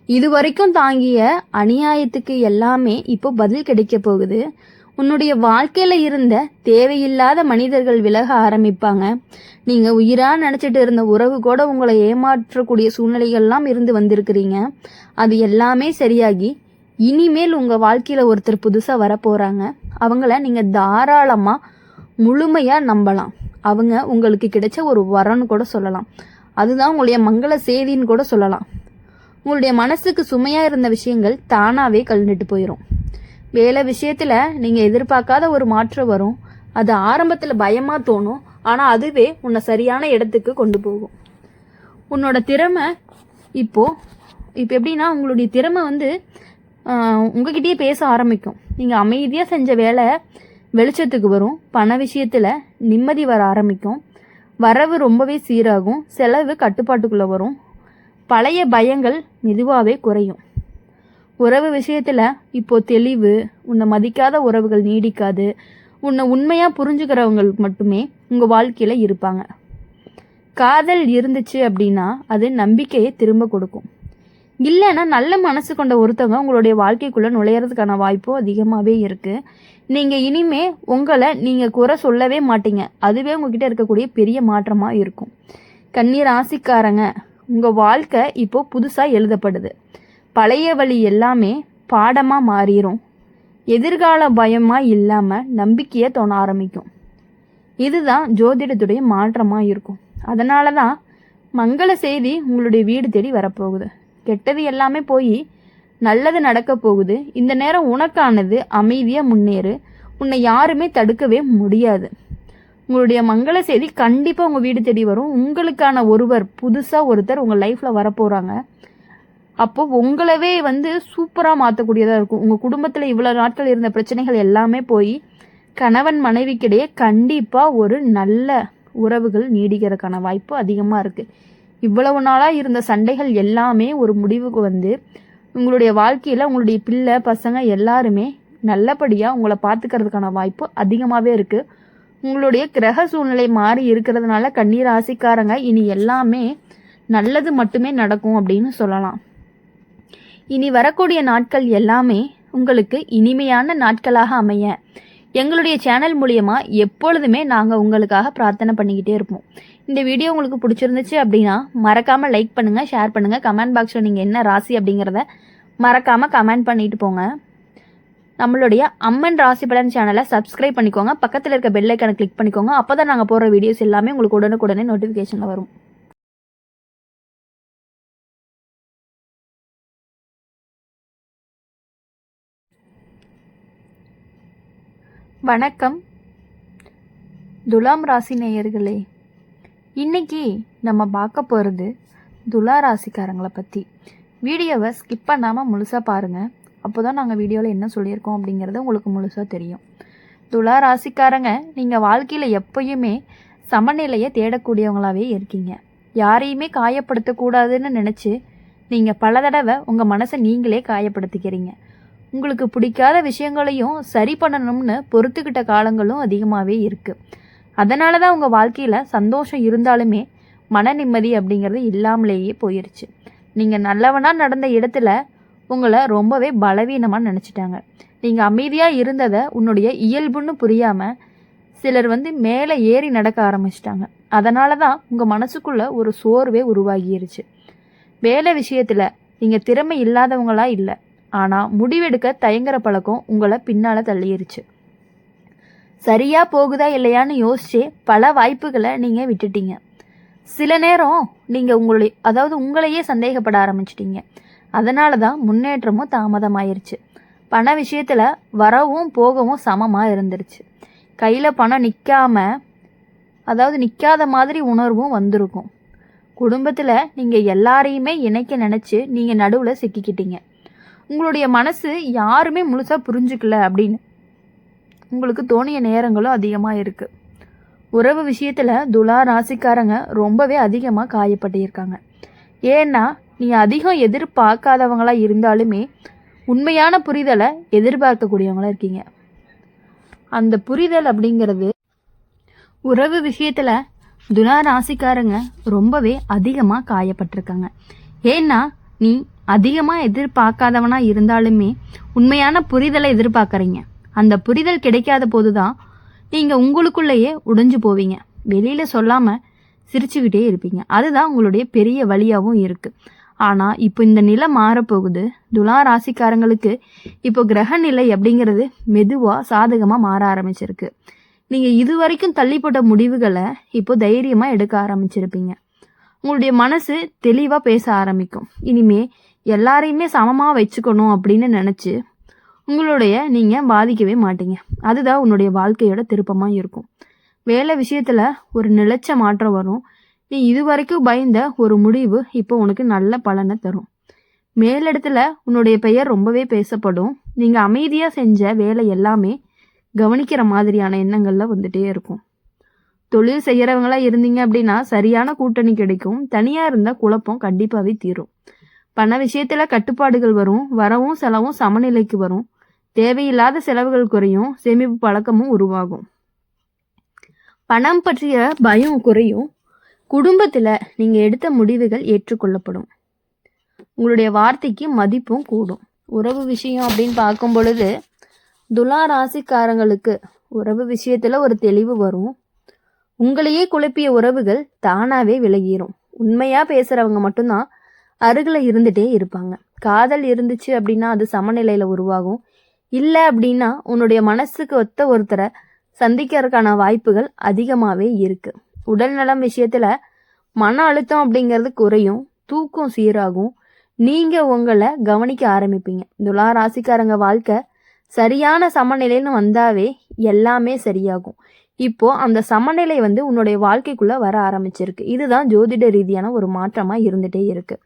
இது வரைக்கும் தாங்கிய அநியாயத்துக்கு எல்லாமே இப்போ பதில் கிடைக்க போகுது. உன்னுடைய வாழ்க்கையில் இருந்த தேவையில்லாத மனிதர்கள் விலக ஆரம்பிப்பாங்க. நீங்கள் உயிராக நினச்சிட்டு இருந்த உறவு கூட உங்களை ஏமாற்றக்கூடிய சூழ்நிலைகள்லாம் இருந்து வந்திருக்கிறீங்க. அது எல்லாமே சரியாகி இனிமேல் உங்கள் வாழ்க்கையில் ஒருத்தர் புதுசாக வரப்போகிறாங்க. அவங்கள நீங்கள் தாராளமாக முழுமையாக நம்பலாம். அவங்க உங்களுக்கு கிடைச்ச ஒரு வரன்னு கூட சொல்லலாம். அதுதான் உங்களுடைய மங்கள செய்தின்னு கூட சொல்லலாம். உங்களுடைய மனசுக்கு சுமையாக இருந்த விஷயங்கள் தானாகவே கழண்டுட்டு போயிடும். வேலை விஷயத்தில் நீங்கள் எதிர்பார்க்காத ஒரு மாற்றம் வரும். அது ஆரம்பத்தில் பயமாக தோணும், ஆனால் அதுவே உன்னை சரியான இடத்துக்கு கொண்டு போகும். உன்னோட திறமை இப்போ எப்படின்னா, உங்களுடைய திறமை உங்ககிட்டயே பேச ஆரம்பிக்கும். நீங்கள் அமைதியாக செஞ்ச வேலை வெளிச்சத்துக்கு வரும். பண விஷயத்தில் நிம்மதி வர ஆரம்பிக்கும். வரவு ரொம்பவே சீராகும். செலவு கட்டுப்பாட்டுக்குள்ளே வரும். பழைய பயங்கள் மெதுவாகவே குறையும். உறவு விஷயத்தில் இப்போ தெளிவு. உன்னை மதிக்காத உறவுகள் நீடிக்காது. உன்னை உண்மையாக புரிஞ்சுக்கிறவங்களுக்கு மட்டுமே உங்கள் வாழ்க்கையில் இருப்பாங்க. காதல் இருந்துச்சு அப்படின்னா அது நம்பிக்கையை திரும்ப கொடுக்கும். இல்லைன்னா நல்ல மனசு கொண்ட ஒருத்தவங்க உங்களுடைய வாழ்க்கைக்குள்ளே நுழையிறதுக்கான வாய்ப்பும் அதிகமாகவே இருக்குது. நீங்கள் இனிமே உங்களை நீங்கள் குறை சொல்லவே மாட்டீங்க. அதுவே உங்ககிட்ட இருக்கக்கூடிய பெரிய மாற்றமாக இருக்கும். கன்னி ராசிக்காரங்க, உங்கள் வாழ்க்கை இப்போது புதுசாக எழுதப்படுது. பழைய வழி எல்லாமே பாடமாக மாறிடும். எதிர்கால பயமாக இல்லாமல் நம்பிக்கையை தோண ஆரம்பிக்கும். இதுதான் ஜோதிடத்துடைய மாற்றமாக இருக்கும். அதனால தான் மங்கள செய்தி உங்களுடைய வீடு தேடி வரப்போகுது. கெட்டது எல்லாமே போய் நல்லது நடக்க போகுது. இந்த நேரம் உனக்கானது. அமைதியாக முன்னேறு. உன்னை யாருமே தடுக்கவே முடியாது. உங்களுடைய மங்கள செய்தி கண்டிப்பாக உங்கள் வீடு தேடி வரும். உங்களுக்கான ஒருவர், புதுசாக ஒருத்தர் உங்கள் லைஃப்பில் வரப்போகிறாங்க. அப்போது உங்களவே சூப்பராக மாற்றக்கூடியதாக இருக்கும். உங்கள் குடும்பத்தில் இவ்வளோ நாட்கள் இருந்த பிரச்சனைகள் எல்லாமே போய் கணவன் மனைவிக்கிடையே கண்டிப்பாக ஒரு நல்ல உறவுகள் நீடிக்கிறதுக்கான வாய்ப்பு அதிகமாக இருக்குது. இவ்வளவு நாளாக இருந்த சண்டைகள் எல்லாமே ஒரு முடிவுக்கு உங்களுடைய வாழ்க்கையில் உங்களுடைய பிள்ளை பசங்க எல்லாருமே நல்லபடியாக உங்களை பார்த்துக்கிறதுக்கான வாய்ப்பு அதிகமாகவே இருக்குது. உங்களுடைய கிரக சூழ்நிலை மாறி இருக்கிறதுனால கன்னி ராசிக்காரங்க இனி எல்லாமே நல்லது மட்டுமே நடக்கும் அப்படின்னு சொல்லலாம். இனி வரக்கூடிய நாட்கள் எல்லாமே உங்களுக்கு இனிமையான நாட்களாக அமைய எங்களுடைய சேனல் மூலியமா எப்பொழுதுமே நாங்கள் உங்களுக்காக பிரார்த்தனை பண்ணிக்கிட்டே இருப்போம். இந்த வீடியோ உங்களுக்கு பிடிச்சிருந்துச்சு அப்படின்னா மறக்காமல் லைக் பண்ணுங்கள், ஷேர் பண்ணுங்கள். கமெண்ட் பாக்ஸில் நீங்கள் என்ன ராசி அப்படிங்கிறத மறக்காமல் கமெண்ட் பண்ணிட்டு போங்க. நம்மளுடைய அம்மன் ராசி பலன் சேனலை சப்ஸ்கிரைப் பண்ணிக்கோங்க. பக்கத்தில் இருக்க பெல் ஐக்கானை கிளிக் பண்ணிக்கோங்க. அப்போ தான் நாங்கள் போடுற வீடியோஸ் எல்லாமே உங்களுக்கு உடனுக்குடனே நோட்டிஃபிகேஷனில் வரும். வணக்கம் துலாம் ராசி நேயர்களே. இன்னைக்கு நம்ம பார்க்க போகிறது துலா ராசிக்காரங்களை பற்றி. வீடியோவை ஸ்கிப் பண்ணாமல் முழுசாக பாருங்கள். அப்போ தான் நாங்கள் வீடியோவில் என்ன சொல்லியிருக்கோம் அப்படிங்கிறது உங்களுக்கு முழுசாக தெரியும். துலா ராசிக்காரங்க, நீங்கள் வாழ்க்கையில் எப்பயுமே சமநிலையை தேடக்கூடியவங்களாகவே இருக்கீங்க. யாரையுமே காயப்படுத்தக்கூடாதுன்னு நினச்சி நீங்கள் பல தடவை உங்கள் மனசை நீங்களே காயப்படுத்திக்கிறீங்க. உங்களுக்கு பிடிக்காத விஷயங்களையும் சரி பண்ணணும்னு பொறுத்துக்கிட்ட காலங்களும் அதிகமாகவே இருக்குது. அதனால தான் உங்கள் வாழ்க்கையில் சந்தோஷம் இருந்தாலுமே மன நிம்மதி அப்படிங்கிறது இல்லாமலேயே போயிடுச்சு. நீங்கள் நல்லவனாக நடந்த இடத்துல உங்களை ரொம்பவே பலவீனமாக நினச்சிட்டாங்க. நீங்கள் அமைதியாக இருந்ததை உன்னுடைய இயல்புன்னு புரியாமல் சிலர் மேலே ஏறி நடக்க ஆரம்பிச்சிட்டாங்க. அதனால தான் உங்கள் மனசுக்குள்ளே ஒரு சோர்வே உருவாகிருச்சு. வேலை விஷயத்தில் நீங்கள் திறமை இல்லாதவங்களா இல்லை, ஆனால் முடிவெடுக்க தயங்குற பழக்கம் உங்களை பின்னால் தள்ளிருச்சு. சரியாக போகுதா இல்லையான்னு யோசிச்சு பல வாய்ப்புகளை நீங்கள் விட்டுட்டீங்க. சில நேரம் நீங்கள் உங்களையே சந்தேகப்பட ஆரம்பிச்சிட்டீங்க. அதனால தான் முன்னேற்றமும் தாமதமாயிருச்சு. பண விஷயத்தில் வரவும் போகவும் சமமாக இருந்துருச்சு. கையில் பணம் நிற்காத மாதிரி உணர்வும் வந்திருக்கும். குடும்பத்தில் நீங்கள் எல்லாரையுமே இணைக்க நினச்சி நீங்கள் நடுவில் சிக்கிக்கிட்டீங்க. உங்களுடைய மனசு யாருமே முழுசாக புரிஞ்சுக்கல அப்படின்னு உங்களுக்கு தோணிய நேரங்களும் அதிகமாக இருக்குது. உறவு விஷயத்தில் துலா ராசிக்காரங்க ரொம்பவே அதிகமாக காயப்பட்டிருக்காங்க. ஏன்னா நீ அதிகம் எதிர்பார்க்காதவங்களாக இருந்தாலுமே உண்மையான புரிதலை எதிர்பார்க்கக்கூடியவங்களாக இருக்கீங்க. அந்த புரிதல் அப்படிங்கிறது உறவு விஷயத்தில் துலா ராசிக்காரங்க ரொம்பவே அதிகமாக காயப்பட்டிருக்காங்க. ஏன்னா நீ அதிகமாக எதிர்பார்க்காதவனாக இருந்தாலுமே உண்மையான புரிதலை எதிர்பார்க்குறீங்க. அந்த புரிதல் கிடைக்காத போது தான் நீங்கள் உங்களுக்குள்ளேயே உடைஞ்சு போவீங்க. வெளியில் சொல்லாமல் சிரிச்சுக்கிட்டே இருப்பீங்க. அதுதான் உங்களுடைய பெரிய வழியாகவும் இருக்குது. ஆனால் இப்போ இந்த நிலை மாறப்போகுது. துலா ராசிக்காரங்களுக்கு இப்போ கிரக நிலை அப்படிங்கிறது மெதுவாக சாதகமாக மாற ஆரம்பிச்சிருக்கு. நீங்கள் இது வரைக்கும் தள்ளிப்பட்ட முடிவுகளை இப்போ தைரியமாக எடுக்க ஆரம்பிச்சிருப்பீங்க. உங்களுடைய மனசு தெளிவாக பேச ஆரம்பிக்கும். இனிமே எல்லாரையுமே சமமாக வச்சுக்கணும் அப்படின்னு நினச்சி நீங்கள் பாதிக்கவே மாட்டீங்க. அதுதான் உன்னுடைய வாழ்க்கையோட திருப்பமாக இருக்கும். வேலை விஷயத்தில் ஒரு நிலைச்ச மாற்றம் வரும். நீ இதுவரைக்கும் பயந்த ஒரு முடிவு இப்போ உனக்கு நல்ல பலனை தரும். மேலிடத்துல உன்னுடைய பெயர் ரொம்பவே பேசப்படும். நீங்கள் அமைதியாக செஞ்ச வேலை எல்லாமே கவனிக்கிற மாதிரியான எண்ணங்கள்ல வந்துட்டே இருக்கும். தொழில் செய்கிறவங்களா இருந்தீங்க அப்படின்னா சரியான கூட்டணி கிடைக்கும். தனியாக இருந்தால் குழப்பம் கண்டிப்பாகவே தீரும். பண விஷயத்தில் கட்டுப்பாடுகள் வரும். வரவும் செலவும் சமநிலைக்கு வரும். தேவையில்லாத செலவுகள் குறையும். சேமிப்பு பழக்கமும் உருவாகும். பணம் பற்றிய பயம் குறையும். குடும்பத்தில் நீங்கள் எடுத்த முடிவுகள் ஏற்றுக்கொள்ளப்படும். உங்களுடைய வார்த்தைக்கு மதிப்பும் கூடும். உறவு விஷயம் அப்படின்னு பார்க்கும் பொழுது துலா ராசிக்காரங்களுக்கு உறவு விஷயத்தில் ஒரு தெளிவு வரும். உங்களையே குழப்பிய உறவுகள் தானாகவே விலகிரும். உண்மையாக பேசுகிறவங்க மட்டும்தான் அருகில் இருந்துகிட்டே இருப்பாங்க. காதல் இருந்துச்சு அப்படின்னா அது சமநிலையில் உருவாகும். இல்லை அப்படின்னா உன்னுடைய மனசுக்கு ஒத்த ஒருத்தரை சந்திக்கிறதுக்கான வாய்ப்புகள் அதிகமாகவே இருக்குது. உடல் நலம் விஷயத்தில் மன அழுத்தம் அப்படிங்கிறது குறையும். தூக்கம் சீராகும். நீங்கள் உங்களை கவனிக்க ஆரம்பிப்பீங்க. துலா ராசிக்காரங்க வாழ்க்கை சரியான சமநிலைன்னு வந்தாவே எல்லாமே சரியாகும். இப்போ அந்த சமநிலை உன்னுடைய வாழ்க்கைக்குள்ள வர ஆரம்பிச்சிருக்கு. இதுதான் ஜோதிட ரீதியான ஒரு மாற்றமா இருந்துட்டே இருக்கு.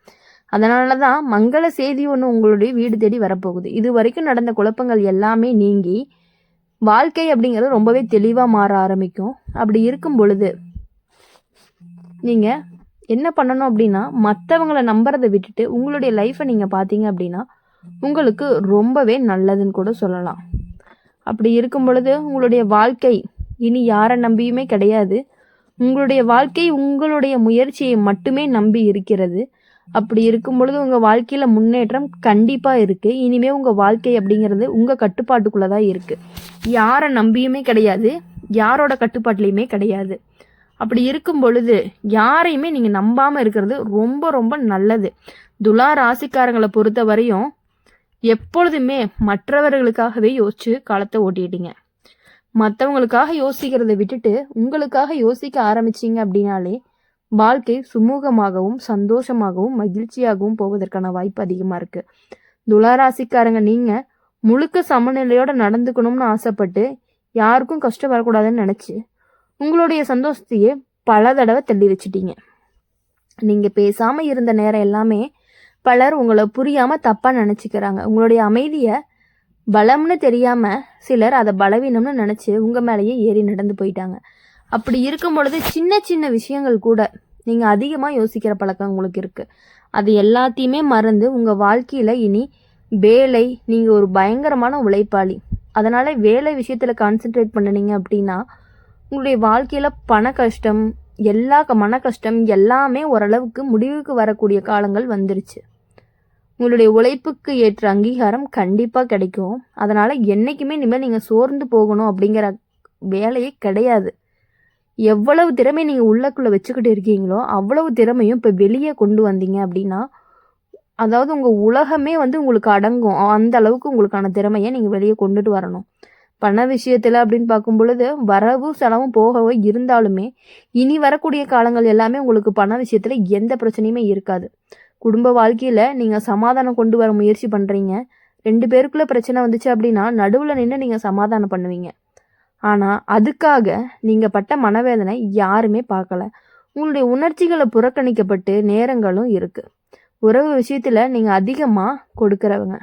அதனாலதான் மங்கள செய்தி ஒன்று உங்களுடைய வீடு தேடி வரப்போகுது. இது வரைக்கும் நடந்த குழப்பங்கள் எல்லாமே நீங்கி வாழ்க்கை அப்படிங்கிறது ரொம்பவே தெளிவா மாற ஆரம்பிக்கும். அப்படி இருக்கும் பொழுது நீங்க என்ன பண்ணணும் அப்படின்னா, மற்றவங்களை நம்புறதை விட்டுட்டு உங்களுடைய லைஃப்பை நீங்க பார்த்தீங்க அப்படின்னா உங்களுக்கு ரொம்பவே நல்லதுன்னு கூட சொல்லலாம். அப்படி இருக்கும் பொழுது உங்களுடைய வாழ்க்கை இனி யாரை நம்பியுமே கிடையாது. உங்களுடைய வாழ்க்கை உங்களுடைய முயற்சியை மட்டுமே நம்பி இருக்கிறது. அப்படி இருக்கும் பொழுது உங்கள் வாழ்க்கையில் முன்னேற்றம் கண்டிப்பாக இருக்குது. இனிமேல் உங்கள் வாழ்க்கை அப்படிங்கிறது உங்கள் கட்டுப்பாட்டுக்குள்ளே தான் இருக்குது. யாரை நம்பியுமே கிடையாது, யாரோட கட்டுப்பாட்டுலையுமே கிடையாது. அப்படி இருக்கும் பொழுது யாரையுமே நீங்கள் நம்பாமல் இருக்கிறது ரொம்ப ரொம்ப நல்லது. துலா ராசிக்காரங்களை பொறுத்த வரையும் எப்பொழுதுமே மற்றவர்களுக்காகவே யோசிச்சு காலத்தை ஓட்டிட்டீங்க. மற்றவங்களுக்காக யோசிக்கிறத விட்டுட்டு உங்களுக்காக யோசிக்க ஆரம்பிச்சிங்க அப்படின்னாலே வாழ்க்கை சுமூகமாகவும் சந்தோஷமாகவும் மகிழ்ச்சியாகவும் போவதற்கான வாய்ப்பு அதிகமாக இருக்குது. துளாராசிக்காரங்க நீங்கள் முழுக்க சமநிலையோடு நடந்துக்கணும்னு ஆசைப்பட்டு யாருக்கும் கஷ்டம் வரக்கூடாதுன்னு நினச்சி உங்களுடைய சந்தோஷத்தையே பல தடவை தள்ளி வச்சுட்டீங்க. நீங்கள் பேசாமல் இருந்த நேரம் எல்லாமே பலர் உங்களை புரியாமல் தப்பாக நினச்சிக்கிறாங்க. உங்களுடைய அமைதியை பலம்னு தெரியாமல் சிலர் அதை பலவீனம்னு நினச்சி உங்கள் மேலேயே ஏறி நடந்து போயிட்டாங்க. அப்படி இருக்கும் பொழுது சின்ன சின்ன விஷயங்கள் கூட நீங்கள் அதிகமாக யோசிக்கிற பழக்கம் உங்களுக்கு இருக்குது. அது எல்லாத்தையுமே மறந்து உங்கள் வாழ்க்கையில் இனி வேலை, நீங்கள் ஒரு பயங்கரமான உழைப்பாளி, அதனால் வேலை விஷயத்தில் கான்சென்ட்ரேட் பண்ணினீங்க அப்படின்னா உங்களுடைய வாழ்க்கையில் பண கஷ்டம், மன கஷ்டம் எல்லாமே ஓரளவுக்கு முடிவுக்கு வரக்கூடிய காலங்கள் வந்துருச்சு. உங்களுடைய உழைப்புக்கு ஏற்ற அங்கீகாரம் கண்டிப்பாக கிடைக்கும். அதனால் என்றைக்குமே இனிமேல் நீங்கள் சோர்ந்து போகணும் அப்படிங்கிற வேலையே கிடையாது. எவ்வளவு திறமை நீங்கள் உள்ளக்குள்ளே வச்சுக்கிட்டு இருக்கீங்களோ அவ்வளவு திறமையும் இப்போ வெளியே கொண்டு வந்தீங்க அப்படின்னா, அதாவது உங்கள் உலகமே உங்களுக்கு அடங்கும். அந்த அளவுக்கு உங்களுக்கான திறமையை நீங்கள் வெளியே கொண்டுட்டு வரணும். பண விஷயத்தில் அப்படின்னு பார்க்கும் பொழுது வரவும் செலவும் போகவோ இருந்தாலுமே இனி வரக்கூடிய காலங்கள் எல்லாமே உங்களுக்கு பண விஷயத்தில் எந்த பிரச்சனையுமே இருக்காது. குடும்ப வாழ்க்கையில் நீங்கள் சமாதானம் கொண்டு வர முயற்சி பண்ணுறீங்க. 2 பேருக்குள்ளே பிரச்சனை வந்துச்சு அப்படின்னா நடுவில் நின்று நீங்கள் சமாதானம் பண்ணுவீங்க. ஆனால் அதுக்காக நீங்கள் பட்ட மனவேதனை யாருமே பார்க்கல. உங்களுடைய உணர்ச்சிகளை புறக்கணிக்கப்பட்டு நேரங்களும் இருக்குது. உறவு விஷயத்தில் நீங்கள் அதிகமாக கொடுக்குறவங்க.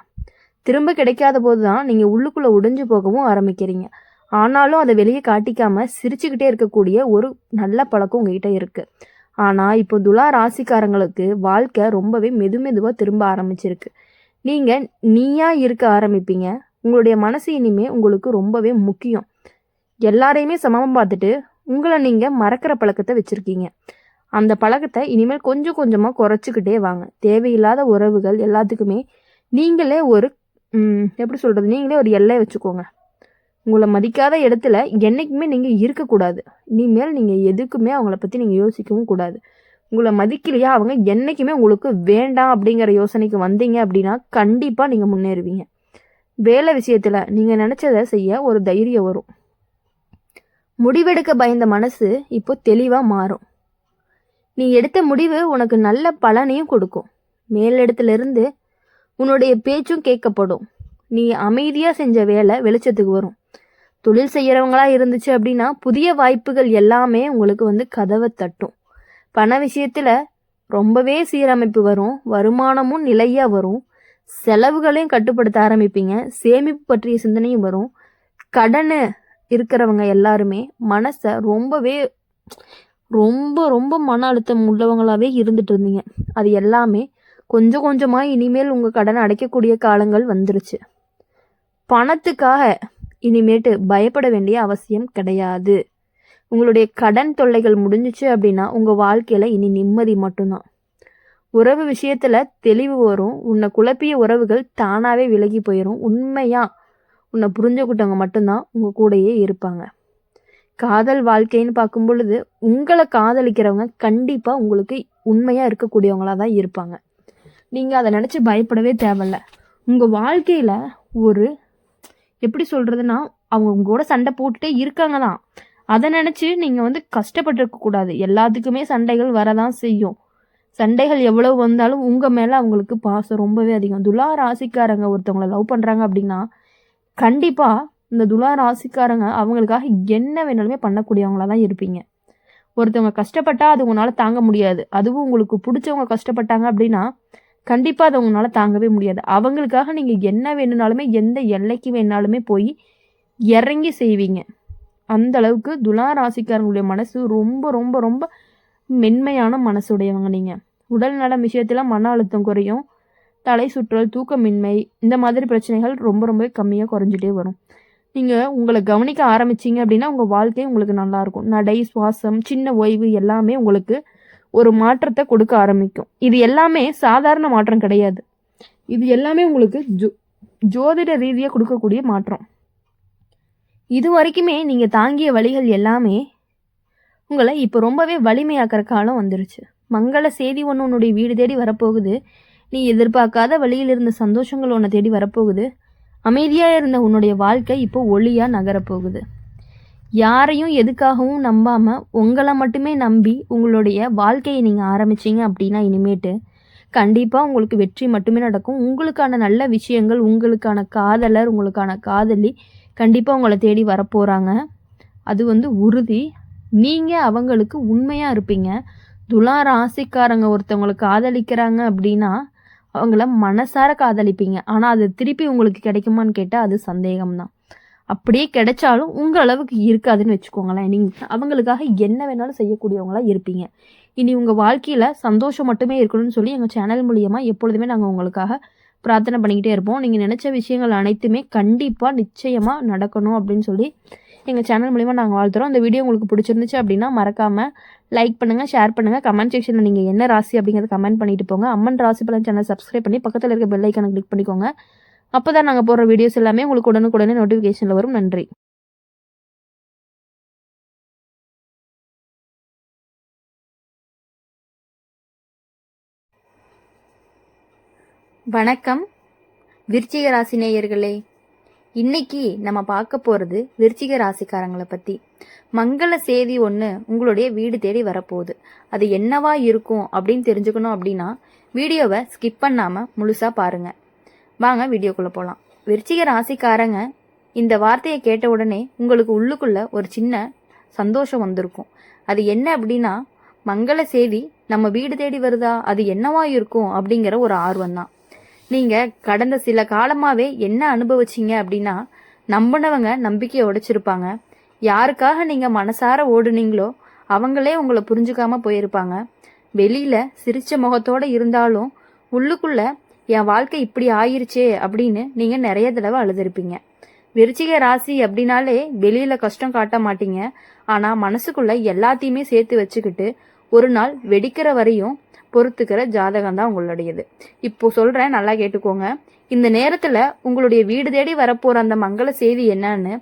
திரும்ப கிடைக்காத போது தான் நீங்கள் உள்ளுக்குள்ளே உடைஞ்சு போகவும் ஆரம்பிக்கிறீங்க. ஆனாலும் அதை வெளியே காட்டிக்காமல் சிரிச்சுக்கிட்டே இருக்கக்கூடிய ஒரு நல்ல பழக்கம் உங்ககிட்ட இருக்குது. ஆனால் இப்போ துலா ராசிக்காரங்களுக்கு வாழ்க்கை ரொம்பவே மெதுவாக திரும்ப ஆரம்பிச்சிருக்கு. நீங்கள் நீயா இருக்க ஆரம்பிப்பீங்க. உங்களுடைய மனசு இனிமே உங்களுக்கு ரொம்பவே முக்கியம். எல்லாரையுமே சமமாக பார்த்துட்டு உங்களை நீங்கள் மறக்கிற பழக்கத்தை வச்சுருக்கீங்க. அந்த பழக்கத்தை இனிமேல் கொஞ்சம் கொஞ்சமாக குறைச்சிக்கிட்டே வாங்க. தேவையில்லாத உறவுகள் எல்லாத்துக்குமே நீங்களே ஒரு நீங்களே ஒரு எல்லை வச்சுக்கோங்க. உங்களை மதிக்காத இடத்துல என்றைக்குமே நீங்கள் இருக்கக்கூடாது. இனிமேல் நீங்கள் எதுக்குமே அவங்கள பற்றி நீங்கள் யோசிக்கவும் கூடாது. உங்களை மதிக்கலையா அவங்க என்றைக்குமே உங்களுக்கு வேண்டாம் அப்படிங்கிற யோசனைக்கு வந்தீங்க அப்படின்னா கண்டிப்பாக நீங்கள் முன்னேறுவீங்க. வேலை விஷயத்தில் நீங்கள் நினச்சதை செய்ய ஒரு தைரியம் வரும். முடிவெடுக்க பயந்த மனசு இப்போ தெளிவாக மாறும். நீ எடுத்த முடிவு உனக்கு நல்ல பலனையும் கொடுக்கும். மேலிடத்துலேருந்து உன்னுடைய பேச்சும் கேட்கப்படும். நீ அமைதியா செஞ்ச வேலை வெளிச்சத்துக்கு வரும். தொழில் செய்யறவங்களா இருந்துச்சு அப்படின்னா புதிய வாய்ப்புகள் எல்லாமே உங்களுக்கு கதவை தட்டும். பண விஷயத்துல ரொம்பவே சீரமைப்பு வரும். வருமானமும் நிலையா வரும். செலவுகளையும் கட்டுப்படுத்த ஆரம்பிப்பீங்க. சேமிப்பு பற்றிய சிந்தனையும் வரும். கடனு இருக்கிறவங்க எல்லாருமே மனசை ரொம்ப ரொம்ப மன அழுத்தம் உள்ளவங்களாவே இருந்துட்டு இருந்தீங்க. அது எல்லாமே கொஞ்சம் கொஞ்சமா இனிமேல் உங்க கடனை அடைக்கக்கூடிய காலங்கள் வந்துருச்சு. பணத்துக்காக இனிமேட்டு பயப்பட வேண்டிய அவசியம் கிடையாது. உங்களுடைய கடன் தொல்லைகள் முடிஞ்சிச்சு அப்படின்னா உங்க வாழ்க்கையில இனி நிம்மதி மட்டும்தான். உறவு விஷயத்துல தெளிவு வரும். உன்னை குழப்பிய உறவுகள் தானாவே விலகி போயிடும். உண்மையா உன்னை புரிஞ்சுக்கிட்டவங்க மட்டும்தான் உங்க கூடயே இருப்பாங்க. காதல் வாழ்க்கைன்னு பார்க்கும் பொழுது உங்களை காதலிக்கிறவங்க கண்டிப்பா உங்களுக்கு உண்மையா இருக்கக்கூடியவங்களா தான் இருப்பாங்க. நீங்க அதை நினைச்சு பயப்படவே தேவையில்ல. உங்க வாழ்க்கையில ஒரு எப்படி சொல்றதுன்னா அவங்க உங்க கூட சண்டை போட்டுட்டே இருக்காங்க தான். அதை நினைச்சு நீங்க கஷ்டப்பட்டிருக்க கூடாது. எல்லாத்துக்குமே சண்டைகள் வரதான் செய்யும். சண்டைகள் எவ்வளவு வந்தாலும் உங்க மேல அவங்களுக்கு பாசம் ரொம்பவே அதிகம். துலா ராசிக்காரங்க ஒருத்தவங்களை லவ் பண்றாங்க அப்படின்னா கண்டிப்பா இந்த துலா ராசிக்காரங்க அவங்களுக்காக என்ன வேணாலுமே பண்ணக்கூடியவங்களா தான் இருப்பீங்க. ஒருத்தவங்க கஷ்டப்பட்டா அது உங்களால தாங்க முடியாது. அதுவும் உங்களுக்கு பிடிச்சவங்க கஷ்டப்பட்டாங்க அப்படின்னா கண்டிப்பா அதை உங்களால தாங்கவே முடியாது. அவங்களுக்காக நீங்க என்ன வேணும்னாலுமே எந்த எல்லைக்கு வேணாலுமே போய் இறங்கி செய்வீங்க. அந்த அளவுக்கு துலா ராசிக்காரங்களுடைய மனசு ரொம்ப ரொம்ப ரொம்ப மென்மையான மனசுடையவங்க. நீங்க உடல் நலம் விஷயத்துல மன அழுத்தம் குறையும். தலை சுற்றல், தூக்கமின்மை, இந்த மாதிரி பிரச்சனைகள் ரொம்ப ரொம்ப கம்மியாக குறைஞ்சிட்டே வரும். நீங்கள் உங்களை கவனிக்க ஆரம்பிச்சிங்க அப்படின்னா உங்கள் வாழ்க்கை உங்களுக்கு நல்லாயிருக்கும். நடை, சுவாசம், சின்ன ஓய்வு எல்லாமே உங்களுக்கு ஒரு மாற்றத்தை கொடுக்க ஆரம்பிக்கும். இது எல்லாமே சாதாரண மாற்றம் கிடையாது. இது எல்லாமே உங்களுக்கு ஜோதிட ரீதியாக கொடுக்கக்கூடிய மாற்றம். இது வரைக்குமே நீங்கள் தாங்கிய வழிகள் எல்லாமே உங்களை இப்போ ரொம்பவே வலிமையாக்குற காலம் வந்துருச்சு. மங்கள செய்தி ஒன்று உன்னுடைய வீடு தேடி வரப்போகுது. நீ எதிர்பார்க்காத வழியில் இருந்த சந்தோஷங்கள் உன்னை தேடி வரப்போகுது. அமைதியாக இருந்த உன்னுடைய வாழ்க்கை இப்போ ஒளியாக நகரப்போகுது. யாரையும் எதுக்காகவும் நம்பாமல் உங்களை மட்டுமே நம்பி உங்களுடைய வாழ்க்கையை நீங்கள் ஆரம்பிச்சிங்க அப்படின்னா இனிமேட்டு கண்டிப்பாக உங்களுக்கு வெற்றி மட்டுமே நடக்கும். உங்களுக்கான நல்ல விஷயங்கள், உங்களுக்கான காதலர், உங்களுக்கான காதலி கண்டிப்பாக உங்களை தேடி வரப்போகிறாங்க. அது உறுதி. நீங்கள் அவங்களுக்கு உண்மையாக இருப்பீங்க. துலா ராசிக்காரங்க ஒருத்தவங்களை காதலிக்கிறாங்க அப்படின்னா அவங்கள மனசார காதலிப்பீங்க. ஆனால் அது திருப்பி உங்களுக்கு கிடைக்குமான்னு கேட்டால் அது சந்தேகம்தான். அப்படியே கிடைச்சாலும் உங்கள் அளவுக்கு இருக்காதுன்னு வச்சுக்கோங்களேன். நீங்கள் அவங்களுக்காக என்ன வேணாலும் செய்யக்கூடியவங்களா இருப்பீங்க. இனி உங்கள் வாழ்க்கையில் சந்தோஷம் மட்டுமே இருக்கணும்னு சொல்லி எங்கள் சேனல் மூலியமாக எப்பொழுதுமே நாங்கள் உங்களுக்காக பிரார்த்தனை பண்ணிக்கிட்டே இருப்போம். நீங்கள் நினச்ச விஷயங்கள் அனைத்துமே கண்டிப்பாக நிச்சயமாக நடக்கணும் அப்படின்னு சொல்லி எங்கள் சேனல் மூலிமா நாங்கள் வாழ்த்துறோம். அந்த வீடியோ உங்களுக்கு பிடிச்சிருந்துச்சு அப்படின்னா மறக்காமல் லைக் பண்ணுங்கள், ஷேர் பண்ணுங்கள். கமெண்ட் செக்ஷனில் நீங்கள் என்ன ராசி அப்படிங்கிறத கமெண்ட் பண்ணிட்டு போங்க. அம்மன் ராசி பலன் சேனல் சப்ஸ்கிரைப் பண்ணி பக்கத்தில் இருக்க பெல் ஐக்கானை கிளிக் பண்ணிக்கோங்க. அப்போ தான் நாங்கள் போடுற வீடியோஸ் எல்லாமே உங்களுக்கு உடனுக்குடனே நோட்டிஃபிகேஷனில் வரும். நன்றி. வணக்கம் விருச்சிக ராசி நேயர்களே. இன்னைக்கு நம்ம பார்க்க போகிறது விருச்சிக ராசிக்காரங்களை பற்றி. மங்கள செய்தி ஒன்று உங்களுடைய வீடு தேடி வரப்போகுது. அது என்னவா இருக்கும் அப்படின்னு தெரிஞ்சுக்கணும் அப்படின்னா வீடியோவை ஸ்கிப் பண்ணாமல் முழுசாக பாருங்கள். வாங்க வீடியோக்குள்ளே போகலாம். விருச்சிக ராசிக்காரங்க இந்த வார்த்தையை கேட்ட உடனே உங்களுக்கு உள்ளுக்குள்ள ஒரு சின்ன சந்தோஷம் வந்திருக்கும். அது என்ன அப்படின்னா மங்கள செய்தி நம்ம வீடு தேடி வருதா, அது என்னவா இருக்கும் அப்படிங்கிற ஒரு ஆர்வம் தான். நீங்கள் கடந்த சில காலமாகவே என்ன அனுபவிச்சிங்க அப்படின்னா நம்பினவங்க நம்பிக்கையை உடைச்சிருப்பாங்க. யாருக்காக நீங்கள் மனசார ஓடுனீங்களோ அவங்களே உங்களை புரிஞ்சுக்காம போயிருப்பாங்க. வெளியில் சிரிச்ச முகத்தோடு இருந்தாலும் உள்ளுக்குள்ள என் வாழ்க்கை இப்படி ஆயிருச்சே அப்படின்னு நீங்கள் நிறைய தடவை அழுதுருப்பீங்க. விருச்சிக ராசி அப்படின்னாலே வெளியில் கஷ்டம் காட்ட மாட்டீங்க. ஆனால் மனசுக்குள்ள எல்லாத்தையுமே சேர்த்து வச்சுக்கிட்டு ஒரு நாள் வெடிக்கிற வரையும் பொறுத்துக்கிற ஜாதகம் தான் உங்களுடையது. இப்போ சொல்கிறேன், நல்லா கேட்டுக்கோங்க. இந்த நேரத்தில் உங்களுடைய வீடு தேடி வரப்போகிற அந்த மங்கள செய்தி என்னன்னு,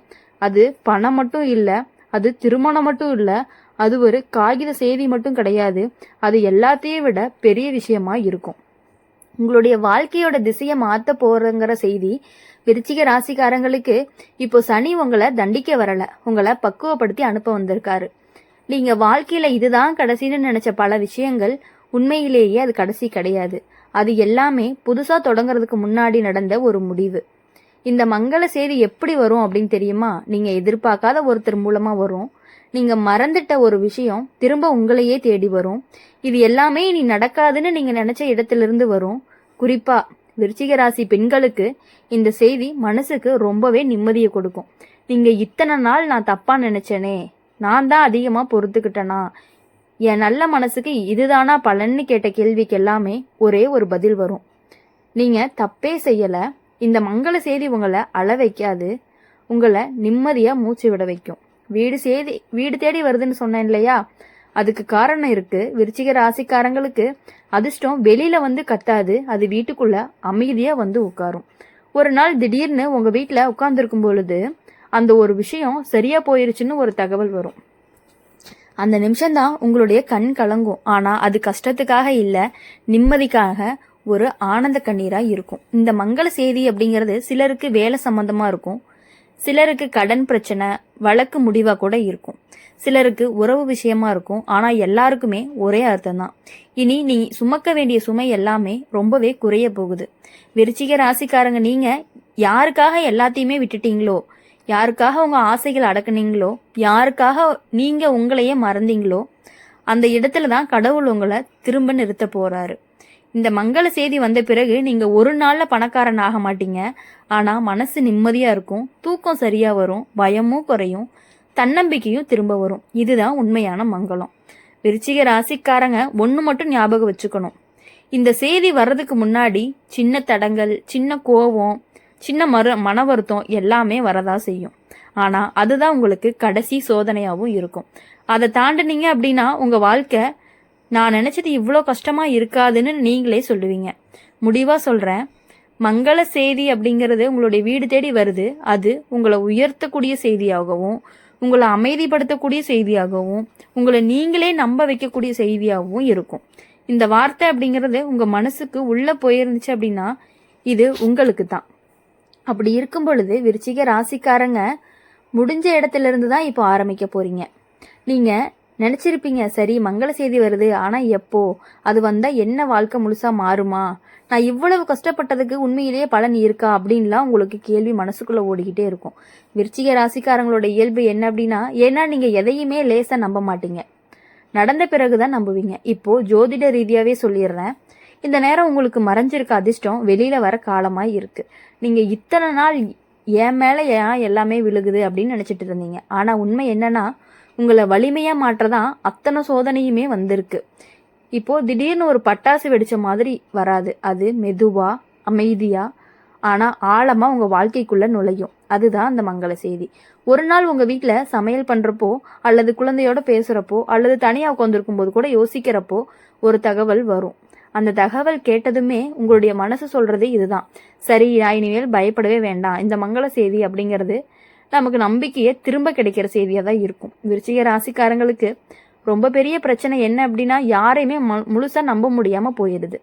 அது பணம் மட்டும் இல்லை, அது திருமணம் மட்டும் இல்லை, அது ஒரு காகித செய்தி மட்டும் கிடையாது. அது எல்லாத்தையும் விட பெரிய விஷயமா இருக்கும். உங்களுடைய வாழ்க்கையோட திசையை மாற்ற போகிறங்கிற செய்தி. விருச்சிக ராசிக்காரங்களுக்கு இப்போ சனி உங்களை தண்டிக்க வரலை, உங்களை பக்குவப்படுத்தி அனுப்ப வந்திருக்காரு. நீங்கள் வாழ்க்கையில் இதுதான் கடைசின்னு நினச்ச பல விஷயங்கள் உண்மையிலேயே அது கடைசி கிடையாது. அது எல்லாமே புதுசா தொடங்குறதுக்கு முன்னாடி நடந்த ஒரு முடிவு. இந்த மங்கள செய்தி எப்படி வரும் அப்படின்னு தெரியுமா? நீங்க எதிர்பார்க்காத ஒருத்தர் மூலமா வரும். நீங்க மறந்துட்ட ஒரு விஷயம் திரும்ப உங்களையே தேடி வரும். இது எல்லாமே இனி நடக்காதுன்னு நீங்க நினைச்ச இடத்திலிருந்து வரும். குறிப்பா விருச்சிக ராசி பெண்களுக்கு இந்த செய்தி மனசுக்கு ரொம்பவே நிம்மதியை கொடுக்கும். நீங்க இத்தனை நாள் நான் தப்பா நினைச்சேனே, நான் தான் அதிகமா பொறுத்துக்கிட்டேனா, என் நல்ல மனசுக்கு இதுதானா பலன்னு கேட்ட கேள்விக்கு எல்லாமே ஒரே ஒரு பதில் வரும். நீங்க தப்பே செய்யல. இந்த மங்கள செய்தி உங்களை அழ வைக்காது, உங்களை நிம்மதியா மூச்சு விட வைக்கும். வீடு தேடி வருதுன்னு சொன்னேன் இல்லையா, அதுக்கு காரணம் இருக்கு. விருச்சிக ராசிக்காரங்களுக்கு அதிர்ஷ்டம் வெளியில வந்து கத்தாது, அது வீட்டுக்குள்ள அமைதியா வந்து உட்காரும். ஒரு நாள் திடீர்னு உங்க வீட்டுல உட்கார்ந்துருக்கும் பொழுது அந்த ஒரு விஷயம் சரியா போயிருச்சுன்னு ஒரு தகவல் வரும். அந்த நிமிஷம்தான் உங்களுடைய கண் கலங்கும். ஆனா அது கஷ்டத்துக்காக இல்ல, நிம்மதிக்காக ஒரு ஆனந்த கண்ணீரா இருக்கும். இந்த மங்கள செய்தி அப்படிங்கிறது சிலருக்கு வேலை சம்பந்தமா இருக்கும், சிலருக்கு கடன் பிரச்சனை வழக்கு முடிவா கூட இருக்கும், சிலருக்கு உறவு விஷயமா இருக்கும். ஆனா எல்லாருக்குமே ஒரே அர்த்தம் தான். இனி நீ சுமக்க வேண்டிய சுமை எல்லாமே ரொம்பவே குறைய போகுது. விருச்சிக ராசிக்காரங்க, நீங்க யாருக்காக எல்லாத்தையுமே விட்டுட்டீங்களோ, யாருக்காக உங்க ஆசைகள் அடக்குனீங்களோ, யாருக்காக நீங்க உங்களையே மறந்தீங்களோ, அந்த இடத்துல தான் கடவுள் உங்களை திரும்ப நிறுத்த போறாரு. இந்த மங்கள செய்தி வந்த பிறகு நீங்க ஒரு நாள்ல பணக்காரன் ஆக மாட்டீங்க. ஆனா மனசு நிம்மதியா இருக்கும், தூக்கம் சரியா வரும், பயமும் குறையும், தன்னம்பிக்கையும் திரும்ப வரும். இதுதான் உண்மையான மங்களம். விருச்சிக ராசிக்காரங்க ஒண்ணு மட்டும் ஞாபகம் வச்சுக்கணும். இந்த செய்தி வர்றதுக்கு முன்னாடி சின்ன தடங்கள், சின்ன கோபம், சின்ன மன வருத்தம் எல்லாமே வரதா செய்யும். ஆனா அதுதான் உங்களுக்கு கடைசி சோதனையாவும் இருக்கும். அதை தாண்டினீங்க அப்படின்னா உங்க வாழ்க்கை நான் நினைச்சது இவ்வளோ கஷ்டமா இருக்காதுன்னு நீங்களே சொல்லுவீங்க. முடிவா சொல்றேன், மங்கள செய்தி அப்படிங்கிறது உங்களுடைய வீடு தேடி வருது. அது உங்களை உயர்த்தக்கூடிய செய்தியாகவும், உங்களை அமைதிப்படுத்தக்கூடிய செய்தியாகவும், உங்களை நீங்களே நம்ப வைக்கக்கூடிய செய்தியாகவும் இருக்கும். இந்த வார்த்தை அப்படிங்கிறது உங்க மனசுக்கு உள்ள போயிருந்துச்சு அப்படின்னா இது உங்களுக்கு தான். அப்படி இருக்கும் பொழுது விருச்சிக ராசிக்காரங்க முடிஞ்ச இடத்துல இருந்து தான் இப்போ ஆரம்பிக்க போறீங்க. நீங்க நினைச்சிருப்பீங்க, சரி மங்கள செய்தி வருது, ஆனா எப்போ அது வந்தா என்ன வாழ்க்கை முழுசா மாறுமா, நான் இவ்வளவு கஷ்டப்பட்டதுக்கு உண்மையிலேயே பலன் இருக்கா அப்படின்லாம் உங்களுக்கு கேள்வி மனசுக்குள்ள ஓடிக்கிட்டே இருக்கும். விருச்சிக ராசிக்காரங்களோட இயல்பு என்ன அப்படின்னா, ஏன்னா நீங்க எதையுமே லேசா நம்ப மாட்டீங்க, நடந்த பிறகுதான் நம்புவீங்க. இப்போ ஜோதிட ரீதியாவே சொல்லிடுறேன், இந்த நேரம் உங்களுக்கு மறைஞ்சிருக்க அதிர்ஷ்டம் வெளியில வர காலமாய் இருக்கு. நீங்க இத்தனை நாள் என் மேல ஏன் எல்லாமே விழுகுது அப்படின்னு நினைச்சிட்டு இருந்தீங்க. ஆனா உண்மை என்னன்னா, உங்களை வலிமையா மாற்றதான் அத்தனை சோதனையுமே வந்திருக்கு. இப்போ திடீர்னு ஒரு பட்டாசு வெடிச்ச மாதிரி வராது, அது மெதுவா அமைதியா ஆனா ஆழமா உங்க வாழ்க்கைக்குள்ள நுழையும். அதுதான் அந்த மங்கள செய்தி. ஒரு நாள் உங்க வீட்டுல சமையல் பண்றப்போ, அல்லது குழந்தையோட பேசுறப்போ, அல்லது தனியா உட்காந்துருக்கும் போது கூட யோசிக்கிறப்போ ஒரு தகவல் வரும். அந்த தகவல் கேட்டதுமே உங்களுடைய மனசு சொல்றது இதுதான், சரி நான் இனிமேல் பயப்படவே வேண்டாம், இந்த மங்கள செய்தி அப்படிங்கிறது நமக்கு நம்பிக்கையை திரும்ப கிடைக்கிற செய்தியா தான் இருக்கும். விருச்சிக ராசிக்காரங்களுக்கு ரொம்ப பெரிய பிரச்சனை என்ன அப்படின்னா, யாரையுமே முழுசா நம்ப முடியாம போயிடுது.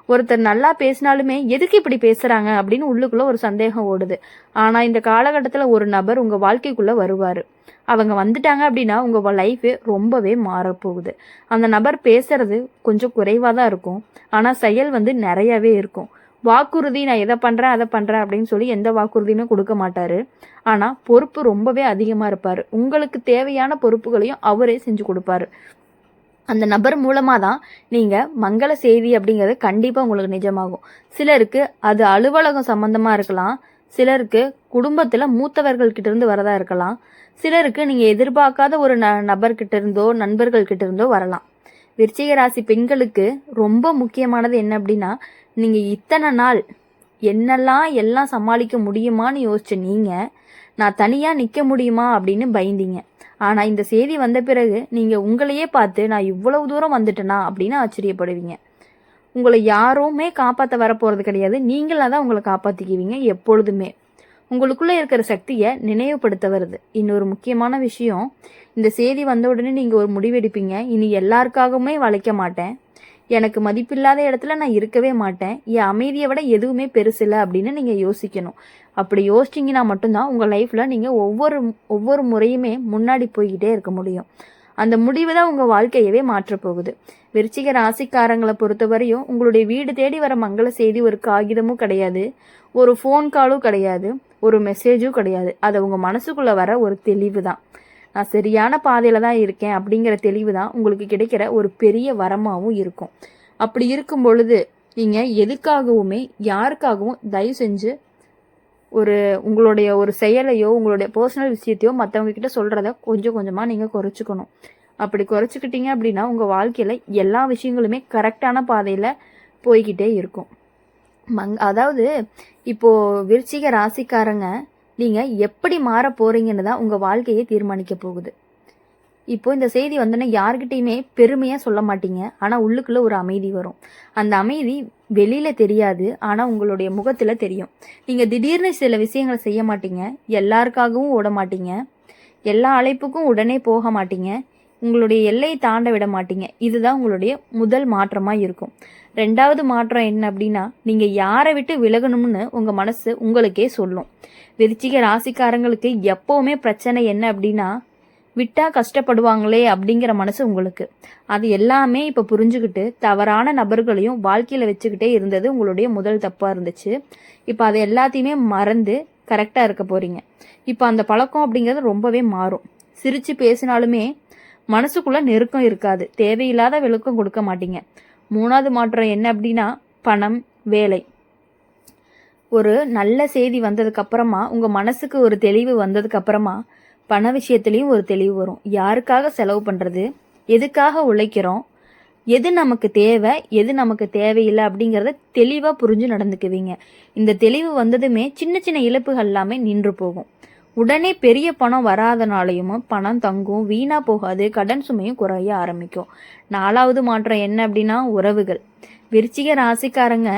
ஒருத்தர் நல்லா பேசினாலுமே எதுக்கு இப்படி பேசுறாங்க அப்படின்னு உள்ளுக்குள்ள ஒரு சந்தேகம் ஓடுது. ஆனா இந்த காலகட்டத்துல ஒரு நபர் உங்க வாழ்க்கைக்குள்ள வருவாரு. அவங்க வந்துட்டாங்க அப்படின்னா உங்க லைஃபே ரொம்பவே மாறப்போகுது. அந்த நபர் பேசுறது கொஞ்சம் குறைவா தான் இருக்கும், ஆனா செயல் நிறையவே இருக்கும். வாக்குறுதி நான் எதை பண்றேன் அதை பண்றேன் அப்படின்னு சொல்லி எந்த வாக்குறுதியுமே கொடுக்க மாட்டாரு. ஆனா பொறுப்பு ரொம்பவே அதிகமா இருப்பாரு. உங்களுக்கு தேவையான பொறுப்புகளையும் அவரே செஞ்சு கொடுப்பாரு. அந்த நபர் மூலமா தான் நீங்க மங்கள செய்தி அப்படிங்கிறது கண்டிப்பா உங்களுக்கு நிஜமாகும். சிலருக்கு அது அலுவலகம் சம்பந்தமா இருக்கலாம், சிலருக்கு குடும்பத்துல மூத்தவர்கள் கிட்ட இருந்து வரதா இருக்கலாம், சிலருக்கு நீங்க எதிர்பார்க்காத ஒரு நபர்கிட்ட இருந்தோ நண்பர்கள் கிட்ட இருந்தோ வரலாம். விருச்சிக ராசி பெண்களுக்கு ரொம்ப முக்கியமானது என்ன அப்படின்னா, நீங்க இத்தனை நாள் எல்லாம் சமாளிக்க முடியுமான்னு யோசிச்ச நீங்க, நான் தனியா நிக்க முடியுமா அப்படின்னு பயந்தீங்க. ஆனா இந்த செய்தி வந்த பிறகு நீங்க உங்களையே பார்த்து நான் இவ்வளவு தூரம் வந்துட்டேனா அப்படின்னு ஆச்சரியப்படுவீங்க. உங்களை யாருமே காப்பாற்ற வரப்போறது கிடையாது, நீங்களா தான் உங்களை காப்பாத்திக்குவீங்க. எப்பொழுதுமே உங்களுக்குள்ள இருக்கிற சக்தியை நினைவுபடுத்த வருது. இன்னொரு முக்கியமான விஷயம், இந்த செய்தி வந்த உடனே நீங்க ஒரு முடிவெடுப்பீங்க, இனி எல்லாருக்காகவுமே வளைக்க மாட்டேன், எனக்கு மதிப்பில்லாத இடத்துல நான் இருக்கவே மாட்டேன், என் அமைதியை விட எதுவுமே பெருசு இல்லை அப்படின்னு நீங்க யோசிக்கணும். அப்படி யோசிச்சிங்கன்னா மட்டும்தான் உங்க லைஃப்ல நீங்க ஒவ்வொரு முறையுமே முன்னாடி போய்கிட்டே இருக்க முடியும். அந்த முடிவு தான் உங்கள் வாழ்க்கையவே மாற்றப்போகுது. விருச்சிக ராசிக்காரங்களை பொறுத்தவரையும் உங்களுடைய வீடு தேடி வர மங்கள செய்தி ஒரு காகிதமும் கிடையாது, ஒரு ஃபோன் காலும் கிடையாது, ஒரு மெசேஜும் கிடையாது. அது உங்கள் மனசுக்குள்ளே வர ஒரு தெளிவு தான். நான் சரியான பாதையில் தான் இருக்கேன் அப்படிங்கிற தெளிவு தான் உங்களுக்கு கிடைக்கிற ஒரு பெரிய வரமாகவும் இருக்கும். அப்படி இருக்கும் பொழுது நீங்கள் எதுக்காகவுமே யாருக்காகவும் தயவு செஞ்சு உங்களுடைய ஒரு செயலையோ உங்களுடைய பர்சனல் விஷயத்தையோ மற்றவங்க கிட்ட சொல்கிறத கொஞ்சம் கொஞ்சமாக நீங்கள் குறைச்சிக்கணும். அப்படி குறைச்சிக்கிட்டீங்க அப்படின்னா உங்கள் வாழ்க்கையில் எல்லா விஷயங்களுமே கரெக்டான பாதையில் போய்கிட்டே இருக்கும். அதாவது இப்போது விருச்சிக ராசிக்காரங்க நீங்கள் எப்படி மாற போகிறீங்கன்னு தான் உங்கள் வாழ்க்கையை தீர்மானிக்க போகுது. இப்போ இந்த செய்தி வந்தோன்னே யார்கிட்டையுமே பெருமையாக சொல்ல மாட்டீங்க, ஆனால் உள்ளுக்குள்ளே ஒரு அமைதி வரும். அந்த அமைதி வெளியில் தெரியாது, ஆனால் உங்களுடைய முகத்தில் தெரியும். நீங்கள் திடீர்னு சில விஷயங்களை செய்ய மாட்டீங்க, எல்லாருக்காகவும் ஓட மாட்டீங்க, எல்லா அழைப்புக்கும் உடனே போக மாட்டீங்க, உங்களுடைய எல்லையை தாண்ட விட மாட்டீங்க. இதுதான் உங்களுடைய முதல் மாற்றமாக இருக்கும். ரெண்டாவது மாற்றம் என்ன அப்படின்னா, நீங்கள் யாரை விட்டு விலகணும்னு உங்கள் மனசு உங்களுக்கே சொல்லும். விருச்சிக ராசிக்காரங்களுக்கு எப்போவுமே பிரச்சனை என்ன அப்படின்னா, விட்டா கஷ்டப்படுவாங்களே அப்படிங்கிற மனசு உங்களுக்கு. அது எல்லாமே இப்போ புரிஞ்சுக்கிட்டு தவறான நபர்களையும் வாழ்க்கையில் வச்சுக்கிட்டே இருந்தது உங்களுடைய முதல் தப்பாக இருந்துச்சு. இப்போ அதை எல்லாத்தையுமே மறந்து கரெக்டாக இருக்க போகிறீங்க. இப்போ அந்த பழக்கம் அப்படிங்கிறது ரொம்பவே மாறும். சிரித்து பேசினாலுமே மனசுக்குள்ளே நெருக்கம் இருக்காது, தேவையில்லாத விளக்கம் கொடுக்க மாட்டீங்க. மூணாவது மாற்றம் என்ன அப்படின்னா, பணம், வேலை. ஒரு நல்ல செய்தி வந்ததுக்கப்புறமா உங்கள் மனசுக்கு ஒரு தெளிவு வந்ததுக்கப்புறமா பண விஷயத்துலேயும் ஒரு தெளிவு வரும். யாருக்காக செலவு பண்ணுறது, எதுக்காக உழைக்கிறோம், எது நமக்கு தேவை, எது நமக்கு தேவையில்லை அப்படிங்கிறத தெளிவாக புரிஞ்சு நடந்துக்குவீங்க. இந்த தெளிவு வந்ததுமே சின்ன சின்ன இழப்புகள் எல்லாமே நின்று போகும். உடனே பெரிய பணம் வராதனாலையும் பணம் தங்கும், வீணாக போகாது, கடன் சுமையும் குறைய ஆரம்பிக்கும். நாலாவது மாற்றம் என்ன அப்படின்னா, உறவுகள். விருச்சிக ராசிக்காரங்க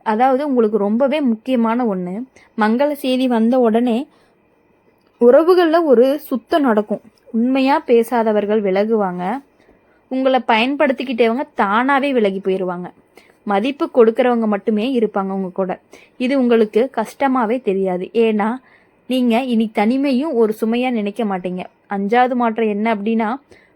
அதாவது உங்களுக்கு ரொம்பவே முக்கியமான ஒன்று, மங்கள செய்தி வந்த உடனே உறவுகளில் ஒரு சுத்தம் நடக்கும். உண்மையாக பேசாதவர்கள் விலகுவாங்க, உங்களை பயன்படுத்திக்கிட்டவங்க தானாகவே விலகி போயிடுவாங்க, மதிப்பு கொடுக்குறவங்க மட்டுமே இருப்பாங்க உங்கள் கூட. இது உங்களுக்கு கஷ்டமாகவே தெரியாது, ஏன்னா நீங்கள் இனி தனிமையும் ஒரு சுமையாக நினைக்க மாட்டீங்க. அஞ்சாவது மாற்றம் என்ன அப்படின்னா,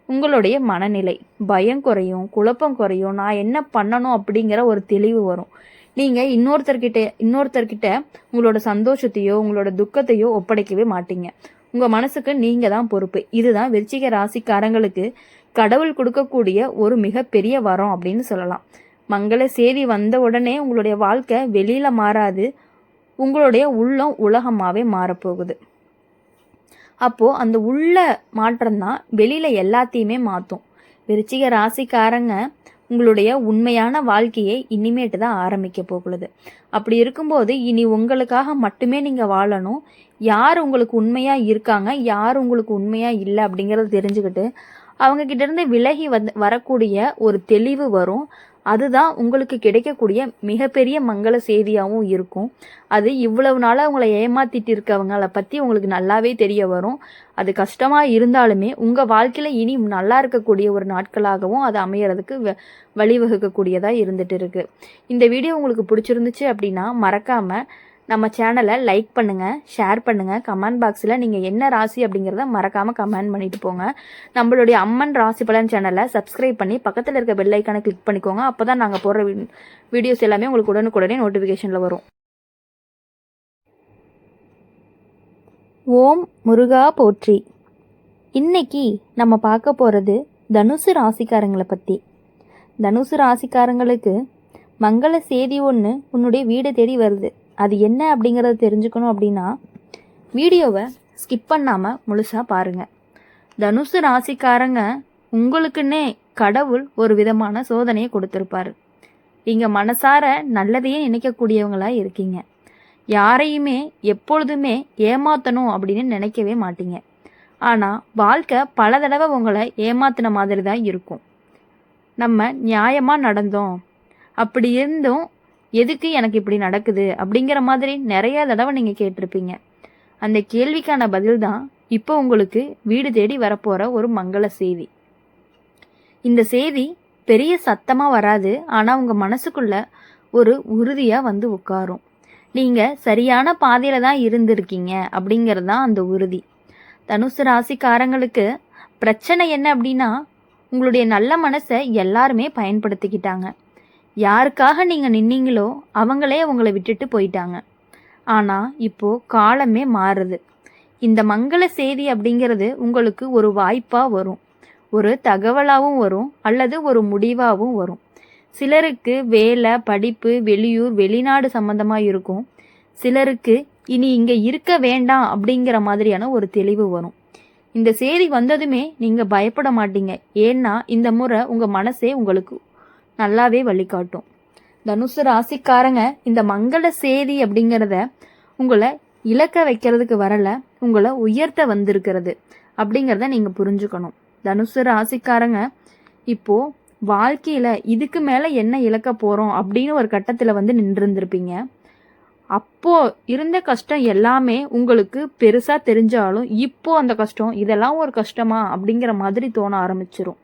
உங்களுடைய மனநிலை, பயம் குறையும், குழப்பம் குறையும், நான் என்ன பண்ணணும் அப்படிங்கிற ஒரு தெளிவு வரும். நீங்கள் இன்னொருத்தர்கிட்ட உங்களோட சந்தோஷத்தையோ உங்களோட துக்கத்தையோ ஒப்படைக்கவே மாட்டீங்க. உங்கள் மனசுக்கு நீங்கள் தான் பொறுப்பு. இதுதான் விருச்சிக ராசிக்காரங்களுக்கு கடவுள் கொடுக்கக்கூடிய ஒரு மிகப்பெரிய வரம் அப்படின்னு சொல்லலாம். மங்கள செய்தி வந்த உடனே உங்களுடைய வாழ்க்கை வெளியில் மாறாது, உங்களுடைய உள்ளம் உலகமாகவே மாறப்போகுது. அப்போது அந்த உள்ள மாற்றம்தான் வெளியில் எல்லாத்தையுமே மாற்றும். விருச்சிக ராசிக்காரங்க உங்களுடைய உண்மையான வாழ்க்கையை இனிமேட்டு தான் ஆரம்பிக்க போகுது. அப்படி இருக்கும்போது இனி உங்களுக்காக மட்டுமே நீங்கள் வாழணும். யார் உங்களுக்கு உண்மையாக இருக்காங்க, யார் உங்களுக்கு உண்மையாக இல்லை அப்படிங்கிறத தெரிஞ்சுக்கிட்டு அவங்கக்கிட்டேருந்து விலகி வரக்கூடிய ஒரு தெளிவு வரும். அதுதான் உங்களுக்கு கிடைக்கக்கூடிய மிகப்பெரிய மங்கள செய்தியாகவும் இருக்கும். அது இவ்வளவு நாளாக உங்களை ஏமாத்திட்டு இருக்கவங்களை பற்றி உங்களுக்கு நல்லாவே தெரிய வரும். அது கஷ்டமாக இருந்தாலுமே உங்கள் வாழ்க்கையில் இனி நல்லா இருக்கக்கூடிய ஒரு நாட்களாகவும் அது அமையறதுக்கு வழிவகுக்கக்கூடியதாக இருந்துட்டு இருக்கு. இந்த வீடியோ உங்களுக்கு பிடிச்சிருந்துச்சு அப்படின்னா மறக்காமல் நம்ம சேனலை லைக் பண்ணுங்கள், ஷேர் பண்ணுங்கள், கமெண்ட் பாக்ஸில் நீங்கள் என்ன ராசி அப்படிங்கிறத மறக்காமல் கமெண்ட் பண்ணிட்டு போங்க. நம்மளுடைய அம்மன் ராசி பலன் சேனலை சப்ஸ்கிரைப் பண்ணி பக்கத்தில் இருக்க பெல் ஐக்கானை கிளிக் பண்ணிக்கோங்க. அப்போ தான் நாங்கள் போடுற வீடியோஸ் எல்லாமே உங்களுக்கு உடனுக்குடனே நோட்டிஃபிகேஷனில் வரும். ஓம் முருகா போற்றி. இன்னைக்கு நம்ம பார்க்க போகிறது தனுசு ராசிக்காரங்களை பற்றி. தனுசு ராசிக்காரங்களுக்கு மங்கள செய்தி ஒன்று உன்னுடைய வீடு தேடி வருது. அது என்ன அப்படிங்கிறத தெரிஞ்சுக்கணும் அப்படின்னா வீடியோவை ஸ்கிப் பண்ணாமல் முழுசாக பாருங்கள். தனுசு ராசிக்காரங்க உங்களுக்குன்னே கடவுள் ஒரு விதமான சோதனையை கொடுத்துருப்பாரு. நீங்கள் மனசார நல்லதையே நினைக்கக்கூடியவங்களா இருக்கீங்க. யாரையுமே எப்பொழுதுமே ஏமாற்றணும் அப்படின்னு நினைக்கவே மாட்டீங்க. ஆனால் வாழ்க்கை பல தடவை உங்களை ஏமாத்தின மாதிரி தான் இருக்கும். நம்ம நியாயமாக நடந்தோம், அப்படி இருந்தும் எதுக்கு எனக்கு இப்படி நடக்குது அப்படிங்கிற மாதிரி நிறைய தடவை நீங்கள் கேட்டிருப்பீங்க. அந்த கேள்விக்கான பதில் தான் இப்போ உங்களுக்கு வீடு தேடி வரப்போகிற ஒரு மங்கள செய்தி. இந்த செய்தி பெரிய சத்தமாக வராது, ஆனால் உங்கள் மனசுக்குள்ள ஒரு உறுதியாக வந்து உட்காரும். நீங்கள் சரியான பாதையில் தான் இருந்திருக்கீங்க அப்படிங்கிறது தான் அந்த உறுதி. தனுசு ராசிக்காரங்களுக்கு பிரச்சனை என்ன அப்படின்னா, உங்களுடைய நல்ல மனசை எல்லாருமே பயன்படுத்திக்கிட்டாங்க. யாருக்காக நீங்கள் நின்னீங்களோ அவங்களே உங்களை விட்டுட்டு போயிட்டாங்க. ஆனால் இப்போ காலமே மாறுது. இந்த மங்கள செய்தி அப்படிங்கிறது உங்களுக்கு ஒரு வாய்ப்பாக வரும், ஒரு தகவலாகவும் வரும், அல்லது ஒரு முடிவாகவும் வரும். சிலருக்கு வேலை, படிப்பு, வெளியூர், வெளிநாடு சம்மந்தமாக இருக்கும். சிலருக்கு இனி இங்கே இருக்க வேண்டாம் அப்படிங்கிற மாதிரியான ஒரு தெளிவு வரும். இந்த செய்தி வந்ததுமே நீங்கள் பயப்பட மாட்டீங்க. ஏன்னா இந்த முறை உங்கள் மனசே உங்களுக்கு நல்லாவே வழிகாட்டும். தனுசு ராசிக்காரங்க, இந்த மங்கள செய்தி அப்படிங்கிறத உங்களை இலக்க வைக்கிறதுக்கு வரல, உங்களை உயர்த்த வந்திருக்கிறது அப்படிங்கிறத நீங்கள் புரிஞ்சுக்கணும். தனுசு ராசிக்காரங்க, இப்போது வாழ்க்கையில் இதுக்கு மேலே என்ன இழக்க போகிறோம் அப்படின்னு ஒரு கட்டத்தில் வந்து நின்றுருந்துருப்பீங்க. அப்போது இருந்த கஷ்டம் எல்லாமே உங்களுக்கு பெருசாக தெரிஞ்சாலும் இப்போது அந்த கஷ்டம் இதெல்லாம் ஒரு கஷ்டமா அப்படிங்கிற மாதிரி தோண ஆரம்பிச்சிரும்.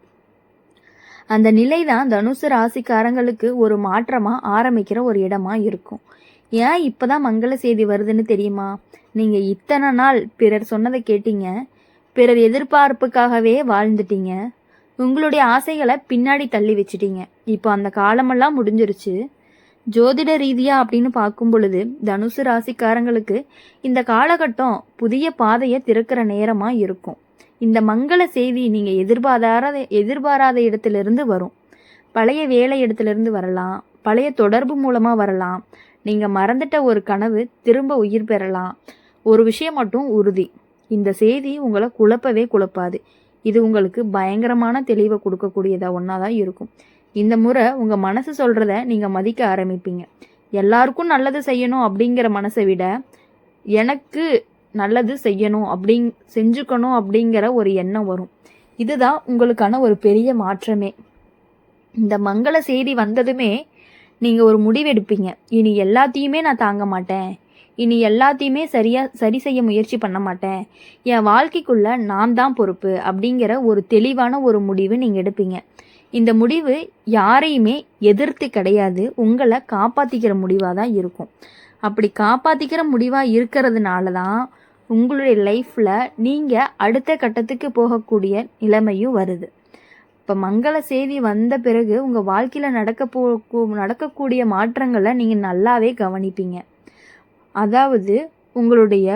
அந்த நிலை தான் தனுசு ராசிக்காரங்களுக்கு ஒரு மாற்றமாக ஆரம்பிக்கிற ஒரு இடமா இருக்கும். ஏன் இப்போ தான் மங்கள செய்தி வருதுன்னு தெரியுமா? நீங்கள் இத்தனை நாள் பிறர் சொன்னதை கேட்டீங்க, பிறர் எதிர்பார்ப்புக்காகவே வாழ்ந்துட்டீங்க, உங்களுடைய ஆசைகளை பின்னாடி தள்ளி வச்சிட்டீங்க. இப்போ அந்த காலமெல்லாம் முடிஞ்சிருச்சு. ஜோதிட ரீதியா அப்படின்னு பார்க்கும் பொழுது தனுசு ராசிக்காரங்களுக்கு இந்த காலகட்டம் புதிய பாதையை திறக்கிற நேரமாக இருக்கும். இந்த மங்கள செய்தி நீங்கள் எதிர்பாராத இடத்துலேருந்து வரும். பழைய வேலை இடத்துலேருந்து வரலாம், பழைய தொடர்பு மூலமாக வரலாம், நீங்கள் மறந்துட்ட ஒரு கனவு திரும்ப உயிர் பெறலாம். ஒரு விஷயம் மட்டும் உறுதி, இந்த செய்தி உங்களை குழப்பவே குழப்பாது. இது உங்களுக்கு பயங்கரமான தெளிவை கொடுக்கக்கூடியதாக ஒன்றா தான் இருக்கும். இந்த முறை உங்கள் மனசு சொல்கிறத நீங்கள் மதிக்க ஆரம்பிப்பீங்க. எல்லாருக்கும் நல்லது செய்யணும் அப்படிங்கிற மனசை விட எனக்கு நல்லது செய்யணும் செஞ்சுக்கணும் அப்படிங்கிற ஒரு எண்ணம் வரும். இதுதான் உங்களுக்கான ஒரு பெரிய மாற்றமே. இந்த மங்கள செய்தி வந்ததுமே நீங்கள் ஒரு முடிவெடுப்பீங்க. இனி எல்லாத்தையுமே நான் தாங்க மாட்டேன், இனி எல்லாத்தையுமே சரி செய்ய முயற்சி பண்ண மாட்டேன், என் வாழ்க்கைக்குள்ள நான் தான் பொறுப்பு அப்படிங்கிற ஒரு தெளிவான ஒரு முடிவு நீங்கள் எடுப்பீங்க. இந்த முடிவு யாரையுமே எதிர்த்து கிடையாது, உங்களை காப்பாற்றிக்கிற முடிவாக தான் இருக்கும். அப்படி காப்பாற்றிக்கிற முடிவாக இருக்கிறதுனால தான் உங்களுடைய லைஃப்பில் நீங்கள் அடுத்த கட்டத்துக்கு போகக்கூடிய நிலைமையும் வருது. இப்போ மங்கள செய்தி வந்த பிறகு உங்கள் வாழ்க்கையில் நடக்கக்கூடிய மாற்றங்களை நீங்கள் நல்லாவே கவனிப்பீங்க. அதாவது உங்களுடைய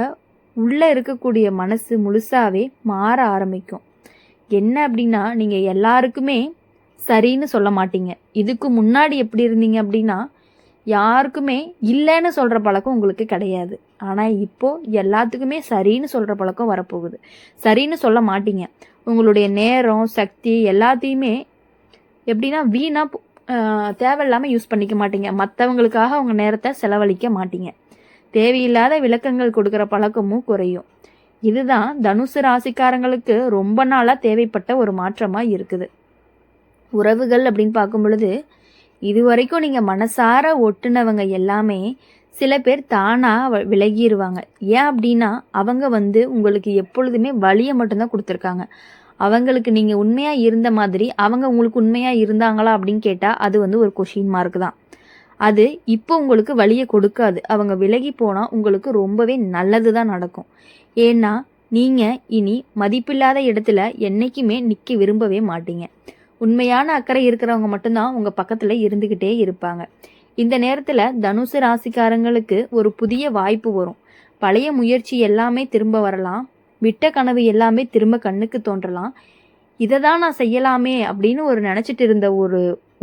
உள்ளே இருக்கக்கூடிய மனசு முழுசாவே மாற ஆரம்பிக்கும். என்ன அப்படின்னா, நீங்கள் எல்லாருக்குமே சரின்னு சொல்ல மாட்டீங்க. இதுக்கு முன்னாடி எப்படி இருந்தீங்க அப்படின்னா, யாருக்குமே இல்லைன்னு சொல்கிற பழக்கம் உங்களுக்கு கிடையாது. ஆனால் இப்போது எல்லாத்துக்குமே சரின்னு சொல்கிற பழக்கம் வரப்போகுது. சரின்னு சொல்ல மாட்டீங்க. உங்களுடைய நேரம், சக்தி எல்லாத்தையுமே எப்படின்னா வீணாக தேவையில்லாமல் யூஸ் பண்ணிக்க மாட்டீங்க. மற்றவங்களுக்காக உங்கள் நேரத்தை செலவழிக்க மாட்டீங்க. தேவையில்லாத விளக்கங்கள் கொடுக்குற பழக்கமும் குறையும். இதுதான் தனுசு ராசிக்காரங்களுக்கு ரொம்ப நாளாக தேவைப்பட்ட ஒரு மாற்றமாக இருக்குது. உறவுகள் அப்படின்னு பார்க்கும் பொழுது, இது வரைக்கும் நீங்கள் மனசார ஒட்டுனவங்க எல்லாமே சில பேர் தானாக விலகிடுவாங்க. ஏன் அப்படின்னா, அவங்க உங்களுக்கு எப்பொழுதுமே வலியை மட்டும்தான் கொடுத்துருக்காங்க. அவங்களுக்கு நீங்கள் உண்மையாக இருந்த மாதிரி அவங்க உங்களுக்கு உண்மையாக இருந்தாங்களா அப்படின்னு கேட்டால் அது ஒரு கொஷின் மார்க் தான். அது இப்போ உங்களுக்கு வலியை கொடுக்காது. அவங்க விலகி போனால் உங்களுக்கு ரொம்பவே நல்லது தான் நடக்கும். ஏன்னா நீங்கள் இனி மதிப்பில்லாத இடத்துல என்றைக்குமே நிற்க விரும்பவே மாட்டீங்க. உண்மையான அக்கறை இருக்கிறவங்க மட்டும்தான் உங்கள் பக்கத்தில் இருந்துக்கிட்டே இருப்பாங்க. இந்த நேரத்தில் தனுசு ராசிக்காரங்களுக்கு ஒரு புதிய வாய்ப்பு வரும். பழைய முயற்சி எல்லாமே திரும்ப வரலாம், விட்ட கனவு எல்லாமே திரும்ப கண்ணுக்கு தோன்றலாம். இதை தான் நான் செய்யலாமே அப்படின்னு நினச்சிட்டு இருந்த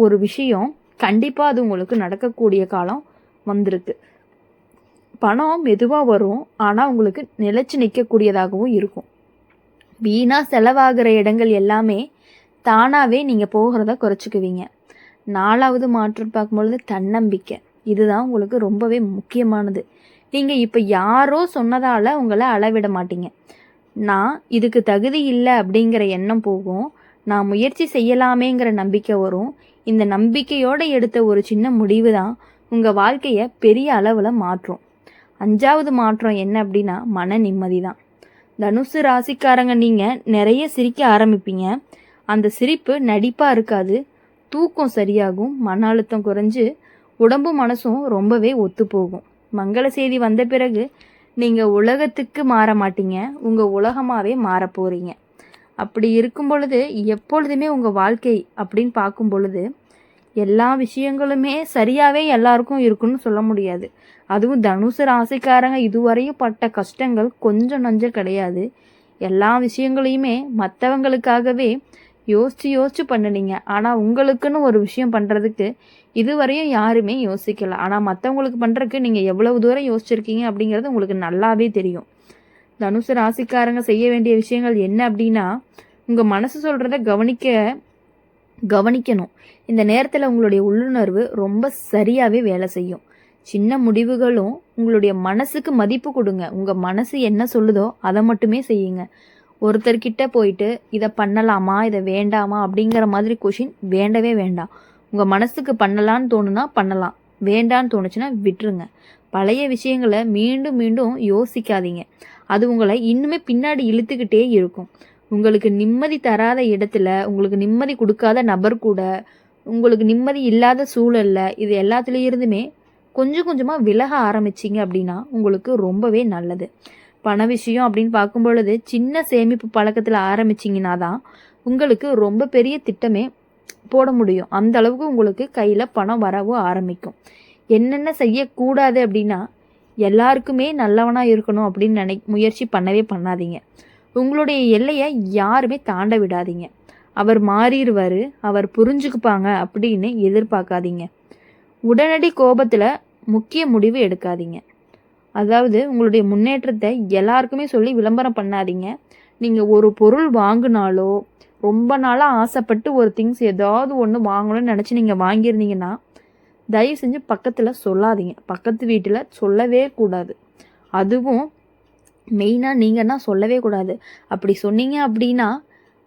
ஒரு விஷயம் கண்டிப்பாக அது உங்களுக்கு நடக்கக்கூடிய காலம் வந்திருக்கு. பணம் மெதுவாக வரும், ஆனால் உங்களுக்கு நிலைச்சு நிற்கக்கூடியதாகவும் இருக்கும். வீணாக செலவாகிற இடங்கள் எல்லாமே தானாகவே நீங்கள் போகிறத குறைச்சிக்குவீங்க. 4வது மாற்றம் பார்க்கும்பொழுது தன்னம்பிக்கை. இதுதான் உங்களுக்கு ரொம்பவே முக்கியமானது. நீங்கள் இப்போ யாரோ சொன்னதால் உங்களை அளவிட மாட்டீங்க. நான் இதுக்கு தகுதி இல்லை அப்படிங்கிற எண்ணம் போகும். நான் முயற்சி செய்யலாமேங்கிற நம்பிக்கை வரும். இந்த நம்பிக்கையோடு எடுத்த ஒரு சின்ன முடிவு தான் உங்கள் வாழ்க்கையை பெரிய அளவில் மாற்றும். 5வது மாற்றம் என்ன அப்படின்னா, மன நிம்மதி தான். தனுசு ராசிக்காரங்க, நீங்கள் நிறைய சிரிக்க ஆரம்பிப்பீங்க. அந்த சிரிப்பு நடிப்பாக இருக்காது. தூக்கம் சரியாகும், மன அழுத்தம் குறைஞ்சு உடம்பும் மனசும் ரொம்பவே ஒத்து போகும். மங்கள செய்தி வந்த பிறகு நீங்கள் உலகத்துக்கு மாற மாட்டீங்க, உங்கள் உலகமாகவே மாற போகிறீங்க. அப்படி இருக்கும் பொழுது எப்பொழுதுமே உங்கள் வாழ்க்கை அப்படின்னு பார்க்கும் பொழுது எல்லா விஷயங்களுமே சரியாகவே எல்லாருக்கும் இருக்குன்னு சொல்ல முடியாது. அதுவும் தனுசு ராசிக்காரங்க இதுவரையும் பட்ட கஷ்டங்கள் கொஞ்சம் நஞ்சம் கிடையாது. எல்லா விஷயங்களையுமே மற்றவங்களுக்காகவே யோசிச்சு யோசிச்சு பண்ணுனீங்க. ஆனால் உங்களுக்குன்னு ஒரு விஷயம் பண்ணுறதுக்கு இதுவரையும் யாருமே யோசிக்கல. ஆனால் மற்றவங்களுக்கு பண்ணுறதுக்கு நீங்கள் எவ்வளவு தூரம் யோசிச்சிருக்கீங்க அப்படிங்கிறது உங்களுக்கு நல்லாவே தெரியும். தனுசு ராசிக்காரங்க செய்ய வேண்டிய விஷயங்கள் என்ன அப்படின்னா, உங்கள் மனசு சொல்கிறத கவனிக்கணும். இந்த நேரத்தில் உங்களுடைய உள்ளுணர்வு ரொம்ப சரியாகவே வேலை செய்யும். சின்ன முடிவுகளும் உங்களுடைய மனசுக்கு மதிப்பு கொடுங்க. உங்கள் மனசு என்ன சொல்லுதோ அதை மட்டுமே செய்யுங்க. ஒருத்தர்கிட்ட போயிட்டு இதை பண்ணலாமா இதை வேண்டாமா அப்படிங்கிற மாதிரி கொஷின் வேண்டவே வேண்டாம். உங்கள் மனசுக்கு பண்ணலான்னு தோணுனா பண்ணலாம், வேண்டான்னு தோணுச்சுன்னா விட்டுருங்க. பழைய விஷயங்களை மீண்டும் மீண்டும் யோசிக்காதீங்க. அது உங்களை இன்னுமே பின்னாடி இழுத்துக்கிட்டே இருக்கும். உங்களுக்கு நிம்மதி தராத இடத்துல, உங்களுக்கு நிம்மதி கொடுக்காத நபர் கூட, உங்களுக்கு நிம்மதி இல்லாத சூழல்ல இது எல்லாத்துலேயும் இருந்துமே கொஞ்சம் கொஞ்சமாக விலக ஆரம்பிச்சிங்க அப்படின்னா உங்களுக்கு ரொம்பவே நல்லது. பண விஷயம் அப்படின்னு பார்க்கும் பொழுது சின்ன சேமிப்பு பழக்கத்தில் ஆரம்பிச்சிங்கன்னா தான் உங்களுக்கு ரொம்ப பெரிய திட்டமே போட முடியும். அந்த அளவுக்கு உங்களுக்கு கையில் பணம் வரவும் ஆரம்பிக்கும். என்னென்ன செய்யக்கூடாது அப்படின்னா, எல்லாருக்குமே நல்லவனாக இருக்கணும் அப்படின்னு முயற்சி பண்ணவே பண்ணாதீங்க. உங்களுடைய எல்லையை யாருமே தாண்ட விடாதீங்க. அவர் மாறிடுவார், அவர் புரிஞ்சுக்குப்பாங்க அப்படின்னு எதிர்பார்க்காதீங்க. உடனடி கோபத்தில் முக்கிய முடிவு எடுக்காதீங்க. அதாவது உங்களுடைய முன்னேற்றத்தை எல்லாருக்குமே சொல்லி விளம்பரம் பண்ணாதீங்க. நீங்கள் ஒரு பொருள் வாங்கினாலோ, ரொம்ப நாளாக ஆசைப்பட்டு ஒரு திங்ஸ் ஏதாவது ஒன்று வாங்கணும்னு நினச்சி நீங்கள் வாங்கியிருந்தீங்கன்னா தயவு செஞ்சு பக்கத்தில் சொல்லாதீங்க. பக்கத்து வீட்டில் சொல்லவே கூடாது. அதுவும் மெயினாக நீங்கன்னா சொல்லவே கூடாது. அப்படி சொன்னீங்க அப்படின்னா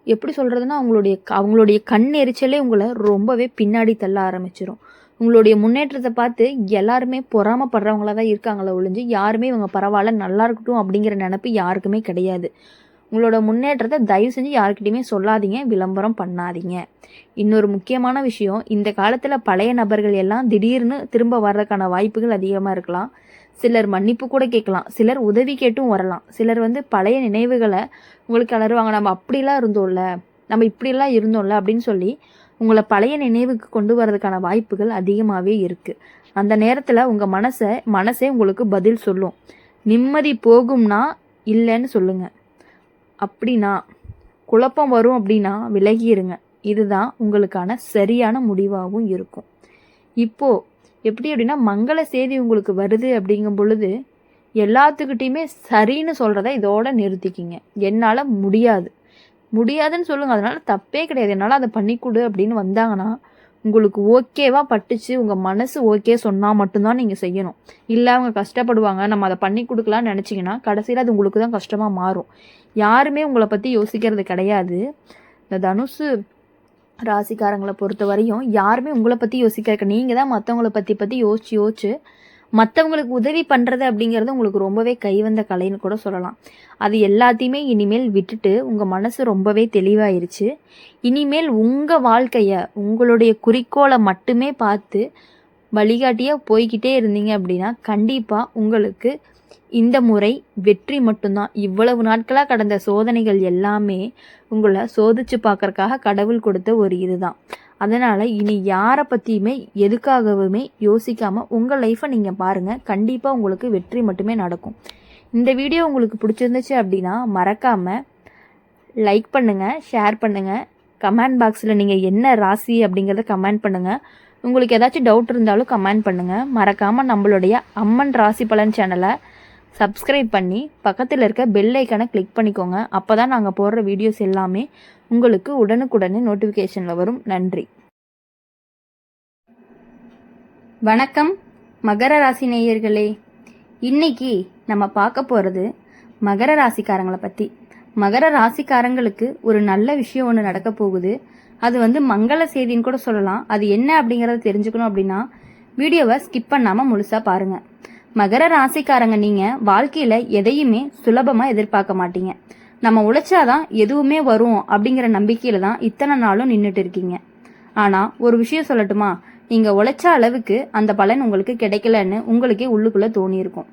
எப்படி சொல்கிறதுனா, அவங்களுடைய கண் எரிச்சலே உங்களை ரொம்பவே பின்னாடி தள்ள ஆரம்பிச்சிடும். உங்களுடைய முன்னேற்றத்தை பார்த்து எல்லாருமே பொறாமப்படுறவங்களா தான் இருக்காங்களே ஒழிஞ்சு யாருமே இவங்க பரவாயில்ல நல்லா இருக்கட்டும் அப்படிங்கிற நினப்பு யாருக்குமே கிடையாது. உங்களோட முன்னேற்றத்தை தயவு செஞ்சு யாருக்கிட்டையுமே சொல்லாதீங்க, விளம்பரம் பண்ணாதீங்க. இன்னொரு முக்கியமான விஷயம், இந்த காலத்தில் பழைய நபர்கள் எல்லாம் திடீர்னு திரும்ப வர்றதுக்கான வாய்ப்புகள் அதிகமாக இருக்கலாம். சிலர் மன்னிப்பு கூட கேட்கலாம், சிலர் உதவி கேட்டும் வரலாம். சிலர் பழைய நினைவுகளை உங்களுக்கு கலருவாங்க. நம்ம அப்படிலாம் இருந்தோம்ல, நம்ம இப்படிலாம் இருந்தோம்ல அப்படின்னு சொல்லி உங்களை பழைய நினைவுக்கு கொண்டு வர்றதுக்கான வாய்ப்புகள் அதிகமாகவே இருக்குது. அந்த நேரத்தில் உங்கள் மனசே உங்களுக்கு பதில் சொல்லும். நிம்மதி போகும்னா இல்லைன்னு சொல்லுங்கள். அப்படின்னா குழப்பம் வரும் அப்படின்னா விலகிருங்க. இதுதான் உங்களுக்கான சரியான முடிவாகவும் இருக்கும். இப்போது எப்படி அப்படின்னா, மங்கள செய்தி உங்களுக்கு வருது அப்படிங்கும் பொழுது எல்லாத்துக்கிட்டையுமே சரின்னு சொல்கிறத இதோட நிறுத்திக்கிங்க. என்னால் முடியாதுன்னு சொல்லுங்கள். அதனால் தப்பே கிடையாது, என்னால் அதை பண்ணிக்கொடு அப்படின்னு வந்தாங்கன்னா உங்களுக்கு ஓகேவா பட்டுச்சு, உங்கள் மனசு ஓகே சொன்னால் மட்டும்தான் நீங்கள் செய்யணும். இல்லை அவங்க கஷ்டப்படுவாங்க, நம்ம அதை பண்ணி கொடுக்கலான்னு நினச்சிங்கன்னா கடைசியில் அது உங்களுக்கு தான் கஷ்டமாக மாறும். யாருமே உங்களை பற்றி யோசிக்கிறது கிடையாது. இந்த தனுசு ராசிக்காரங்களை பொறுத்த வரையும் யாருமே உங்களை பற்றி யோசிக்க, நீங்கள் தான் மற்றவங்கள பற்றி யோசிச்சு மற்றவங்களுக்கு உதவி பண்ணுறது அப்படிங்கிறது உங்களுக்கு ரொம்பவே கைவந்த கலைன்னு கூட சொல்லலாம். அது எல்லாத்தையுமே இனிமேல் விட்டுட்டு உங்கள் மனசு ரொம்பவே தெளிவாயிருச்சு. இனிமேல் உங்கள் வாழ்க்கையை உங்களுடைய குறிக்கோளை மட்டுமே பார்த்து வழிகாட்டியாக போய்கிட்டே இருந்தீங்க அப்படின்னா கண்டிப்பாக உங்களுக்கு இந்த முறை வெற்றி மட்டும்தான். இவ்வளவு நாட்களாக கடந்த சோதனைகள் எல்லாமே உங்களை சோதிச்சு பார்க்கறக்காக கடவுள் கொடுத்த ஒரு இதுதான். அதனால் இனி யாரை பற்றியுமே எதுக்காகவுமே யோசிக்காமல் உங்கள் லைஃப்பை நீங்கள் பாருங்கள். கண்டிப்பாக உங்களுக்கு வெற்றி மட்டுமே நடக்கும். இந்த வீடியோ உங்களுக்கு பிடிச்சிருந்துச்சு அப்படின்னா மறக்காமல் லைக் பண்ணுங்கள், ஷேர் பண்ணுங்கள். கமெண்ட் பாக்ஸில் நீங்கள் என்ன ராசி அப்படிங்கிறத கமெண்ட் பண்ணுங்கள். உங்களுக்கு ஏதாச்சும் டவுட் இருந்தாலும் கமெண்ட் பண்ணுங்கள். மறக்காமல் நம்மளுடைய அம்மன் ராசி பலன் சேனலை சப்ஸ்கிரைப் பண்ணி பக்கத்தில் இருக்க பெல் ஐக்கானை கிளிக் பண்ணிக்கோங்க. அப்போ தான் நாங்கள் போடுற வீடியோஸ் எல்லாமே உங்களுக்கு உடனுக்குடனே நோட்டிஃபிகேஷனில் வரும். நன்றி. வணக்கம் மகர ராசி நேயர்களே. இன்னைக்கு நம்ம பார்க்க போகிறது மகர ராசிக்காரங்களை பற்றி. மகர ராசிக்காரங்களுக்கு ஒரு நல்ல விஷயம் ஒன்று நடக்க போகுது. அது மங்கள செய்தின்னு கூட சொல்லலாம். அது என்ன அப்படிங்கிறத தெரிஞ்சுக்கணும் அப்படின்னா வீடியோவை ஸ்கிப் பண்ணாமல் முழுசாக பாருங்கள். மகர ராசிக்காரங்க நீங்கள் வாழ்க்கையில் எதையுமே சுலபமாக எதிர்பார்க்க மாட்டீங்க. நம்ம உழைச்சாதான் எதுவுமே வரும் அப்படிங்கிற நம்பிக்கையில் தான் இத்தனை நாளும் நின்றுட்டு இருக்கீங்க. ஆனால் ஒரு விஷயம் சொல்லட்டுமா, நீங்கள் உழைச்ச அளவுக்கு அந்த பலன் உங்களுக்கு கிடைக்கலன்னு உங்களுக்கே உள்ளுக்குள்ளே தோணியிருக்கும்.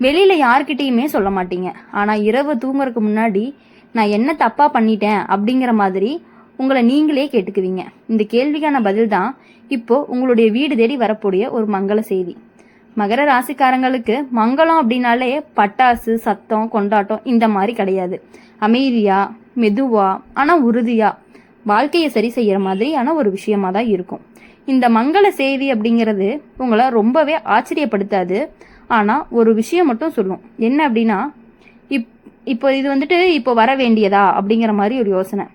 வெளியில் யார்கிட்டையுமே சொல்ல மாட்டீங்க. ஆனால் இரவு தூங்குறதுக்கு முன்னாடி நான் என்ன தப்பாக பண்ணிட்டேன் அப்படிங்கிற மாதிரி உங்களை நீங்களே கேட்டுக்குவீங்க. இந்த கேள்விக்கான பதில் தான் இப்போ உங்களுடைய வீடு தேடி வரக்கூடிய ஒரு மங்கள செய்தி. மகர ராசிக்காரங்களுக்கு மங்களம் அப்படின்னாலே பட்டாசு, சத்தம், கொண்டாட்டம் இந்த மாதிரி கிடையாது. அமைதியா, மெதுவா, ஆனால் உறுதியா வாழ்க்கையை சரி செய்யற மாதிரியான ஒரு விஷயமா தான் இருக்கும். இந்த மங்கள செய்தி அப்படிங்கிறது உங்களை ரொம்பவே ஆச்சரியப்படுத்தாது. ஆனால் ஒரு விஷயம் மட்டும் சொல்லும். என்ன அப்படின்னா, இப்போ இது வந்துட்டு இப்போ வர வேண்டியதா அப்படிங்கிற மாதிரி ஒரு யோசனை.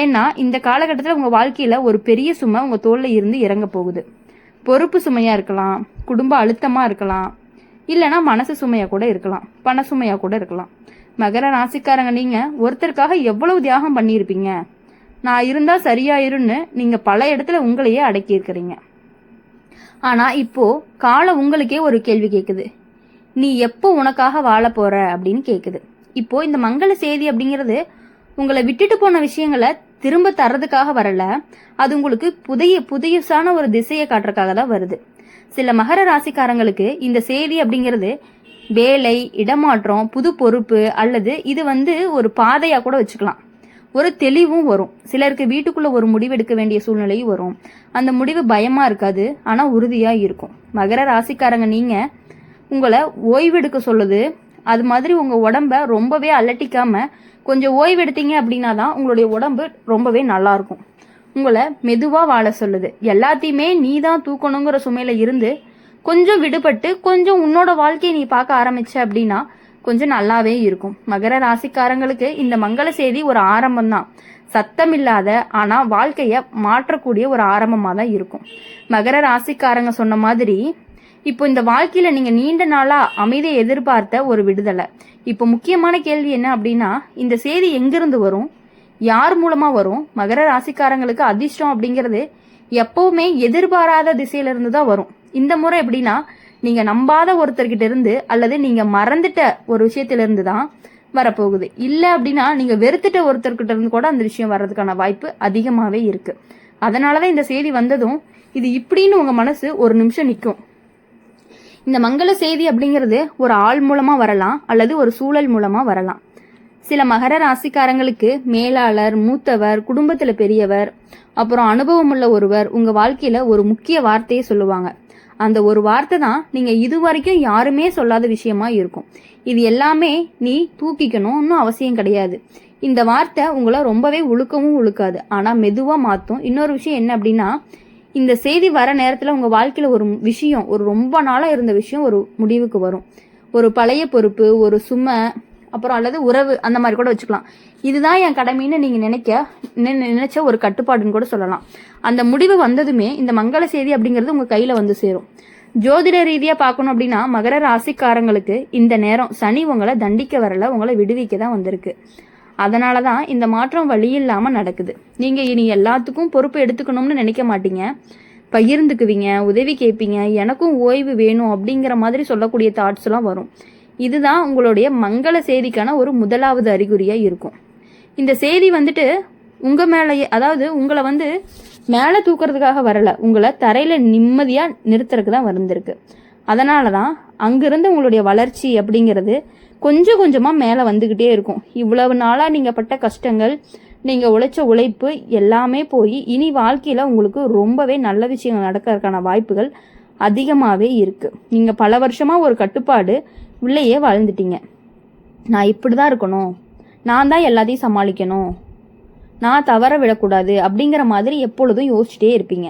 ஏன்னா இந்த காலகட்டத்தில் உங்கள் வாழ்க்கையில் ஒரு பெரிய சுமை உங்கள் தோளில் இருந்து இறங்க போகுது. பொறுப்பு சுமையாக இருக்கலாம், குடும்ப அழுத்தமாக இருக்கலாம், இல்லைனா மனசு சுமையாக கூட இருக்கலாம், பண சுமையாக கூட இருக்கலாம். மகர ராசிக்காரங்க, நீங்கள் ஒருத்தருக்காக எவ்வளவு தியாகம் பண்ணியிருப்பீங்க. நான் இருந்தால் சரியாயிருன்னு நீங்கள் பல இடத்துல உங்களையே அடக்கி இருக்கிறீங்க. ஆனால் இப்போது காலம் உங்களுக்கே ஒரு கேள்வி கேட்குது. நீ எப்போ உனக்காக வாழ போற அப்படின்னு கேட்குது. இப்போது இந்த மங்கள செய்தி அப்படிங்கிறது உங்களை விட்டுட்டு போன விஷயங்களை திரும்ப தர்றதுக்காக வரல. அது உங்களுக்கு புதியசான ஒரு திசையை காட்டுறதுக்காக தான் வருது. சில மகர ராசிக்காரங்களுக்கு இந்த செய்தி அப்படிங்கிறது வேலை, இடமாற்றம், புது பொறுப்பு, அல்லது இது ஒரு பாதையாக கூட வச்சுக்கலாம். ஒரு தெளிவும் வரும். சிலருக்கு வீட்டுக்குள்ள ஒரு முடிவு எடுக்க வேண்டிய சூழ்நிலையும் வரும். அந்த முடிவு பயமா இருக்காது, ஆனா உறுதியா இருக்கும். மகர ராசிக்காரங்க, நீங்க உங்களை ஓய்வெடுக்க சொல்லுது. அது மாதிரி உங்க உடம்ப ரொம்பவே அலட்டிக்காம கொஞ்சம் ஓய்வு எடுத்தீங்க அப்படின்னா தான் உங்களுடைய உடம்பு ரொம்பவே நல்லா இருக்கும். உங்களை மெதுவா வாழ சொல்லுது. எல்லாத்தையுமே நீ தான் தூக்கணுங்கிற சுமையில இருந்து கொஞ்சம் விடுபட்டு கொஞ்சம் உன்னோட வாழ்க்கையை நீ பார்க்க ஆரம்பிச்ச அப்படின்னா கொஞ்சம் நல்லாவே இருக்கும். மகர ராசிக்காரங்களுக்கு இந்த மங்கள செய்தி ஒரு ஆரம்பம் தான். சத்தம் இல்லாத ஆனா வாழ்க்கைய மாற்றக்கூடிய ஒரு ஆரம்பமா தான் இருக்கும். மகர ராசிக்காரங்க சொன்ன மாதிரி இப்போ இந்த வாழ்க்கையில நீங்க நீண்ட நாளா அமைதியை எதிர்பார்த்த ஒரு விடுதலை. இப்போ முக்கியமான கேள்வி என்ன அப்படின்னா, இந்த செய்தி எங்கிருந்து வரும், யார் மூலமா வரும்? மகர ராசிக்காரங்களுக்கு அதிர்ஷ்டம் அப்படிங்கிறது எப்பவுமே எதிர்பாராத திசையில இருந்து தான் வரும். இந்த முறை எப்படின்னா, நீங்க நம்பாத ஒருத்தர்கிட்ட இருந்து அல்லது நீங்க மறந்துட்ட ஒரு விஷயத்துல இருந்து தான் வரப்போகுது. இல்ல அப்படின்னா நீங்க வெறுத்துட்ட ஒருத்தர்கிட்ட இருந்து கூட அந்த விஷயம் வர்றதுக்கான வாய்ப்பு அதிகமாவே இருக்கு. அதனாலதான் இந்த செய்தி வந்ததும் இது இப்படின்னு உங்க மனசு ஒரு நிமிஷம் நிற்கும். இந்த மங்கள செய்தி அப்படிங்கிறது ஒரு ஆள் மூலமா வரலாம், அல்லது ஒரு சூழல் மூலமா வரலாம். சில மகர ராசிக்காரங்களுக்கு மேலாளர், மூத்தவர், குடும்பத்துல பெரியவர், அப்புறம் அனுபவம் உள்ள ஒருவர் உங்க வாழ்க்கையில ஒரு முக்கிய வார்த்தையை சொல்லுவாங்க. அந்த ஒரு வார்த்தை தான் நீங்க இதுவரைக்கும் யாருமே சொல்லாத விஷயமா இருக்கும். இது எல்லாமே நீ தூக்கிக்கணும்னு அவசியம் கிடையாது. இந்த வார்த்தை உங்களை ரொம்பவே உழுக்கவும் உழுக்காது, ஆனா மெதுவா மாத்தும். இன்னொரு விஷயம் என்ன அப்படின்னா, இந்த செய்தி வர நேரத்துல உங்க வாழ்க்கையில ஒரு விஷயம், ஒரு ரொம்ப நாளா இருந்த விஷயம் ஒரு முடிவுக்கு வரும். ஒரு பழைய பொறுப்பு, ஒரு சுமை, அப்புறம் அல்லது உறவு, அந்த மாதிரி கூட வச்சுக்கலாம். இதுதான் என் கடமைன்னு நீங்க நினைச்ச ஒரு கட்டுப்பாடுன்னு கூட சொல்லலாம். அந்த முடிவு வந்ததுமே இந்த மங்கள செய்தி அப்படிங்கிறது உங்க கையில வந்து சேரும். ஜோதிட ரீதியா பார்க்கணும் அப்படின்னா மகர ராசிக்காரங்களுக்கு இந்த நேரம் சனி உங்களை தண்டிக்க வரல, உங்களை விடுவிக்க தான் வந்திருக்கு. அதனாலதான் இந்த மாற்றம் வழி இல்லாம நடக்குது. நீங்க இனி எல்லாத்துக்கும் பொறுப்பு எடுத்துக்கணும்னு நினைக்க மாட்டீங்க, பகிர்ந்துக்குவீங்க, உதவி கேட்பீங்க, எனக்கும் ஓய்வு வேணும் அப்படிங்கிற மாதிரி சொல்லக்கூடிய தாட்ஸ் எல்லாம் வரும். இதுதான் உங்களுடைய மங்கள செய்திக்கான ஒரு முதலாவது அறிகுறியா இருக்கும். இந்த செய்தி உங்க மேலேயே, அதாவது உங்களை மேலே தூக்குறதுக்காக வரல, உங்களை தரையில நிம்மதியா நிறுத்துறதுக்கு தான் வந்திருக்கு. அதனாலதான் அங்கிருந்து உங்களுடைய வளர்ச்சி அப்படிங்கிறது கொஞ்சம் கொஞ்சமா மேலே வந்துகிட்டே இருக்கும். இவ்வளவு நாளா நீங்க பட்ட கஷ்டங்கள், நீங்க உழைச்ச உழைப்பு எல்லாமே போய் இனி வாழ்க்கையில உங்களுக்கு ரொம்பவே நல்ல விஷயங்கள் நடக்கிறதுக்கான வாய்ப்புகள் அதிகமாகவே இருக்கு. நீங்க பல வருஷமா ஒரு கட்டுப்பாடு உள்ளேயே வாழ்ந்துட்டீங்க. நான் இப்படிதான் இருக்கணும், நான் தான் எல்லாத்தையும் சமாளிக்கணும், நான் தவற விடக்கூடாது அப்படிங்கிற மாதிரி எப்பொழுதும் யோசிச்சுட்டே இருப்பீங்க.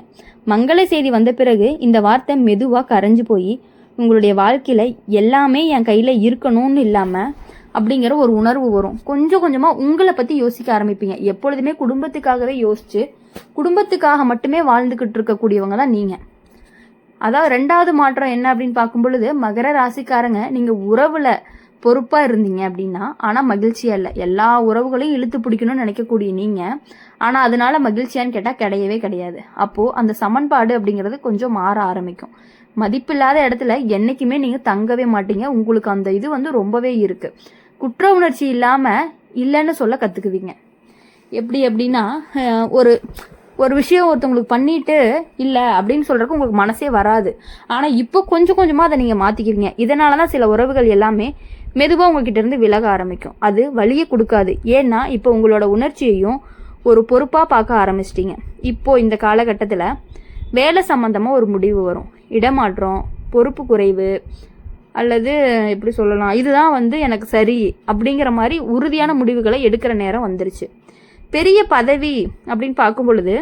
மங்கள செய்தி வந்த பிறகு இந்த வார்த்தை மெதுவா கரைஞ்சு போய் உங்களுடைய வாழ்க்கையில எல்லாமே என் கையில இருக்கணும்னு இல்லாம அப்படிங்கிற ஒரு உணர்வு வரும். கொஞ்சம் கொஞ்சமா உங்களை பத்தி யோசிக்க ஆரம்பிப்பீங்க. எப்பொழுதுமே குடும்பத்துக்காகவே யோசிச்சு குடும்பத்துக்காக மட்டுமே வாழ்ந்துகிட்டு இருக்கக்கூடியவங்க தான் நீங்க. அதாவது ரெண்டாவது மாற்றம் என்ன அப்படின்னு பார்க்கும் பொழுது, மகர ராசிக்காரங்க, நீங்க உறவுல பொறுப்பா இருந்தீங்க அப்படின்னா ஆனா மகிழ்ச்சியா இல்லை. எல்லா உறவுகளையும் இழுத்து பிடிக்கணும்னு நினைக்கக்கூடிய நீங்க ஆனா அதனால மகிழ்ச்சியான்னு கேட்டா கிடையவே கிடையாது. அப்போ அந்த சமன்பாடு அப்படிங்கிறது கொஞ்சம் மாற ஆரம்பிக்கும். மதிப்பில்லாத இடத்துல என்னைக்குமே நீங்க தங்கவே மாட்டீங்க. உங்களுக்கு அந்த இது ரொம்பவே இருக்கு. குற்ற உணர்ச்சி இல்லாம இல்லைன்னு சொல்ல கத்துக்குவீங்க. எப்படி அப்படின்னா, ஒரு விஷயம் ஒருத்தவங்களுக்கு பண்ணிட்டு இல்லை அப்படின்னு சொல்றதுக்கு உங்களுக்கு மனசே வராது. ஆனா இப்போ கொஞ்சம் கொஞ்சமா அதை நீங்க மாத்திக்கிறீங்க. இதனாலதான் சில உறவுகள் எல்லாமே மெதுவாக உங்ககிட்ட இருந்து விலக ஆரம்பிக்கும். அது வலியை கொடுக்காது. ஏன்னா இப்போ உங்களோட உணர்ச்சியையும் ஒரு பொறுப்பாக பார்க்க ஆரம்பிச்சிட்டிங்க. இப்போது இந்த காலகட்டத்தில் வேலை சம்மந்தமாக ஒரு முடிவு வரும். இடமாற்றம், பொறுப்பு குறைவு, அல்லது எப்படி சொல்லலாம், இதுதான் எனக்கு சரி அப்படிங்கிற மாதிரி உறுதியான முடிவுகளை எடுக்கிற நேரம் வந்துருச்சு. பெரிய பதவி அப்படின்னு பார்க்கும் பொழுது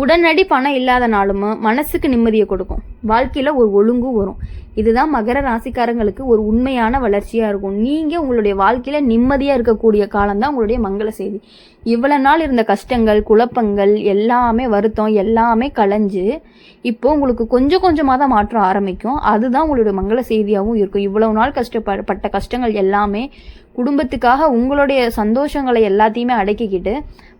உடனடி பணம் இல்லாதனாலும் மனசுக்கு நிம்மதியை கொடுக்கும். வாழ்க்கையில் ஒரு ஒழுங்கும் வரும். இதுதான் மகர ராசிக்காரங்களுக்கு ஒரு உண்மையான வளர்ச்சியாக இருக்கும். நீங்கள் உங்களுடைய வாழ்க்கையில் நிம்மதியாக இருக்கக்கூடிய காலம்தான் உங்களுடைய மங்கள செய்தி. இவ்வளவு நாள் இருந்த கஷ்டங்கள், குழப்பங்கள், எல்லாமே வருத்தம் எல்லாமே களைஞ்சு இப்போ உங்களுக்கு கொஞ்சம் கொஞ்சமாக தான் மாற்றம் ஆரம்பிக்கும். அதுதான் உங்களுடைய மங்கள செய்தியாகவும் இருக்கும். இவ்வளவு நாள் கஷ்டப்பட்ட கஷ்டங்கள் எல்லாமே குடும்பத்துக்காக உங்களுடைய சந்தோஷங்களை எல்லாத்தையுமே அடக்கிக்கிட்டு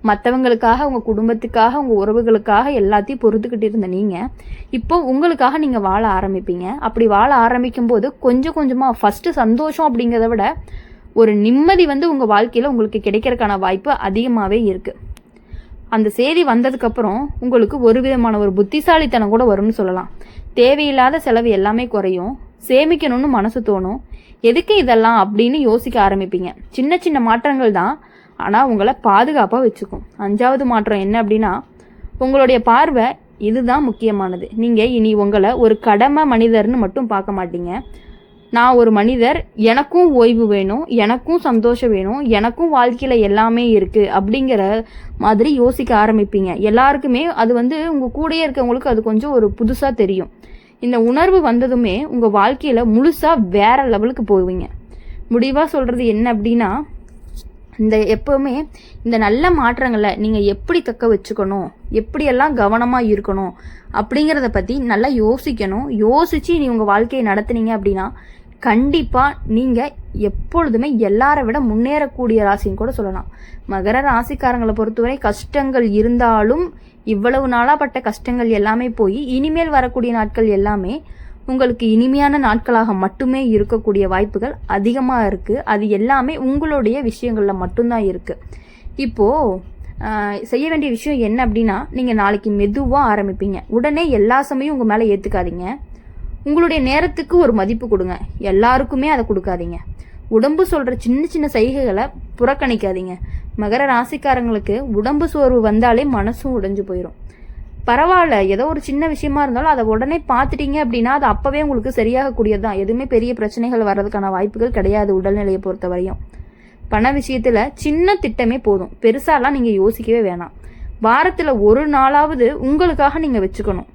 மற்றவங்களுக்காக, உங்கள் குடும்பத்துக்காக, உங்கள் உறவுகளுக்காக எல்லாத்தையும் பொறுத்துக்கிட்டு இருந்த நீங்கள் இப்போ உங்களுக்காக நீங்கள் வாழ ஆரம்பிப்பீங்க. அப்படி வாழ ஆரம்பிக்கும் போது கொஞ்சம் கொஞ்சமாக ஃபஸ்ட்டு சந்தோஷம் அப்படிங்கிறத விட ஒரு நிம்மதி உங்கள் வாழ்க்கையில் உங்களுக்கு கிடைக்கிறதுக்கான வாய்ப்பு அதிகமாகவே இருக்குது. அந்த செய்தி வந்ததுக்கப்புறம் உங்களுக்கு ஒரு விதமான ஒரு புத்திசாலித்தனம் கூட வரும்னு சொல்லலாம். தேவையில்லாத செலவு எல்லாமே குறையும். சேமிக்கணும்னு மனசு தோணும். எதுக்கு இதெல்லாம் அப்படின்னு யோசிக்க ஆரம்பிப்பீங்க. சின்ன சின்ன மாற்றங்கள் தான், ஆனால் உங்களை பாதுகாப்பாக வச்சுக்கும். 5வது மாற்றம் என்ன அப்படின்னா, உங்களுடைய பார்வை இதுதான் முக்கியமானது. நீங்கள் இனி உங்களை ஒரு கடமை மனிதர்னு மட்டும் பார்க்க மாட்டீங்க. நான் ஒரு மனிதர், எனக்கும் ஓய்வு வேணும், எனக்கும் சந்தோஷம் வேணும், எனக்கும் வாழ்க்கையில் எல்லாமே இருக்குது அப்படிங்கிற மாதிரி யோசிக்க ஆரம்பிப்பீங்க. எல்லாருக்குமே அது உங்கள் கூடயே இருக்கவங்களுக்கு அது கொஞ்சம் ஒரு புதுசாக தெரியும். இந்த உணர்வு வந்ததுமே உங்கள் வாழ்க்கையில் முழுசாக வேற லெவலுக்கு போவீங்க. முடிவாக சொல்கிறது என்ன அப்படின்னா, எப்போவுமே இந்த நல்ல மாற்றங்களை நீங்கள் எப்படி தக்க வச்சுக்கணும், எப்படியெல்லாம் கவனமாக இருக்கணும் அப்படிங்கிறத பற்றி நல்லா யோசிக்கணும். யோசித்து நீ உங்கள் வாழ்க்கையை நடத்துனீங்க அப்படின்னா கண்டிப்பாக நீங்கள் எப்பொழுதுமே எல்லாரை விட முன்னேறக்கூடிய ராசின்னு கூட சொல்லலாம். மகர ராசிக்காரங்களை பொறுத்தவரை கஷ்டங்கள் இருந்தாலும் இவ்வளவு நாளாக கஷ்டங்கள் எல்லாமே போய் இனிமேல் வரக்கூடிய நாட்கள் எல்லாமே உங்களுக்கு இனிமையான நாட்களாக மட்டுமே இருக்கக்கூடிய வாய்ப்புகள் அதிகமாக இருக்குது. அது எல்லாமே உங்களுடைய விஷயங்களில் மட்டும்தான் இருக்குது. இப்போது செய்ய வேண்டிய விஷயம் என்ன அப்படின்னா, நீங்கள் நாளைக்கு மெதுவாக ஆரம்பிப்பீங்க. உடனே எல்லா சமயம் உங்கள் மேலே ஏற்றுக்காதீங்க. உங்களுடைய நேரத்துக்கு ஒரு மதிப்பு கொடுங்க. எல்லாருக்குமே அதை கொடுக்காதீங்க. உடம்பு சொல்கிற சின்ன சின்ன சைகைகளை புறக்கணிக்காதீங்க. மகர ராசிக்காரங்களுக்கு உடம்பு சோர்வு வந்தாலே மனசும் உடைஞ்சு போயிடும். பரவாயில்ல, ஏதோ ஒரு சின்ன விஷயமா இருந்தாலும் அதை உடனே பார்த்துட்டீங்க அப்படின்னா அது அப்போவே உங்களுக்கு சரியாகக்கூடியது தான். எதுவுமே பெரிய பிரச்சனைகள் வர்றதுக்கான வாய்ப்புகள் கிடையாது. உடல்நிலையை பொறுத்த வரையும் பண விஷயத்தில் சின்ன திட்டமே போதும். பெருசாலாம் நீங்கள் யோசிக்கவே வேணாம். வாரத்தில் ஒரு நாளாவது உங்களுக்காக நீங்கள் வச்சுக்கணும்.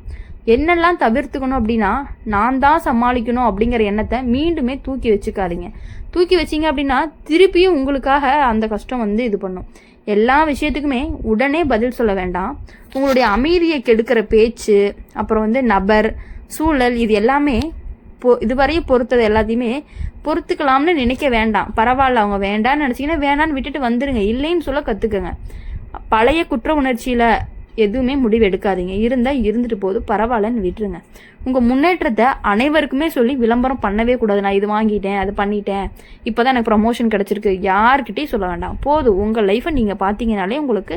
என்னெல்லாம் தவிர்த்துக்கணும் அப்படின்னா, நான் தான் சமாளிக்கணும் அப்படிங்கிற எண்ணத்தை மீண்டுமே தூக்கி வச்சுக்காதீங்க. தூக்கி வச்சிங்க அப்படின்னா திருப்பியும் உங்களுக்காக அந்த கஷ்டம் இது பண்ணும். எல்லா விஷயத்துக்குமே உடனே பதில் சொல்ல வேண்டாம். உங்களுடைய அமைதியை கெடுக்கிற பேச்சு, அப்புறம் நபர், சூழல், இது எல்லாமே இதுவரையும் பொறுத்தது எல்லாத்தையுமே பொறுத்துக்கலாம்னு நினைக்க வேண்டாம். பரவாயில்ல, அவங்க வேண்டான்னு நினச்சிங்கன்னா வேண்டான்னு விட்டுட்டு வந்துடுங்க. இல்லைன்னு சொல்ல கற்றுக்குங்க. பழைய குற்ற உணர்ச்சியில் எதுவுமே முடிவு எடுக்காதீங்க. இருந்தால் இருந்துட்டு போது, பரவாயில்லன்னு விட்டுருங்க. உங்கள் முன்னேற்றத்தை அனைவருக்குமே சொல்லி விளம்பரம் பண்ணவே கூடாது. நான் இது வாங்கிட்டேன், அது பண்ணிட்டேன், இப்போ தான் எனக்கு ப்ரமோஷன் கிடச்சிருக்கு, யார்கிட்டையும் சொல்ல வேண்டாம். போதும், உங்கள் லைஃப்பை நீங்கள் பார்த்தீங்கனாலே உங்களுக்கு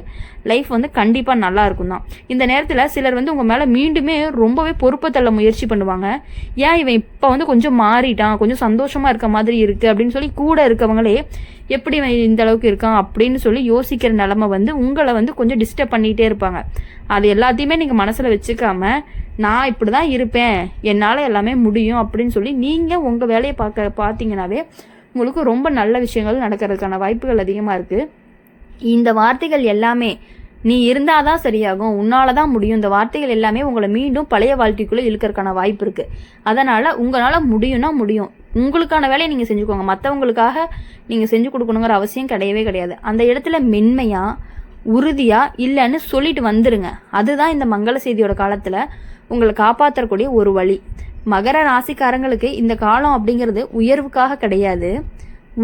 லைஃப் கண்டிப்பாக நல்லா இருக்கும் தான். இந்த நேரத்தில் சிலர் உங்கள் மேலே மீண்டுமே ரொம்பவே பொறுப்பை தள்ள முயற்சி பண்ணுவாங்க. ஏன் இவன் இப்போ கொஞ்சம் மாறிட்டான், கொஞ்சம் சந்தோஷமாக இருக்க மாதிரி இருக்குது அப்படின்னு சொல்லி கூட இருக்கவங்களே எப்படி இந்த அளவுக்கு இருக்கான் அப்படின்னு சொல்லி யோசிக்கிற நிலமை உங்களை கொஞ்சம் டிஸ்டர்ப் பண்ணிகிட்டே இருப்பாங்க. அது எல்லாத்தையுமே நீங்கள் மனசில் வச்சுக்காம, நான் இப்படி தான் இருப்பேன், என்னால் எல்லாமே முடியும் அப்படின்னு சொல்லி நீங்கள் உங்கள் வேலையை பார்த்தீங்கன்னாவே உங்களுக்கு ரொம்ப நல்ல விஷயங்கள் நடக்கிறதுக்கான வாய்ப்புகள் அதிகமாக இருக்குது. இந்த வார்த்தைகள் எல்லாமே நீ இருந்தால் தான் சரியாகும், உன்னால் தான் முடியும், இந்த வார்த்தைகள் எல்லாமே உங்களை மீண்டும் பழைய வாழ்க்கைக்குள்ளே இழுக்கிறதுக்கான வாய்ப்பு இருக்குது. அதனால் உங்களால் முடியும்னா முடியும். உங்களுக்கான வேலையை நீங்கள் செஞ்சுக்கோங்க. மற்றவங்களுக்காக நீங்கள் செஞ்சு கொடுக்கணுங்கிற அவசியம் கிடையவே கிடையாது. அந்த இடத்துல மென்மையாக உறுதியாக இல்லைன்னு சொல்லிட்டு வந்துடுங்க. அதுதான் இந்த மங்கள செய்தியோட காலத்தில் உங்களை காப்பாற்றக்கூடிய ஒரு வழி. மகர ராசிக்காரங்களுக்கு இந்த காலம் அப்படிங்கிறது உயர்வுக்காக கிடையாது,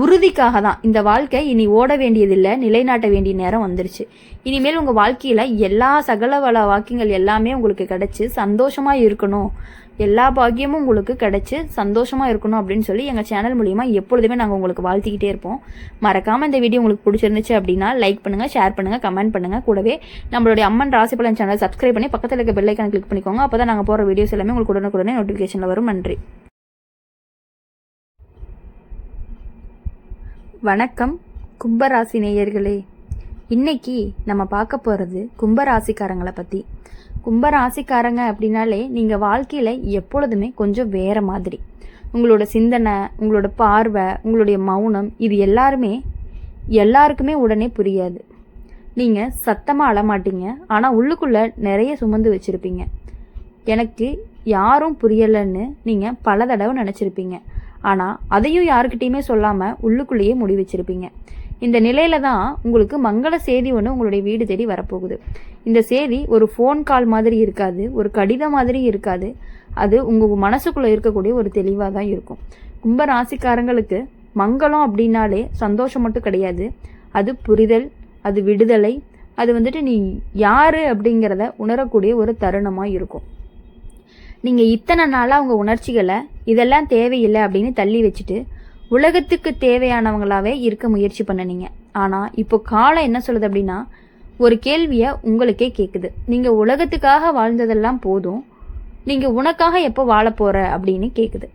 உறுதிக்காக தான். இந்த வாழ்க்கை இனி ஓட வேண்டியதில்லை, நிலைநாட்ட வேண்டிய நேரம் வந்துருச்சு. இனிமேல் உங்கள் வாழ்க்கையில் எல்லா சகல வள வாக்கியங்கள் எல்லாமே உங்களுக்கு கிடைச்சி சந்தோஷமாக இருக்கணும், எல்லா பாக்கியமும் உங்களுக்கு கிடைச்சி சந்தோஷமாக இருக்கணும் அப்படின்னு சொல்லி எங்கள் சேனல் மூலிமா எப்பொழுதுமே நாங்கள் உங்களுக்கு வாழ்த்திக்கிட்டே இருப்போம். மறக்காமல் இந்த வீடியோ உங்களுக்கு பிடிச்சிருந்துச்சு அப்படின்னா லைக் பண்ணுங்கள், ஷேர் பண்ணுங்கள், கமெண்ட் பண்ணுங்கள். கூடவே நம்மளுடைய அம்மன் ராசி பலன் சேனல் சப்ஸ்கிரைப் பண்ணி பக்கத்தில் இருக்க பெல் ஐக்கானை கிளிக் பண்ணிக்கோங்க. அப்போ தான் நாங்கள் போகிற வீடியோஸ் எல்லாமே உங்களுக்கு உடனுக்குடனே நோட்டிஃபிகேஷனில் வரும். நன்றி. வணக்கம் கும்பராசி நேயர்களே. இன்னைக்கு நம்ம பார்க்க போகிறது கும்பராசிக்காரங்களை பற்றி. கும்பராசிக்காரங்க அப்படின்னாலே நீங்கள் வாழ்க்கையில் எப்பொழுதுமே கொஞ்சம் வேறு மாதிரி. உங்களோட சிந்தனை, உங்களோட பார்வை, உங்களுடைய மௌனம், இது எல்லாருக்குமே உடனே புரியாது. நீங்கள் சத்தமாக அழமாட்டீங்க, ஆனால் உள்ளுக்குள்ளே நிறைய சுமந்து வச்சுருப்பீங்க. எனக்கு யாரும் புரியலைன்னு நீங்கள் பல தடவை நினச்சிருப்பீங்க. ஆனால் அதையும் யாருக்கிட்டையுமே சொல்லாமல் உள்ளுக்குள்ளேயே முடி வச்சுருப்பீங்க. இந்த நிலையில தான் உங்களுக்கு மங்கள செய்தி ஒன்று உங்களுடைய வீடு தேடி வரப்போகுது. இந்த செய்தி ஒரு ஃபோன் கால் மாதிரி இருக்காது, ஒரு கடிதம் மாதிரி இருக்காது. அது உங்கள் மனசுக்குள்ளே இருக்கக்கூடிய ஒரு தெளிவாக தான் இருக்கும். கும்ப ராசிக்காரங்களுக்கு மங்களம் அப்படின்னாலே சந்தோஷம் மட்டும் கிடையாது, அது புரிதல், அது விடுதலை, அது நீ யாரு அப்படிங்கிறத உணரக்கூடிய ஒரு தருணமாக இருக்கும். நீங்கள் இத்தனை நாளாக உங்கள் உணர்ச்சிகளை இதெல்லாம் தேவையில்லை அப்படின்னு தள்ளி வச்சுட்டு உலகத்துக்கு தேவையானவங்களாவே இருக்க முயற்சி பண்ணினீங்க. ஆனால் இப்போ காலம் என்ன சொல்லுது அப்படின்னா, ஒரு கேள்வியை உங்களுக்கே கேட்குது. நீங்கள் உலகத்துக்காக வாழ்ந்ததெல்லாம் போதும், நீங்கள் உனக்காக எப்போ வாழ போகிற அப்படின்னு கேட்குது.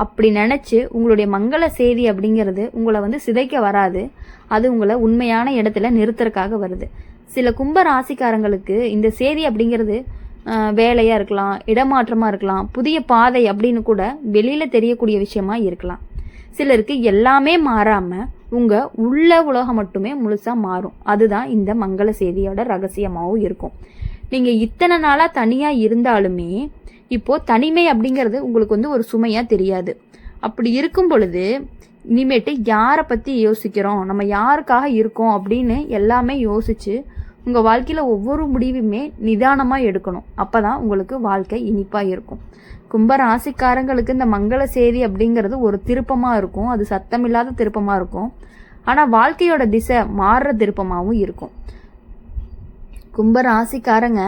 அப்படி நினச்சி உங்களுடைய மங்கள செய்தி அப்படிங்கிறது உங்களை சிதைக்க வராது, அது உங்களை உண்மையான இடத்துல நிறுத்துறதுக்காக வருது. சில கும்ப ராசிக்காரங்களுக்கு இந்த செய்தி அப்படிங்கிறது வேலையாக இருக்கலாம், இடமாற்றமாக இருக்கலாம், புதிய பாதை அப்படின்னு கூட வெளியில் தெரியக்கூடிய விஷயமா இருக்கலாம். சிலருக்கு எல்லாமே மாறாமல் உங்கள் உள்ள உலகம் மட்டுமே முழுசாக மாறும். அதுதான் இந்த மங்கள செய்தியோட ரகசியமாகவும் இருக்கும். நீங்கள் இத்தனை நாளாக தனியாக இருந்தாலுமே இப்போது தனிமை அப்படிங்கிறது உங்களுக்கு ஒரு சுமையாக தெரியாது. அப்படி இருக்கும் பொழுது இனிமேட்டு யாரை பற்றி யோசிக்கிறோம், நம்ம யாருக்காக இருக்கோம் அப்படின்னு எல்லாமே யோசித்து உங்கள் வாழ்க்கையில் ஒவ்வொரு முடிவுமே நிதானமாக எடுக்கணும். அப்போ தான் உங்களுக்கு வாழ்க்கை இனிப்பாக இருக்கும். கும்ப ராசிக்காரங்களுக்கு இந்த மங்கள செய்தி அப்படிங்கிறது ஒரு திருப்பமாக இருக்கும், அது சத்தமில்லாத திருப்பமாக இருக்கும். ஆனால் வாழ்க்கையோட திசை மாறுற திருப்பமாகவும் இருக்கும். கும்ப ராசிக்காரங்க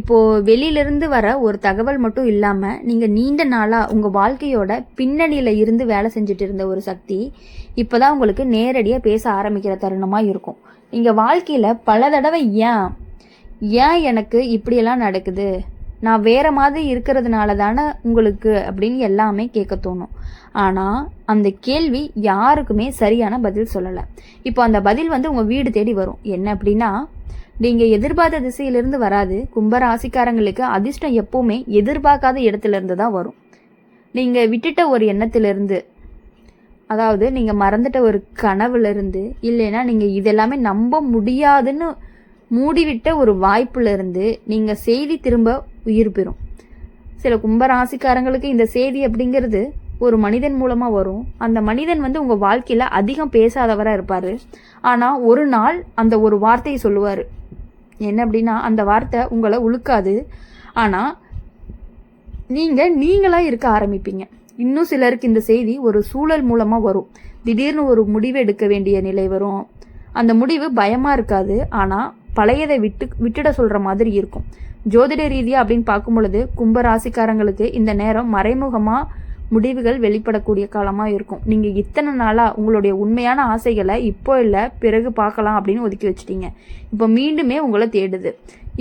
இப்போது வெளியிலிருந்து வர ஒரு தகவல் மட்டும் இல்லாமல் நீங்கள் நீண்ட நாளாக உங்கள் வாழ்க்கையோட பின்னணியில் இருந்து வேலை செஞ்சுட்டு இருந்த ஒரு சக்தி இப்போ தான் உங்களுக்கு நேரடியாக பேச ஆரம்பிக்கிற தருணமாக இருக்கும். நீங்கள் வாழ்க்கையில் பல தடவை ஏன் எனக்கு இப்படியெல்லாம் நடக்குது, நான் வேறு மாதிரி இருக்கிறதுனால தானே உங்களுக்கு அப்படின்னு எல்லாமே கேட்க தோணும். ஆனால் அந்த கேள்வி யாருக்குமே சரியான பதில் சொல்லலை. இப்போ அந்த பதில் உங்கள் வீடு தேடி வரும். என்ன அப்படின்னா, நீங்கள் எதிர்பார்த்த திசையிலிருந்து வராது. கும்பராசிக்காரங்களுக்கு அதிர்ஷ்டம் எப்போவுமே எதிர்பார்க்காத இடத்துலேருந்து தான் வரும். நீங்கள் விட்டுட்ட ஒரு எண்ணத்திலிருந்து, அதாவது நீங்கள் மறந்துட்ட ஒரு கனவுலேருந்து, இல்லைன்னா நீங்கள் இதெல்லாமே நம்ப முடியாதுன்னு மூடிவிட்ட ஒரு வாய்ப்புலேருந்து நீங்கள் செய்தி திரும்ப உயிர் பெறும். சில கும்பராசிக்காரங்களுக்கு இந்த செய்தி அப்படிங்கிறது ஒரு மனிதன் மூலமாக வரும். அந்த மனிதன் உங்கள் வாழ்க்கையில் அதிகம் பேசாதவராக இருப்பார். ஆனால் ஒரு நாள் அந்த ஒரு வார்த்தையை சொல்லுவார். என்ன அப்படின்னா, அந்த வார்த்தை உங்களை உழுக்காது, ஆனால் நீங்களாக இருக்க ஆரம்பிப்பீங்க. இன்னும் சிலருக்கு இந்த செய்தி ஒரு சூழல் மூலமாக வரும். திடீர்னு ஒரு முடிவு எடுக்க வேண்டிய நிலை வரும். அந்த முடிவு பயமாக இருக்காது, ஆனால் பழையதை விட்டுட சொல்கிற மாதிரி இருக்கும். ஜோதிட ரீதியாக அப்படின்னு பார்க்கும் பொழுது கும்பராசிக்காரங்களுக்கு இந்த நேரம் மறைமுகமாக முடிவுகள் வெளிப்படக்கூடிய காலமாக இருக்கும். நீங்கள் இத்தனை நாளாக உங்களுடைய உண்மையான ஆசைகளை இப்போ இல்லை பிறகு பார்க்கலாம் அப்படின்னு ஒதுக்கி வச்சிட்டீங்க. இப்போ மீண்டுமே உங்களை தேடுது.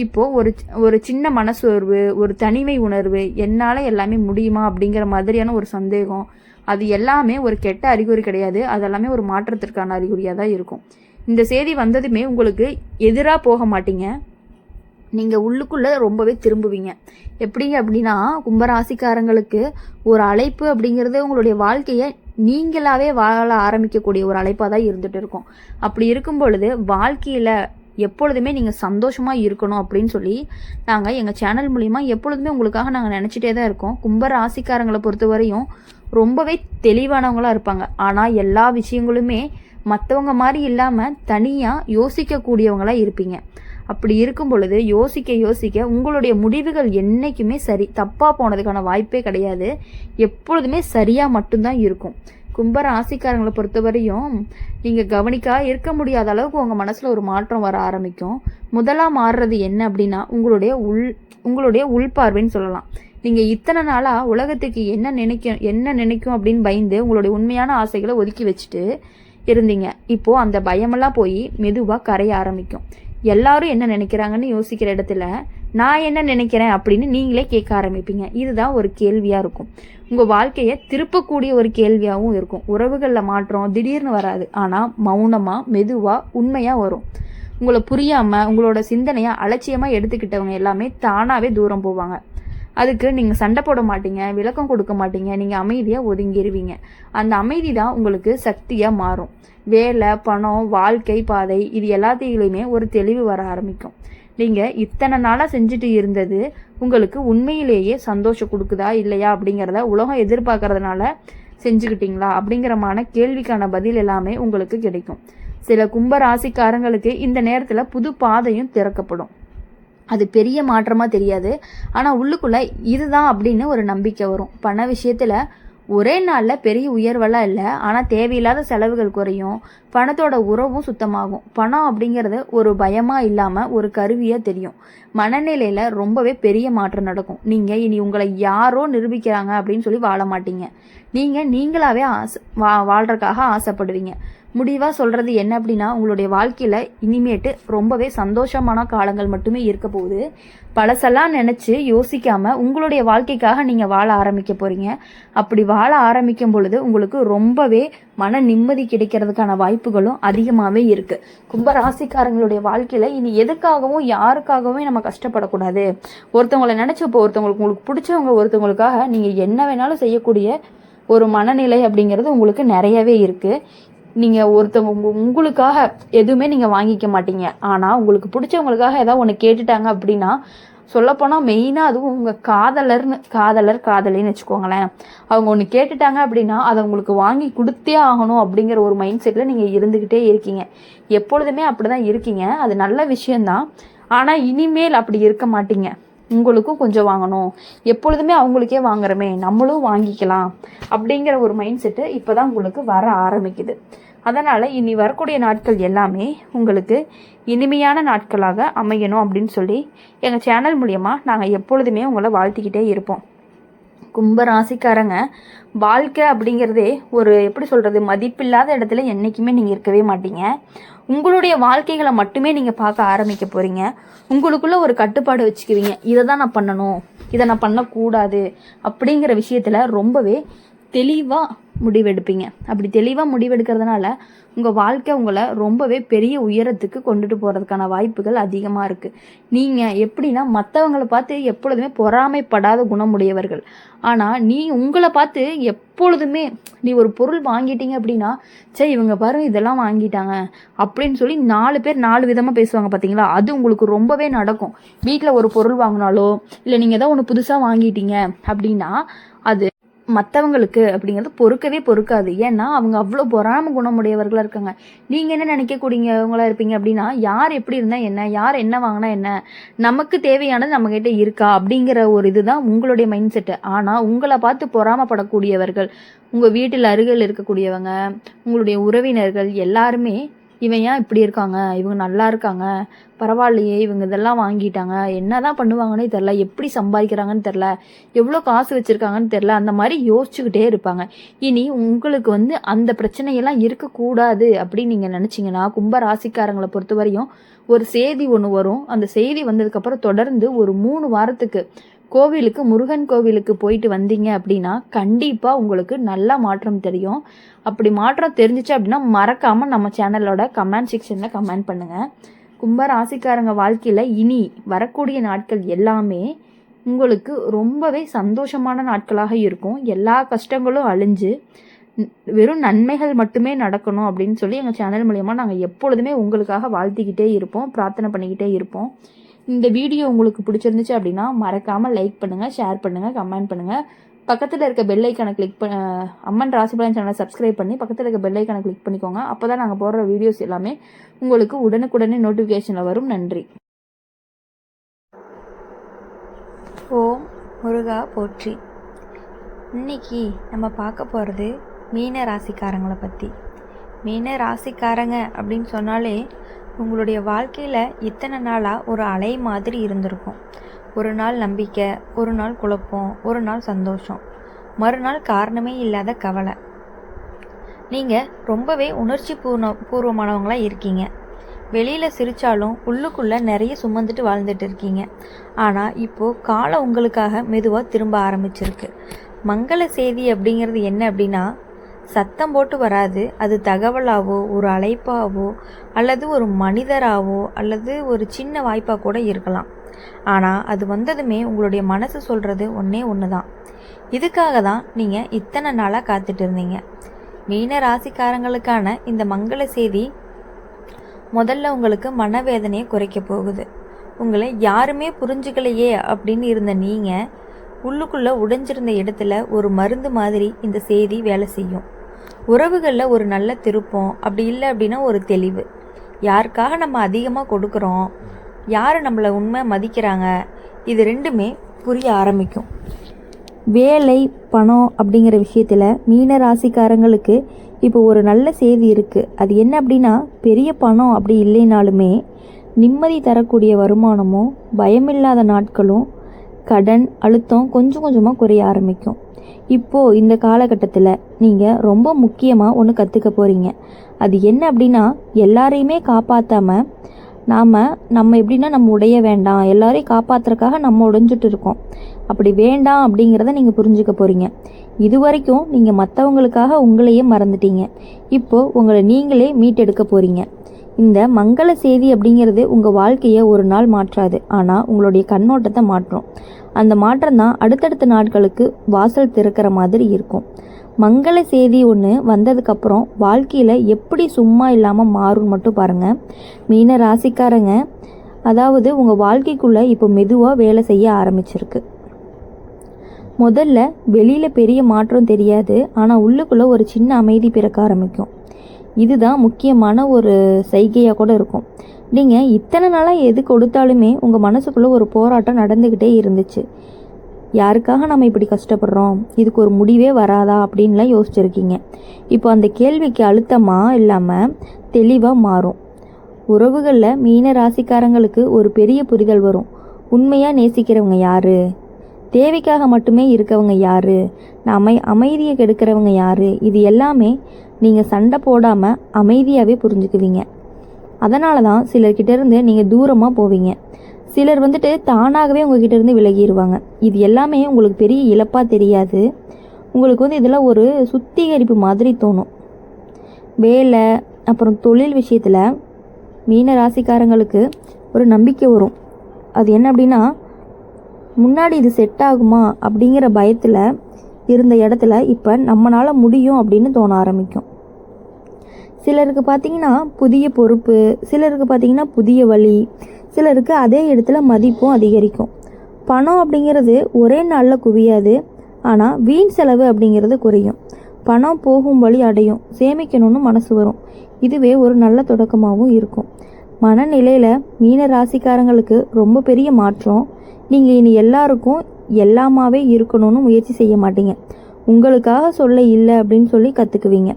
இப்போது ஒரு சின்ன மனசோர்வு, ஒரு தனிமை உணர்வு, என்னால் எல்லாமே முடியுமா அப்படிங்கிற மாதிரியான ஒரு சந்தேகம், அது எல்லாமே ஒரு கெட்ட அறிகுறி கிடையாது. அதெல்லாமே ஒரு மாற்றத்திற்கான அறிகுறியாக தான் இருக்கும். இந்த செய்தி வந்ததுமே உங்களுக்கு எதிராக போக மாட்டீங்க, நீங்கள் உள்ளுக்குள்ளே ரொம்பவே திரும்புவீங்க. எப்படி அப்படின்னா, கும்பராசிக்காரங்களுக்கு ஒரு அழைப்பு அப்படிங்கிறது உங்களுடைய வாழ்க்கையை நீங்களாவே வாழ ஆரம்பிக்கக்கூடிய ஒரு அழைப்பாக தான் இருந்துகிட்டு இருக்கும். அப்படி இருக்கும் பொழுது வாழ்க்கையில் எப்பொழுதுமே நீங்கள் சந்தோஷமாக இருக்கணும் அப்படின்னு சொல்லி நாங்கள் எங்கள் சேனல் மூலிமா எப்பொழுதுமே உங்களுக்காக நாங்கள் நினச்சிட்டே தான் இருக்கோம். கும்பராசிக்காரங்களை பொறுத்தவரையும் ரொம்பவே தெளிவானவங்களாக இருப்பாங்க. ஆனால் எல்லா விஷயங்களுமே மற்றவங்க மாதிரி இல்லாமல் தனியாக யோசிக்கக்கூடியவங்களாக இருப்பீங்க. அப்படி இருக்கும் பொழுது யோசிக்க உங்களுடைய முடிவுகள் என்றைக்குமே தப்பாக போனதுக்கான வாய்ப்பே கிடையாது. எப்பொழுதுமே சரியாக மட்டும்தான் இருக்கும். கும்ப ராசிக்காரங்களை பொறுத்தவரையும் நீங்கள் கவனிக்கா இருக்க முடியாத அளவுக்கு உங்கள் மனசில் ஒரு மாற்றம் வர ஆரம்பிக்கும். முதலாக மாறுறது என்ன அப்படின்னா, உங்களுடைய உள்பார்வைன்னு சொல்லலாம். நீங்கள் இத்தனை நாளாக உலகத்துக்கு என்ன நினைக்கும் அப்படின்னு பயந்து உங்களுடைய உண்மையான ஆசைகளை ஒதுக்கி வச்சுட்டு இருந்தீங்க. இப்போது அந்த பயமெல்லாம் போய் மெதுவாக கரைய ஆரம்பிக்கும். எல்லாரும் என்ன நினைக்கிறாங்கன்னு யோசிக்கிற இடத்துல நான் என்ன நினைக்கிறேன் அப்படின்னு நீங்களே கேட்க ஆரம்பிப்பீங்க. இதுதான் ஒரு கேள்வியாக இருக்கும். உங்கள் வாழ்க்கையை திருப்பக்கூடிய ஒரு கேள்வியாகவும் இருக்கும். உறவுகளில் மாற்றம் திடீர்னு வராது, ஆனால் மௌனமாக மெதுவாக உண்மையாக வரும். உங்களை புரியாமல் உங்களோட சிந்தனையை அலட்சியமாக எடுத்துக்கிட்டவங்க எல்லாமே தானாகவே தூரம் போவாங்க. அதுக்கு நீங்கள் சண்டை போட மாட்டீங்க, விளக்கம் கொடுக்க மாட்டீங்க, நீங்கள் அமைதியாக ஒதுங்கிடுவீங்க. அந்த அமைதி தான் உங்களுக்கு சக்தியாக மாறும். வேலை, பணம், வாழ்க்கை பாதை இது எல்லாத்தையுமே ஒரு தெளிவு வர ஆரம்பிக்கும். நீங்கள் இத்தனை நாளாக செஞ்சுட்டு இருந்தது உங்களுக்கு உண்மையிலேயே சந்தோஷம் கொடுக்குதா இல்லையா அப்படிங்கிறத உலகம் எதிர்பார்க்கறதுனால செஞ்சுக்கிட்டீங்களா அப்படிங்கிறமான கேள்விக்கான பதில் எல்லாமே உங்களுக்கு கிடைக்கும். சில கும்ப ராசிக்காரங்களுக்கு இந்த நேரத்தில் புது பாதையும் திறக்கப்படும். அது பெரிய மாற்றமாக தெரியாது, ஆனால் உள்ளுக்குள்ளே இதுதான் அப்படின்னு ஒரு நம்பிக்கை வரும். பண விஷயத்தில் ஒரே நாளில் பெரிய உயர்வெல்லாம் இல்லை, ஆனால் தேவையில்லாத செலவுகள் குறையும், பணத்தோட உறவும் சுத்தமாகும். பணம் அப்படிங்கிறது ஒரு பயமாக இல்லாமல் ஒரு கருவியாக தெரியும். மனநிலையில் ரொம்பவே பெரிய மாற்றம் நடக்கும். நீங்கள் இனி உங்களை யாரோ நிரூபிக்கிறாங்க அப்படின்னு சொல்லி வாழ மாட்டீங்க. நீங்களாவே வாழ்கிறதுக்காக ஆசைப்படுவீங்க. முடிவாக சொல்கிறது என்ன அப்படின்னா, உங்களுடைய வாழ்க்கையில் இனிமேட்டு ரொம்பவே சந்தோஷமான காலங்கள் மட்டுமே இருக்க போகுது. பழசெல்லாம் நினச்சி யோசிக்காமல் உங்களுடைய வாழ்க்கைக்காக நீங்கள் வாழ ஆரம்பிக்க போகிறீங்க. அப்படி வாழ ஆரம்பிக்கும் பொழுது உங்களுக்கு ரொம்பவே மன நிம்மதி கிடைக்கிறதுக்கான வாய்ப்புகளும் அதிகமாகவே இருக்குது. கும்பராசிக்காரங்களுடைய வாழ்க்கையில் இனி எதுக்காகவும் யாருக்காகவும் நம்ம கஷ்டப்படக்கூடாது. ஒருத்தவங்களை நினச்சப்போ உங்களுக்கு பிடிச்சவங்க ஒருத்தவங்களுக்காக நீங்கள் என்ன வேணாலும் செய்யக்கூடிய ஒரு மனநிலை அப்படிங்கிறது உங்களுக்கு நிறையவே இருக்குது. நீங்கள் ஒருத்தவங்க உங்களுக்காக எதுவுமே நீங்கள் வாங்கிக்க மாட்டீங்க, ஆனால் உங்களுக்கு பிடிச்சவங்களுக்காக ஏதாவது ஒன்று கேட்டுட்டாங்க அப்படின்னா, சொல்லப்போனால் மெயினாக அதுவும் உங்கள் காதலின்னு வச்சுக்கோங்களேன். அவங்க ஒன்று கேட்டுட்டாங்க அப்படின்னா அதை உங்களுக்கு வாங்கி கொடுத்தே ஆகணும் அப்படிங்கிற ஒரு மைண்ட் செட்டில் நீங்கள் இருந்துக்கிட்டே இருக்கீங்க. எப்பொழுதுமே அப்படி தான் இருக்கீங்க. அது நல்ல விஷயந்தான், ஆனால் இனிமேல் அப்படி இருக்க மாட்டீங்க. உங்களுக்கும் கொஞ்சம் வாங்கணும், எப்பொழுதுமே அவங்களுக்கே வாங்குறமே நம்மளும் வாங்கிக்கலாம் அப்படிங்கிற ஒரு மைண்ட் செட்டு இப்போ தான் உங்களுக்கு வர ஆரம்பிக்குது. அதனால் இனி வரக்கூடிய நாட்கள் எல்லாமே உங்களுக்கு இனிமையான நாட்களாக அமையணும் அப்படின்னு சொல்லி எங்கள் சேனல் மூலியமாக நாங்கள் எப்பொழுதுமே உங்களை வாழ்த்திக்கிட்டே இருப்போம். கும்ப ராசிக்காரங்க வாழ்க்கை அப்படிங்கிறதே ஒரு எப்படி சொல்கிறது, மதிப்பில்லாத இடத்துல என்றைக்குமே நீங்கள் இருக்கவே மாட்டீங்க. உங்களுடைய வாழ்க்கைகளை மட்டுமே நீங்கள் பார்க்க ஆரம்பிக்க போகிறீங்க. உங்களுக்குள்ளே ஒரு கட்டுப்பாடு வச்சுக்குவீங்க. இதை தான் நான் பண்ணணும், இதை நான் பண்ணக்கூடாது அப்படிங்கிற விஷயத்தில் ரொம்பவே தெளிவாக முடிவெடுப்பீங்க. அப்படி தெளிவாக முடிவெடுக்கிறதுனால உங்கள் வாழ்க்கை உங்களை ரொம்பவே பெரிய உயரத்துக்கு கொண்டுட்டு போகிறதுக்கான வாய்ப்புகள் அதிகமாக இருக்குது. நீங்கள் எப்படின்னா மற்றவங்களை பார்த்து எப்பொழுதுமே பொறாமைப்படாத குணமுடையவர்கள். ஆனால் உங்களை பார்த்து எப்பொழுதுமே நீ ஒரு பொருள் வாங்கிட்டீங்க அப்படின்னா, சரி இவங்க பாருங்க இதெல்லாம் வாங்கிட்டாங்க அப்படின்னு சொல்லி 4 பேர் 4 விதமாக பேசுவாங்க பார்த்தீங்களா, அது உங்களுக்கு ரொம்பவே நடக்கும். வீட்டில் ஒரு பொருள் வாங்கினாலோ இல்லை நீங்கள் ஏதோ ஒன்று புதுசாக வாங்கிட்டீங்க அப்படின்னா அது மற்றவங்களுக்கு அப்படிங்கிறது பொறுக்காது. ஏன்னா அவங்க அவ்வளோ பொறாம குணமுடையவர்களாக இருக்காங்க. நீங்கள் என்ன நினைக்கக்கூடியவங்களா இருப்பீங்க அப்படின்னா, யார் எப்படி இருந்தால் என்ன, யார் என்ன வாங்கினா என்ன, நமக்கு தேவையானது நம்மக்கிட்ட இருக்கா அப்படிங்கிற ஒரு இதுதான் உங்களுடைய மைண்ட் செட்டு. ஆனால் உங்களை பார்த்து பொறாமப்படக்கூடியவர்கள் உங்கள் வீட்டில் அருகில் இருக்கக்கூடியவங்க, உங்களுடைய உறவினர்கள் எல்லாருமே இவன் ஏன் இப்படி இருக்காங்க, இவங்க நல்லா இருக்காங்க, பரவாயில்லையே, இவங்க இதெல்லாம் வாங்கிட்டாங்க, என்ன தான் பண்ணுவாங்கன்னே தெரில, எப்படி சம்பாதிக்கிறாங்கன்னு தெரில, எவ்வளோ காசு வச்சுருக்காங்கன்னு தெரில, அந்த மாதிரி யோசிச்சுக்கிட்டே இருப்பாங்க. இனி உங்களுக்கு அந்த பிரச்சனையெல்லாம் இருக்கக்கூடாது அப்படின்னு நீங்கள் நினச்சிங்கன்னா, கும்ப ராசிக்காரங்களை பொறுத்த வரையும் ஒரு செய்தி ஒன்று வரும். அந்த செய்தி வந்ததுக்கப்புறம் தொடர்ந்து ஒரு 3 வாரத்துக்கு முருகன் கோவிலுக்கு போயிட்டு வந்தீங்க அப்படின்னா கண்டிப்பாக உங்களுக்கு நல்ல மாற்றம் தெரியும். அப்படி மாற்றம் தெரிஞ்சிச்சு அப்படின்னா மறக்காமல் நம்ம சேனலோட கமெண்ட் செக்ஷனில் கமெண்ட் பண்ணுங்கள். கும்ப ராசிக்காரங்க வாழ்க்கையில் இனி வரக்கூடிய நாட்கள் எல்லாமே உங்களுக்கு ரொம்பவே சந்தோஷமான நாட்களாக இருக்கும். எல்லா கஷ்டங்களும் அழிஞ்சு வெறும் நன்மைகள் மட்டுமே நடக்கணும் அப்படின்னு சொல்லி எங்கள் சேனல் மூலயமா நாங்கள் எப்பொழுதுமே உங்களுக்காக வாழ்த்திக்கிட்டே இருப்போம், பிரார்த்தனை பண்ணிக்கிட்டே இருப்போம். இந்த வீடியோ உங்களுக்கு பிடிச்சிருந்துச்சு அப்படின்னா மறக்காமல் லைக் பண்ணுங்கள், ஷேர் பண்ணுங்கள், கமெண்ட் பண்ணுங்கள். பக்கத்தில் இருக்க பெல் ஐக்கானை கிளிக் பண்ண அம்மன் ராசிபலன் சேனலை சப்ஸ்கிரைப் பண்ணி பக்கத்தில் இருக்க பெல் ஐக்கானை கிளிக் பண்ணிக்கோங்க. அப்போ தான் நாங்கள் போடுற வீடியோஸ் எல்லாமே உங்களுக்கு உடனுக்குடனே நோட்டிஃபிகேஷனில் வரும். நன்றி. ஓம் முருகா போற்றி. இன்னைக்கு நம்ம பார்க்க போகிறது மீன ராசிக்காரங்களை பற்றி. மீன ராசிக்காரங்க அப்படின்னு சொன்னாலே உங்களுடைய வாழ்க்கையில் இத்தனை நாளாக ஒரு அலை மாதிரி இருந்திருக்கும். ஒரு நாள் நம்பிக்கை, ஒரு நாள் குழப்பம், ஒரு நாள் சந்தோஷம், மறுநாள் காரணமே இல்லாத கவலை. நீங்கள் ரொம்பவே உணர்ச்சி பூர்வமானவங்களாக இருக்கீங்க. வெளியில் சிரித்தாலும் உள்ளுக்குள்ளே நிறைய சுமந்துட்டு வாழ்ந்துட்டு இருக்கீங்க. ஆனால் இப்போது காலம் உங்களுக்காக மெதுவாக திரும்ப ஆரம்பிச்சிருக்கு. மங்கள செய்தி அப்படிங்கிறது என்ன அப்படின்னா, சத்தம் போட்டு வராது. அது தகவலாவோ, ஒரு அழைப்பாவோ, அல்லது ஒரு மனிதராவோ, அல்லது ஒரு சின்ன வாய்ப்பாக கூட இருக்கலாம். ஆனால் அது வந்ததுமே உங்களுடைய மனசு சொல்கிறது ஒன்று தான். இதுக்காக தான் நீங்கள் இத்தனை நாளாக காத்துட்டு இருந்தீங்க. மீன ராசிக்காரங்களுக்கான இந்த மங்கள செய்தி முதல்ல உங்களுக்கு மனவேதனையை குறைக்க போகுது. உங்களை யாருமே புரிஞ்சுக்கலையே அப்படின்னு இருந்த நீங்கள் உள்ளுக்குள்ளே உடைஞ்சிருந்த இடத்துல ஒரு மருந்து மாதிரி இந்த செய்தி வேலை செய்யும். உறவுகளில் ஒரு நல்ல திருப்பம், அப்படி இல்லை அப்படின்னா ஒரு தெளிவு. யாருக்காக நம்ம அதிகமாக கொடுக்குறோம், யார் நம்மளை உண்மை மதிக்கிறாங்க, இது ரெண்டுமே புரிய ஆரம்பிக்கும். வேலை, பணம் அப்படிங்கிற விஷயத்தில் மீன ராசிக்காரங்களுக்கு இப்போ ஒரு நல்ல செய்தி இருக்குது. அது என்ன அப்படின்னா, பெரிய பணம் அப்படி இல்லைனாலுமே நிம்மதி தரக்கூடிய வருமானமும், பயமில்லாத நாட்களும், கடன் அழுத்தம் கொஞ்சம் கொஞ்சமாக குறைய ஆரம்பிக்கும். இப்போது இந்த காலகட்டத்தில் நீங்கள் ரொம்ப முக்கியமாக ஒன்று கற்றுக்க போகிறீங்க. அது என்ன அப்படின்னா, எல்லாரையுமே காப்பாற்றாமல் நம்ம எப்படின்னா நம்ம உடைய வேண்டாம், எல்லாரையும் காப்பாற்றுறதுக்காக நம்ம உடைஞ்சிட்டு இருக்கோம். அப்படி வேண்டாம் அப்படிங்கிறத நீங்கள் புரிஞ்சுக்க போகிறீங்க. இது வரைக்கும் நீங்கள் மற்றவங்களுக்காக உங்களையே மறந்துட்டீங்க. இப்போது உங்களை நீங்களே மீட்டெடுக்க போகிறீங்க. இந்த மங்கள செய்தி அப்படிங்கிறது உங்கள் வாழ்க்கையை ஒரு நாள் மாற்றாது, ஆனால் உங்களுடைய கண்ணோட்டத்தை மாற்றும். அந்த மாற்றம் தான் அடுத்தடுத்த நாட்களுக்கு வாசல் திறக்கிற மாதிரி இருக்கும். மங்கள செய்தி ஒன்று வந்ததுக்கப்புறம் வாழ்க்கையில் எப்படி சும்மா இல்லாமல் மாறும்னு மட்டும் பாருங்கள். மீன ராசிக்காரங்க, அதாவது உங்கள் வாழ்க்கைக்குள்ளே இப்போ மெதுவாக வேலை செய்ய ஆரம்பிச்சிருக்கு. முதல்ல வெளியில் பெரிய மாற்றம் தெரியாது, ஆனால் உள்ளுக்குள்ளே ஒரு சின்ன அமைதி பிறக்க ஆரம்பிக்கும். இதுதான் முக்கியமான ஒரு சைகையாக கூட இருக்கும். நீங்கள் இத்தனை நாளாக எது கொடுத்தாலுமே உங்கள் மனசுக்குள்ளே ஒரு போராட்டம் நடந்துக்கிட்டே இருந்துச்சு. யாருக்காக நம்ம இப்படி கஷ்டப்படுறோம், இதுக்கு ஒரு முடிவே வராதா அப்படின்லாம் யோசிச்சுருக்கீங்க. இப்போ அந்த கேள்விக்கு அழுத்தமாக இல்லாமல் தெளிவாக மாறும். உறவுகளில் மீன ராசிக்காரங்களுக்கு ஒரு பெரிய புரிதல் வரும். உண்மையாக நேசிக்கிறவங்க யார், தேவைக்காக மட்டுமே இருக்கவங்க யார், அமைதியை கெடுக்கிறவங்க யார், இது எல்லாமே நீங்கள் சண்டை போடாமல் அமைதியாகவே புரிஞ்சுக்குவீங்க. அதனால தான் சிலர்கிட்டேருந்து நீங்கள் தூரமாக போவீங்க. சிலர் தானாகவே உங்ககிட்ட விலகிடுவாங்க. இது எல்லாமே உங்களுக்கு பெரிய இழப்பாக தெரியாது. உங்களுக்கு இதில் ஒரு சுத்திகரிப்பு மாதிரி தோணும். வேலை அப்புறம் தொழில் விஷயத்தில் மீன ராசிக்காரங்களுக்கு ஒரு நம்பிக்கை வரும். அது என்ன அப்படின்னா, முன்னாடி இது செட் ஆகுமா அப்படிங்கிற பயத்தில் இருந்த இடத்துல இப்போ நம்மளால் முடியும் அப்படின்னு தோண ஆரம்பிக்கும். சிலருக்கு பார்த்திங்கன்னா புதிய பொறுப்பு, சிலருக்கு பார்த்திங்கன்னா புதிய வழி, சிலருக்கு அதே இடத்துல மதிப்பும் அதிகரிக்கும். பணம் அப்படிங்கிறது ஒரே நாளில் குவியாது, ஆனால் வீண் செலவு அப்படிங்கிறது குறையும். பணம் போகும் வழி அடையும், சேமிக்கணும்னு மனசு வரும். இதுவே ஒரு நல்ல தொடக்கமாகவும் இருக்கும். மனநிலையில் மீன ராசிக்காரங்களுக்கு ரொம்ப பெரிய மாற்றம். நீங்கள் இனி எல்லாருக்கும் எல்லாமாவே இருக்கணும்னு முயற்சி செய்ய மாட்டீங்க. உங்களுக்காக சொல்ல இல்லை அப்படின்னு சொல்லி கற்றுக்குவீங்க.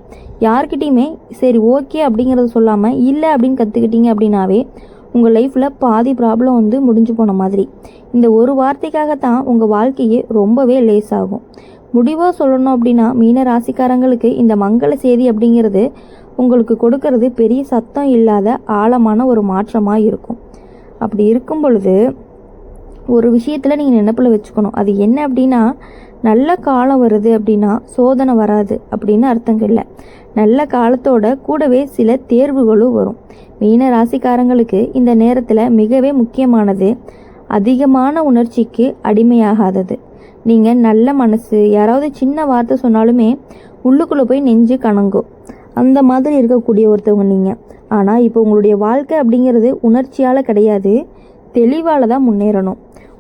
யார்கிட்டையுமே சரி ஓகே அப்படிங்கிறத சொல்லாமல் இல்லை அப்படின்னு கற்றுக்கிட்டீங்க அப்படின்னாவே உங்கள் லைஃப்பில் பாதி ப்ராப்ளம் முடிஞ்சு போன மாதிரி. இந்த ஒரு வார்த்தைக்காகத்தான் உங்கள் வாழ்க்கையே ரொம்பவே லேஸ் ஆகும். முடிவாக சொல்லணும் அப்படின்னா, மீன ராசிக்காரங்களுக்கு இந்த மங்கள செய்தி அப்படிங்கிறது உங்களுக்கு கொடுக்கறது பெரிய சத்தம் இல்லாத ஆழமான ஒரு மாற்றமாக இருக்கும். அப்படி இருக்கும் பொழுது ஒரு விஷயத்தில் நீங்கள் நினைப்பில் வச்சுக்கணும். அது என்ன அப்படின்னா, நல்ல காலம் வருது அப்படின்னா சோதனை வராது அப்படின்னு அர்த்தம் இல்லை. நல்ல காலத்தோட கூடவே சில தேர்வுகளும் வரும். மீன ராசிக்காரங்களுக்கு இந்த நேரத்தில் மிகவே முக்கியமானது அதிகமான உணர்ச்சிக்கு அடிமையாகாதது. நீங்கள் நல்ல மனசு, யாராவது சின்ன வார்த்தை சொன்னாலுமே உள்ளுக்குள்ளே போய் நெஞ்சு கணங்கும். அந்த மாதிரி இருக்கக்கூடிய ஒருத்தவங்க நீங்கள். ஆனால் இப்போ உங்களுடைய வாழ்க்கை அப்படிங்கிறது உணர்ச்சியால் கிடையாது, தெளிவால் தான் முன்னேறணும்.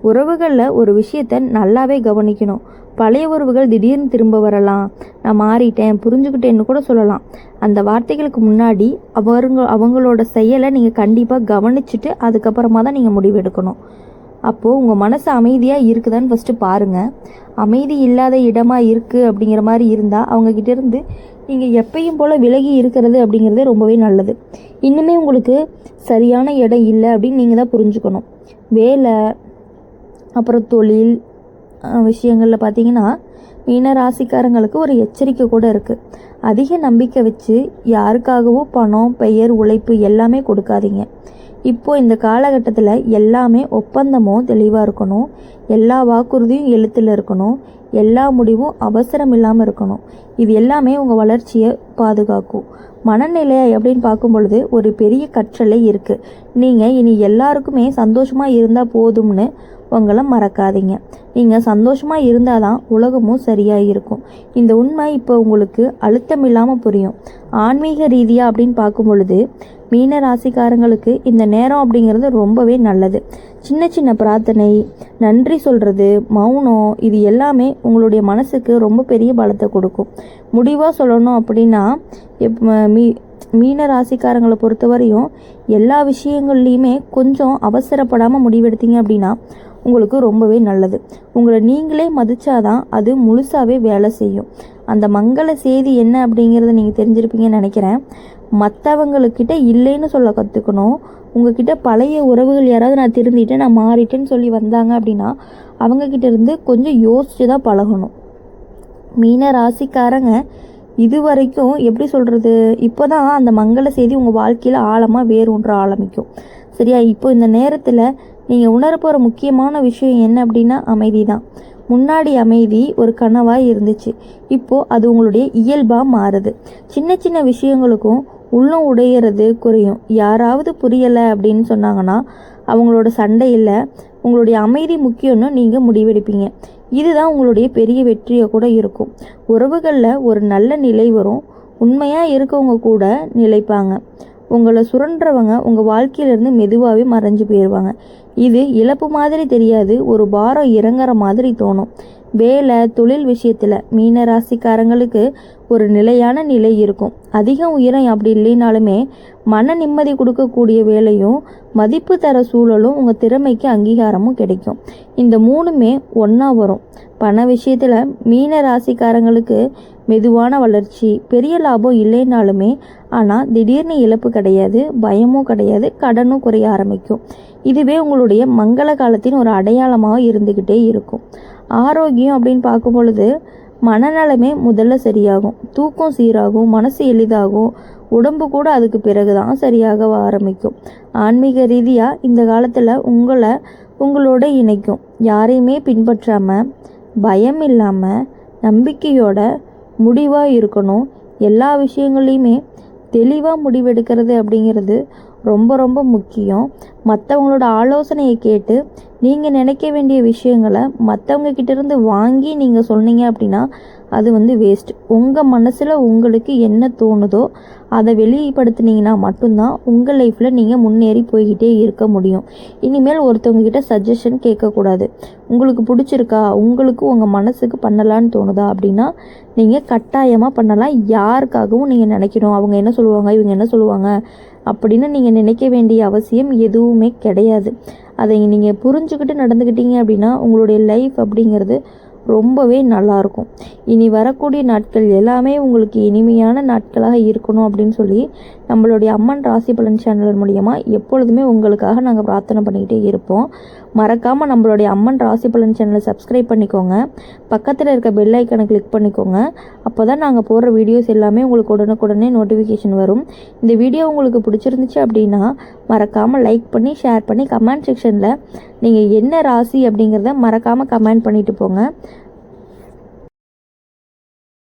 உறவுகளில் ஒரு விஷயத்தை நல்லாவே கவனிக்கணும். பழைய உறவுகள் திடீர்னு திரும்ப வரலாம். நான் மாறிட்டேன், புரிஞ்சுக்கிட்டேன்னு கூட சொல்லலாம். அந்த வார்த்தைகளுக்கு முன்னாடி அவங்களோட செயலை நீங்கள் கண்டிப்பாக கவனிச்சுட்டு அதுக்கப்புறமா தான் நீங்கள் முடிவெடுக்கணும். அப்போது உங்கள் மனசு அமைதியாக இருக்குதான்னு ஃபஸ்ட்டு பாருங்கள். அமைதி இல்லாத இடமாக இருக்குது அப்படிங்கிற மாதிரி இருந்தால் அவங்கக்கிட்டேருந்து நீங்கள் எப்பயும் போல் விலகி இருக்கிறது அப்படிங்கிறதே ரொம்பவே நல்லது. இன்னுமே உங்களுக்கு சரியான இடம் இல்லை அப்படின்னு நீங்கள் தான் புரிஞ்சுக்கணும். வேலை அப்புறம் தொழில் விஷயங்களில் பார்த்தீங்கன்னா மீன ராசிக்காரங்களுக்கு ஒரு எச்சரிக்கை கூட இருக்குது. அதிக நம்பிக்கை வச்சு யாருக்காகவும் பணம், பெயர், உழைப்பு எல்லாமே கொடுக்காதீங்க. இப்போது இந்த காலகட்டத்தில் எல்லாமே ஒப்பந்தமும் தெளிவாக இருக்கணும். எல்லா வாக்குறுதியும் எழுத்தில் இருக்கணும். எல்லா முடிவும் அவசரம் இல்லாமல் இருக்கணும். இது எல்லாமே உங்கள் வளர்ச்சியை பாதுகாக்கும். மனநிலை அப்படின்னு பார்க்கும் பொழுது ஒரு பெரிய கற்றலை இருக்குது. நீங்கள் இனி எல்லாருக்குமே சந்தோஷமாக இருந்தால் போதும்னு உங்களை மறக்காதீங்க. நீங்கள் சந்தோஷமாக இருந்தால் தான் உலகமும் சரியாக இருக்கும். இந்த உண்மை இப்போ உங்களுக்கு அழுத்தம் இல்லாமல் புரியும். ஆன்மீக ரீதியாக அப்படின்னு பார்க்கும் பொழுது மீன ராசிக்காரங்களுக்கு இந்த நேரம் அப்படிங்கிறது ரொம்பவே நல்லது. சின்ன சின்ன பிரார்த்தனை, நன்றி சொல்கிறது, மௌனம், இது எல்லாமே உங்களுடைய மனசுக்கு ரொம்ப பெரிய பலத்தை கொடுக்கும். முடிவாக சொல்லணும் அப்படின்னா மீன ராசிக்காரங்களை பொறுத்தவரையும் எல்லா விஷயங்கள்லையுமே கொஞ்சம் அவசரப்படாமல் முடிவெடுத்தீங்க அப்படின்னா உங்களுக்கு ரொம்பவே நல்லது. உங்களை நீங்களே மதிச்சாதான் அது முழுசாகவே வேலை செய்யும். அந்த மங்கள செய்தி என்ன அப்படிங்கிறத நீங்கள் தெரிஞ்சிருப்பீங்கன்னு நினைக்கிறேன். மற்றவங்கக்கிட்ட இல்லைன்னு சொல்ல கற்றுக்கணும். உங்ககிட்ட பழைய உறவுகள் யாராவது நான் திருந்திட்டேன், நான் மாறிட்டேன்னு சொல்லி வந்தாங்க அப்படின்னா அவங்கக்கிட்ட இருந்து கொஞ்சம் யோசித்து தான் பழகணும். மீன ராசிக்காரங்க இது வரைக்கும் எப்படி சொல்கிறது, இப்போ தான் அந்த மங்கள செய்தி உங்கள் வாழ்க்கையில் ஆழமாக வேரூன்ற ஆரம்பிக்கும். சரியா? இப்போ இந்த நேரத்தில் நீங்கள் உணரப்போகிற முக்கியமான விஷயம் என்ன அப்படின்னா அமைதி தான். முன்னாடி அமைதி ஒரு கனவாக இருந்துச்சு, இப்போது அது உங்களுடைய இயல்பாக மாறுது. சின்ன சின்ன விஷயங்களுக்கும் உள்ளம் உடையிறது குறையும். யாராவது புரியலை அப்படின்னு சொன்னாங்கன்னா அவங்களோட சண்டை இல்லை, உங்களுடைய அமைதி முக்கியம்னு நீங்கள் முடிவெடுப்பீங்க. இதுதான் உங்களுடைய பெரிய வெற்றியாக கூட இருக்கும். உறவுகளில் ஒரு நல்ல நிலை வரும். உண்மையாக இருக்கவங்க கூட நிலைப்பாங்க. உங்களை சுரண்டுறவங்க உங்கள் வாழ்க்கையிலேருந்து மெதுவாகவே மறைஞ்சு போயிடுவாங்க. இது இழப்பு மாதிரி தெரியாது, ஒரு பாரம் இறங்குற மாதிரி தோணும். வேலை, தொழில் விஷயத்தில் மீன ராசிக்காரங்களுக்கு ஒரு நிலையான நிலை இருக்கும். அதிகம் உயரம் அப்படி இல்லைனாலுமே மன நிம்மதி கொடுக்கக்கூடிய வேலையும் மதிப்பு தர சூழலும் உங்கள் திறமைக்கு அங்கீகாரமும் கிடைக்கும். இந்த மூணுமே ஒன்றா வரும். பண விஷயத்தில் மீன ராசிக்காரங்களுக்கு மெதுவான வளர்ச்சி, பெரிய லாபம் இல்லைனாலுமே ஆனால் திடீர்னு இழப்பு கிடையாது, பயமும் கிடையாது, கடனும் குறைய ஆரம்பிக்கும். இதுவே உங்களுடைய மங்கள காலத்தின் ஒரு அடையாளமாக இருந்துக்கிட்டே இருக்கும். ஆரோக்கியம் அப்படின்னு பார்க்கும் பொழுது மனநலமே முதல்ல சரியாகும், தூக்கம் சீராகும், மனசு எளிதாகும், உடம்பு கூட அதுக்கு பிறகு தான் சரியாக ஆரம்பிக்கும். ஆன்மீக ரீதியாக இந்த காலத்தில் உங்களோட இணைக்கும். யாரையுமே பின்பற்றாமல் பயம் இல்லாமல் நம்பிக்கையோட முடிவாக இருக்கணும். எல்லா விஷயங்களையுமே தெளிவாக முடிவெடுக்கிறது அப்படிங்கிறது ரொம்ப ரொம்ப முக்கியம். மற்றவங்களோட ஆலோசனையை கேட்டு நீங்கள் நினைக்க வேண்டிய விஷயங்களை மற்றவங்க கிட்டேருந்து வாங்கி நீங்கள் சொன்னீங்க அப்படின்னா அது வேஸ்ட். உங்கள் மனசில் உங்களுக்கு என்ன தோணுதோ அதை வெளிப்படுத்தினீங்கன்னா மட்டும்தான் உங்கள் லைஃப்பில் நீங்கள் முன்னேறி போய்கிட்டே இருக்க முடியும். இனிமேல் ஒருத்தவங்ககிட்ட சஜஷன் கேட்கக்கூடாது. உங்களுக்கு பிடிச்சிருக்கா, உங்களுக்கு உங்கள் மனசுக்கு பண்ணலான்னு தோணுதா அப்படின்னா நீங்கள் கட்டாயமாக பண்ணலாம். யாருக்காகவும் நீங்கள் நினைக்கணும் அவங்க என்ன சொல்லுவாங்க, இவங்க என்ன சொல்லுவாங்க அப்படின்னு நீங்கள் நினைக்க வேண்டிய அவசியம் எதுவுமே கிடையாது. அதை நீங்கள் புரிஞ்சுக்கிட்டு நடந்துக்கிட்டீங்க அப்படின்னா உங்களுடைய லைஃப் அப்படிங்கிறது ரொம்பவே நல்லாயிருக்கும். இனி வரக்கூடிய நாட்கள் எல்லாமே உங்களுக்கு இனிமையான நாட்களாக இருக்கணும் அப்படின்னு சொல்லி நம்மளுடைய அம்மன் ராசி பலன் சேனல் மூலியமாக எப்பொழுதுமே உங்களுக்காக நாங்கள் பிரார்த்தனை பண்ணிக்கிட்டே இருப்போம். மறக்காமல் நம்மளுடைய அம்மன் ராசி பலன் சேனலை சப்ஸ்கிரைப் பண்ணிக்கோங்க. பக்கத்தில் இருக்க பெல் ஐக்கனை கிளிக் பண்ணிக்கோங்க. அப்போ தான் நாங்கள் போடுற வீடியோஸ் எல்லாமே உங்களுக்கு உடனுக்குடனே நோட்டிஃபிகேஷன் வரும். இந்த வீடியோ உங்களுக்கு பிடிச்சிருந்துச்சு அப்படின்னா மறக்காமல் லைக் பண்ணி ஷேர் பண்ணி கமெண்ட் செக்ஷனில் நீங்கள் என்ன ராசி அப்படிங்கிறத மறக்காமல் கமெண்ட் பண்ணிட்டு போங்க.